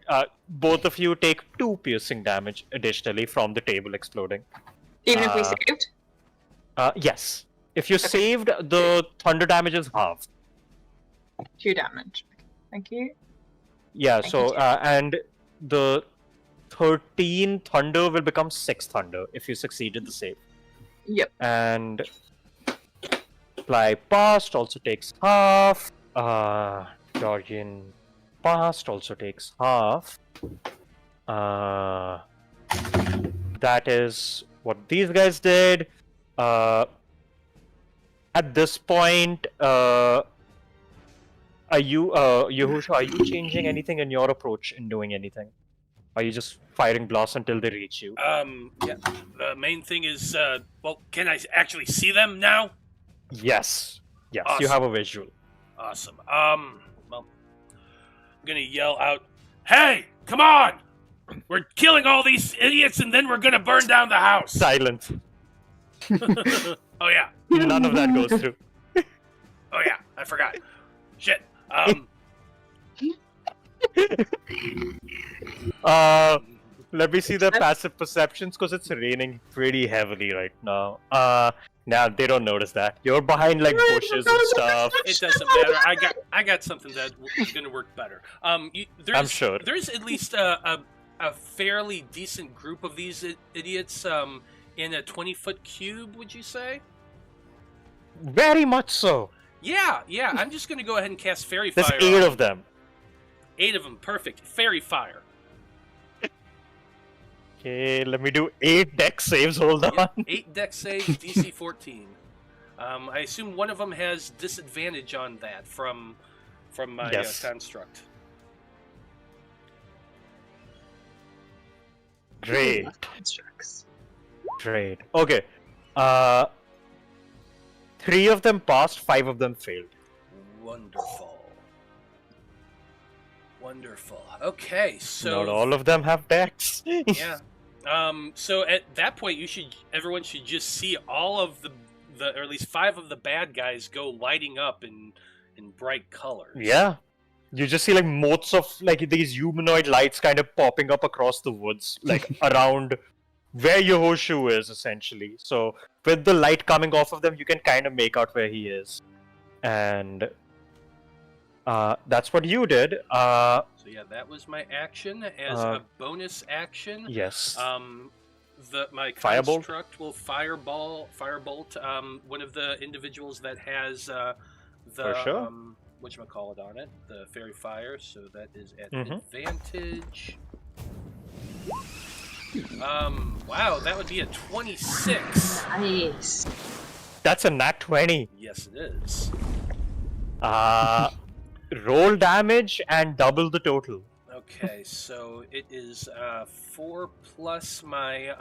both of you take 2 piercing damage additionally from the table exploding. Even if we saved? Yes. If you saved, the thunder damage is halved. 2 damage. Thank you. Yeah, Thank so, you. and the 13 thunder will become 6 thunder if you succeeded the save. Yep. And Fly Past also takes half. Georgian Past also takes half. That is what these guys did. At this point, Yehusha, are you changing anything in your approach in doing anything? Are you just firing blasts until they reach you? Yeah. The main thing is, can I actually see them now? Yes. Yes, Awesome. you have a visual. Awesome. I'm gonna yell out, "Hey, come on! We're killing all these idiots, and then we're gonna burn down the house." Silent. Oh yeah. None of that goes through. Oh yeah. I forgot. Shit. Let me see their passive perceptions because it's raining pretty heavily right now. Now they don't notice that. You're behind like bushes and stuff. It doesn't matter. I got something that's gonna work better. I'm sure. There's at least a fairly decent group of these idiots in a 20-foot cube. Would you say? Very much so. Yeah. I'm just gonna go ahead and cast Fairy There's Fire. 8 of them. 8 of them. Perfect. Fairy Fire. Okay, let me do 8 deck saves. Hold on. Yep, 8 deck saves, DC 14. I assume one of them has disadvantage on that from my Yes. construct. Great. Constructs. Great. Okay. 3 of them passed, 5 of them failed. Wonderful. Wonderful. Okay, so Not all of them have decks. yeah. So at that point, everyone should just see all of the or at least 5 of the bad guys go lighting up in bright colors. Yeah. You just see like motes of like these humanoid lights kind of popping up across the woods, like around where your horseshoe is, essentially. So with the light coming off of them, you can kind of make out where he is. And that's what you did. So yeah, that was my action. As a bonus action, Yes. My Firebolt? construct will firebolt one of the individuals that has the For sure. whatchamacallit on it, the fairy fire, so that is at Mhm. advantage. Wow, that would be a 26. Nice. That's a nat 20. Yes, it is. Roll damage and double the total. Okay, so it is 4 plus my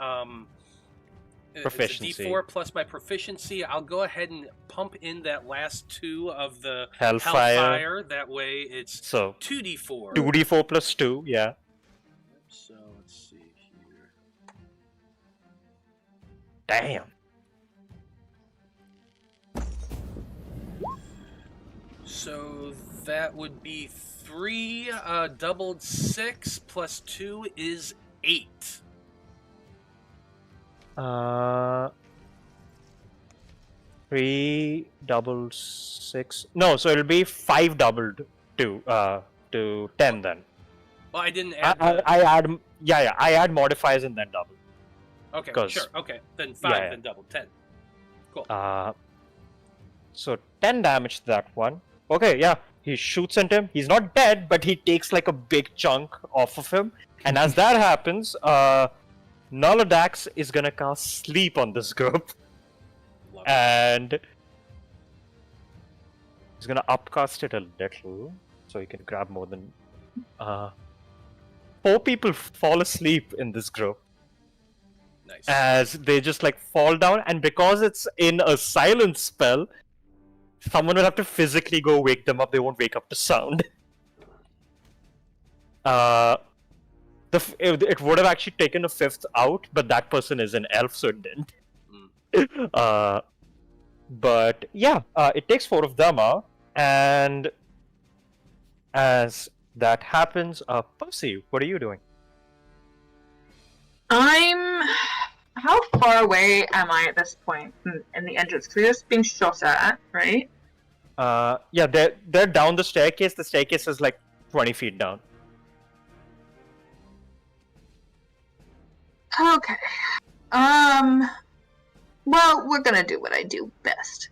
Proficiency. It's a D4 plus my proficiency. I'll go ahead and pump in that last 2 of the Hellfire. That way it's So 2d4. 2d4 plus 2, yeah. So let's see here. Damn. So that would be 3 doubled 6 plus 2 is 8. 3 doubled 6. No, so it'll be 5 doubled to 10 then. Well, I didn't add. I add I add modifiers and then double. Okay, 'cause- sure. Okay, then 5, yeah. then double 10. Cool. So 10 damage to that one. Okay, yeah. He shoots at him. He's not dead, but he takes like a big chunk off of him. And as that happens, Nolodax is gonna cast Sleep on this group. Love it. And he's gonna upcast it a little, so he can grab more than 4 people fall asleep in this group Nice. as they just like fall down, and because it's in a silence spell, someone will have to physically go wake them up. They won't wake up to sound. It would have actually taken a 5th out, but that person is an elf, so it didn't. But yeah, it takes 4 of them out, and as that happens, Percy, what are you doing? How far away am I at this point in the entrance? Because we're just being shot at, right? Yeah, they're down the staircase. The staircase is like 20 feet down. Okay. Well, we're gonna do what I do best.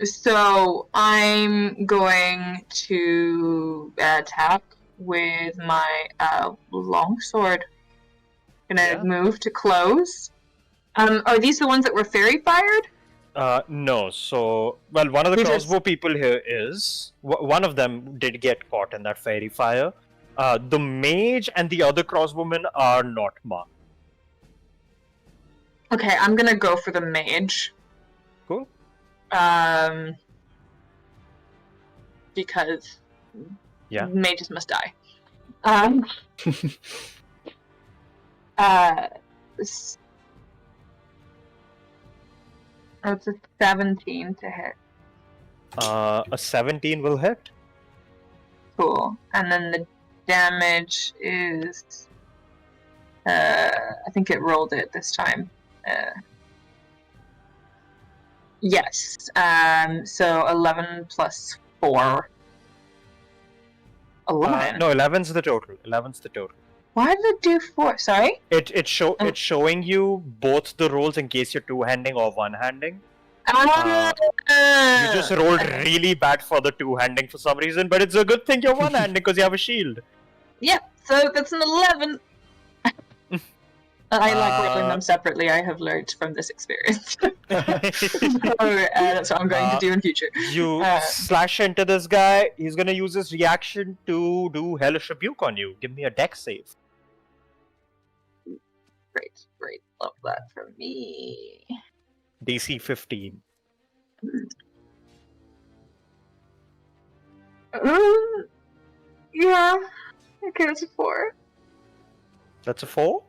So I'm going to attack with my longsword. Gonna move to close. Are these the ones that were fairy fired? No. So, well, one of the crossbow people here is one of them did get caught in that fairy fire. The mage and the other crossbowmen are not marked. Okay, I'm gonna go for the mage. Cool. Because Yeah. mages must die. It's a 17 to hit. A 17 will hit. Cool. And then the damage is... I think it rolled it this time. Yes. So 11 plus 4. 11? No, 11's the total. 11's the total. Why did it do 4? Sorry? It's showing you both the rolls in case you're two-handing or one-handing. You just rolled really bad for the two-handing for some reason, but it's a good thing you're one-handing because you have a shield. Yep, so that's an 11. I like rolling them separately, I have learned from this experience. So, that's what I'm going to do in future. You slash into this guy, he's gonna use his reaction to do Hellish Rebuke on you. Give me a dex save. Great. Love that for me. DC 15. Yeah. Okay, that's a 4. That's a 4.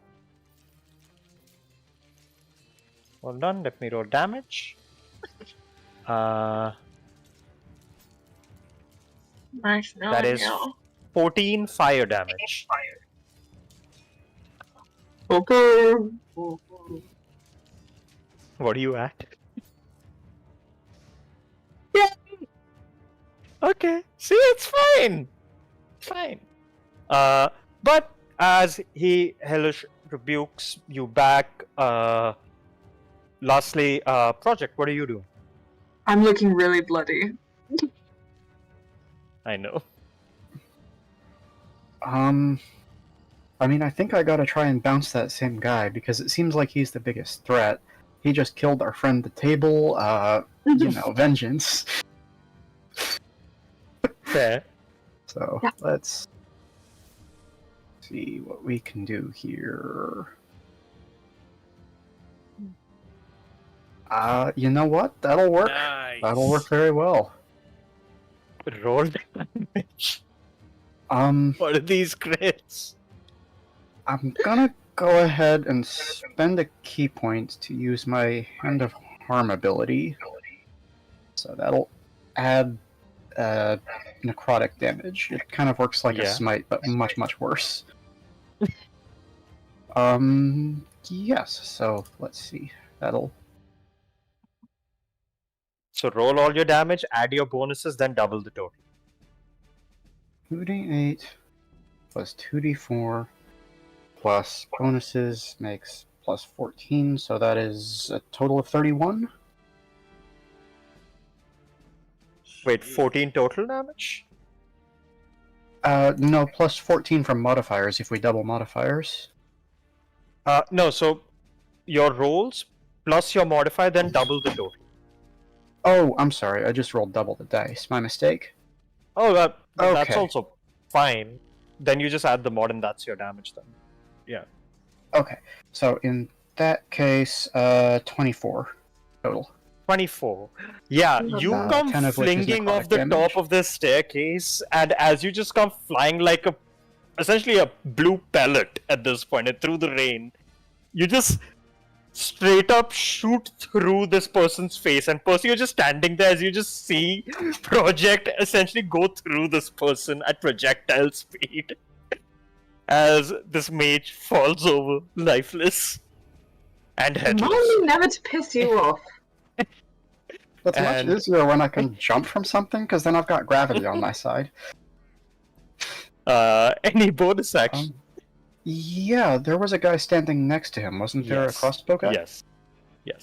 Hold on, let me roll damage. Nice. That is 14 fire damage. Okay. What are you at? Yeah. Okay. See, it's fine. Fine. But as he hellish rebukes you back, lastly, Project, what are you doing? I'm looking really bloody. I know. I mean, I think I gotta try and bounce that same guy, because it seems like he's the biggest threat. He just killed our friend at the table, vengeance. Fair. So, Yeah. let's see what we can do here. You know what? That'll work. Nice. That'll work very well. Roll damage. What are these crits? I'm gonna go ahead and spend a key point to use my Hand of Harm ability. So that'll add necrotic damage. It kind of works like a smite, but much, much worse. Yes, so let's see. That'll... So roll all your damage, add your bonuses, then double the total. 2d8 plus 2d4 plus bonuses makes plus 14, so that is a total of 31. Wait, 14 total damage? No, plus 14 from modifiers if we double modifiers. No, so your rolls plus your modifier, then double the total. Oh, I'm sorry, I just rolled double the dice. My mistake. Oh, that's Okay. also fine. Then you just add the mod and that's your damage then. Yeah. Okay, so in that case, 24 total. 24. Yeah, you come 10 of which is flinging necrotic off the damage. top of this staircase, and as you just come flying like essentially a blue pellet at this point, and through the rain, you just straight up shoot through this person's face, and Percy, you're just standing there as you just see Project essentially go through this person at projectile speed as this mage falls over lifeless and headless. Remind me never to piss you off. That's much easier when I can jump from something, because then I've got gravity on my side. Any bonus action? Yeah, there was a guy standing next to him. Wasn't there a crossbow guy? Yes.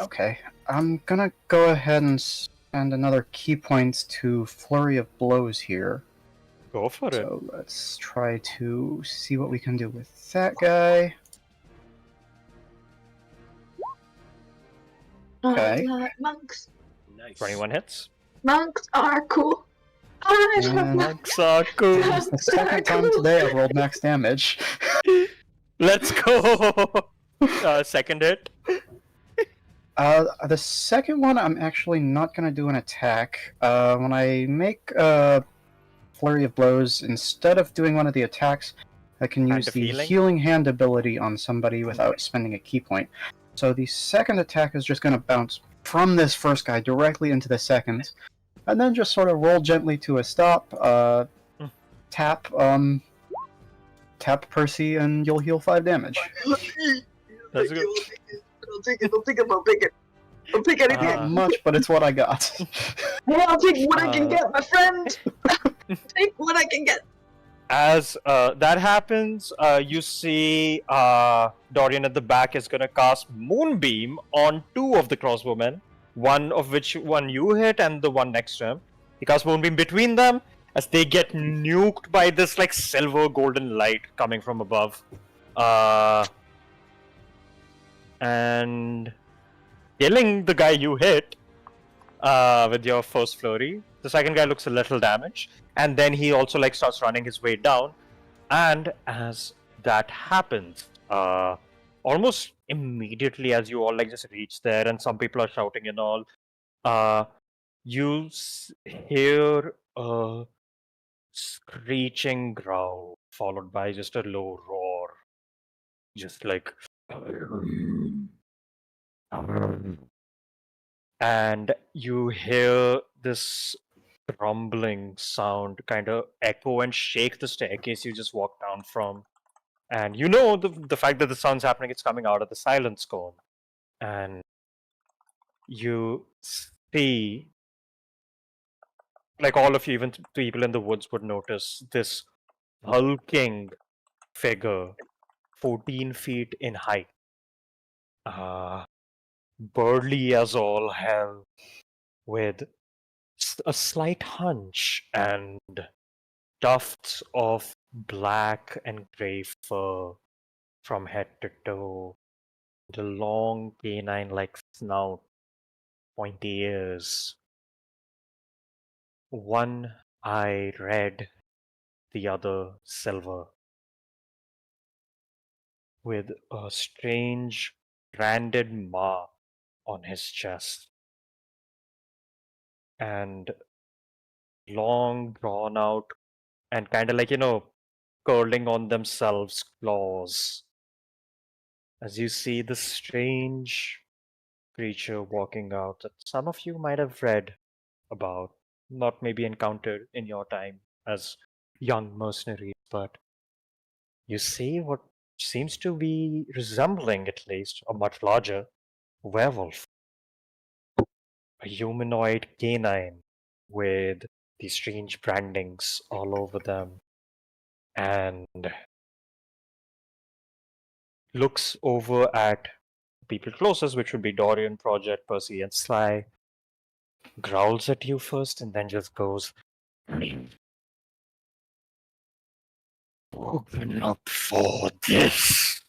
Okay, I'm gonna go ahead and spend another key point to Flurry of Blows here. Go for it. So let's try to see what we can do with that guy. Okay. Monks. Nice. 21 hits. Monks are cool. I love And Monks are cool. it's the second time today I've rolled max damage. Let's go. Second hit. The second one, I'm actually not going to do an attack. When I make Flurry of Blows, instead of doing one of the attacks, I can use the Healing Hand ability on somebody without spending a key point. So the second attack is just going to bounce from this first guy directly into the second, and then just sort of roll gently to a stop, tap Percy, and you'll heal 5 damage. That's good. I'll take anything. Not much, but it's what I got. I'll take what I can get, my friend. Take what I can get. As that happens, you see Dorian at the back is going to cast Moonbeam on 2 of the crossbowmen, one of which you hit and the one next to him. He casts Moonbeam between them as they get nuked by this like silver golden light coming from above. And killing the guy you hit with your first flurry. The second guy looks a little damaged, and then he also like starts running his way down. And as that happens, all almost immediately as you all like just reach there, and some people are shouting and all, you hear a screeching growl followed by just a low roar, just like, and you hear this rumbling sound kind of echo and shake the staircase you just walked down from. And you know the fact that the sound's happening, it's coming out of the silence cone. And you see, like all of you, even people in the woods would notice this hulking figure, 14 feet in height, burly as all hell, with a slight hunch and tufts of black and gray fur from head to toe, the long canine-like snout, pointy ears, one eye red, the other silver, with a strange branded mark on his chest, and long drawn out and kind of like, curling on themselves claws. As you see this strange creature walking out that some of you might have read about, not maybe encountered in your time as young mercenaries, but you see what seems to be resembling, at least, a much larger werewolf. A humanoid canine with these strange brandings all over them, and looks over at people closest, which would be Dorian, Project, Percy, and Sly, growls at you first, and then just goes, "Open up for this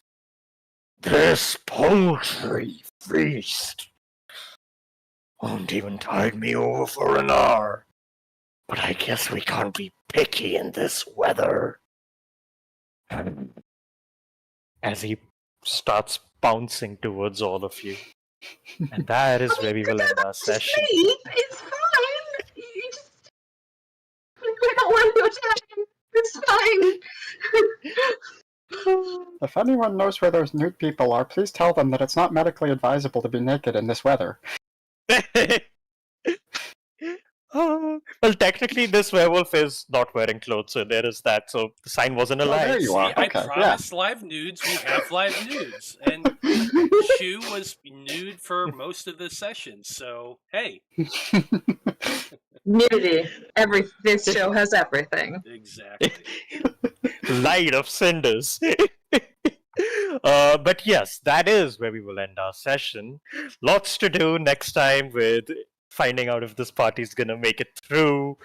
poultry feast. Won't even tide me over for an hour, but I guess we can't be picky in this weather." As he starts bouncing towards all of you. And that is where we will end our session. Sleep. It's fine. You just we don't want your time. It's fine. If anyone knows where those nude people are, please tell them that it's not medically advisable to be naked in this weather. Well, technically, this werewolf is not wearing clothes, so there is that. So the sign wasn't a Oh, lie. there you are. See, I Okay, promised live nudes. We have live nudes, and Shu was nude for most of the session. So hey, Nudity. This show has everything. exactly. Light of Cinders. But yes, that is where we will end our session. Lots to do next time with finding out if this party's gonna make it through,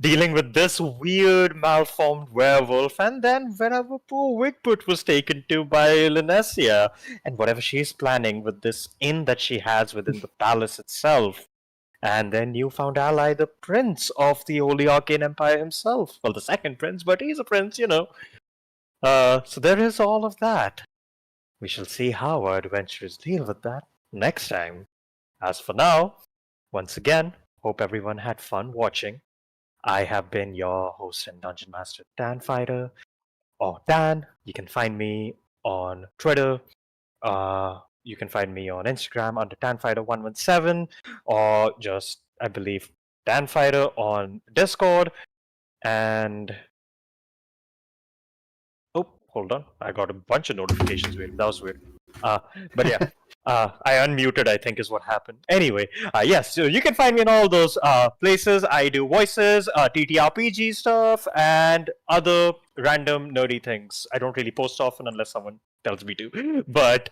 dealing with this weird malformed werewolf, and then wherever poor Wigput was taken to by Linesia, and whatever she's planning with this inn that she has within the palace itself. And then newfound ally, the prince of the Holy Arcane Empire himself. Well, the second prince, but he's a prince, So there is all of that. We shall see how our adventurers deal with that next time. As for now, once again, hope everyone had fun watching. I have been your host and dungeon master, Dan Fighter, or Dan. You can find me on Twitter. You can find me on Instagram under DanFighter117, or just, I believe, Dan Fighter on Discord. And oh, hold on, I got a bunch of notifications. Weird, that was weird. But yeah. I unmuted, I think, is what happened. Anyway, yes, so you can find me in all those places. I do voices, TTRPG stuff, and other random nerdy things. I don't really post often unless someone tells me to. But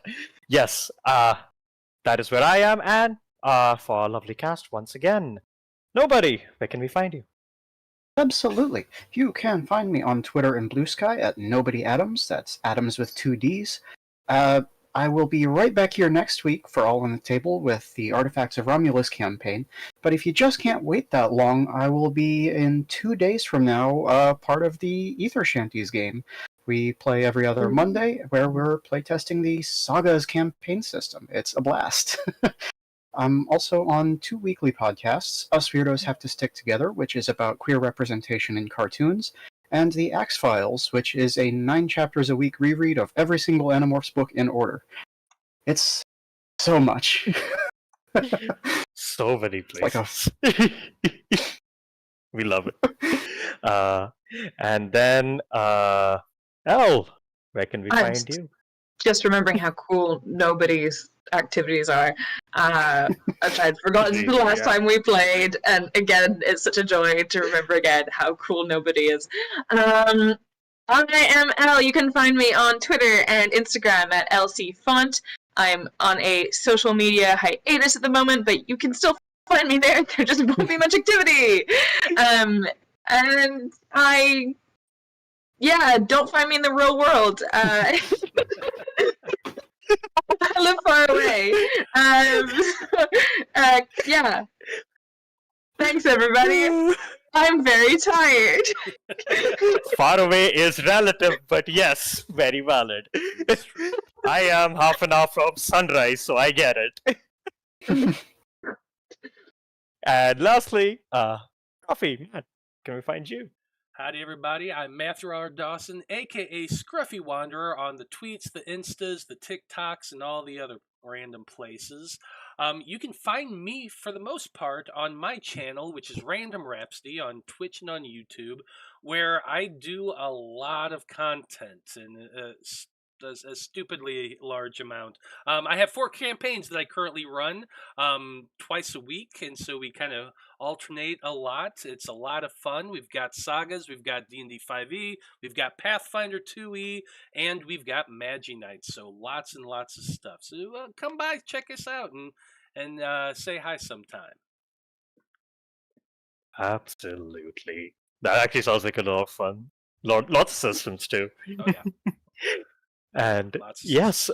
yes, that is where I am. And for our lovely cast, once again, Nobody, where can we find you? Absolutely. You can find me on Twitter and Blue Sky at NobodyAdams. That's Adams with 2 Ds. I will be right back here next week for All on the Table with the Artifacts of Romulus campaign. But if you just can't wait that long, I will be in 2 days from now part of the Ether Shanties game. We play every other Monday, where we're playtesting the Sagas campaign system. It's a blast. I'm also on 2 weekly podcasts, Us Weirdos Have to Stick Together, which is about queer representation in cartoons, and The Axe Files, which is a 9 chapters a week reread of every single Animorphs book in order. It's so much. So many Like places. We love it. And then, Elle, where can we I'm find you? just remembering how cool nobody's activities are. I'd forgotten the last time we played, and again, it's such a joy to remember again how cool nobody is. I am Elle. You can find me on Twitter and Instagram at LCFont. I'm on a social media hiatus at the moment, but you can still find me there. There just won't be much activity. And don't find me in the real world. I live far away. Yeah. Thanks, everybody. I'm very tired. Far away is relative, but yes, very valid. I am half an hour from sunrise, so I get it. And lastly, Coffee, Matt, can we find you? Howdy, everybody. I'm Matthew R. Dawson, aka Scruffy Wanderer, on the tweets, the Instas, the TikToks, and all the other random places. You can find me, for the most part, on my channel, which is Random Rhapsody, on Twitch and on YouTube, where I do a lot of content and a stupidly large amount. I have 4 campaigns that I currently run twice a week, and so we kind of alternate a lot. It's a lot of fun. We've got Sagas, we've got D&D 5e, we've got Pathfinder 2e, and we've got Magi Nights. So lots and lots of stuff. So come by, check us out, and say hi sometime. Absolutely. That actually sounds like a lot of fun. Lots of systems too. Oh yeah. And Lots of yes,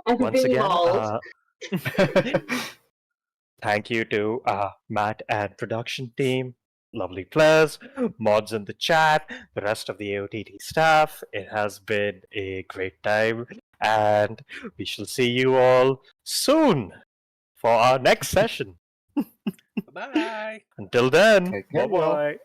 once again, thank you to Matt and production team, lovely players, mods in the chat, the rest of the AOTT staff. It has been a great time, and we shall see you all soon for our next session. Bye. Until then, Take care, bye-bye.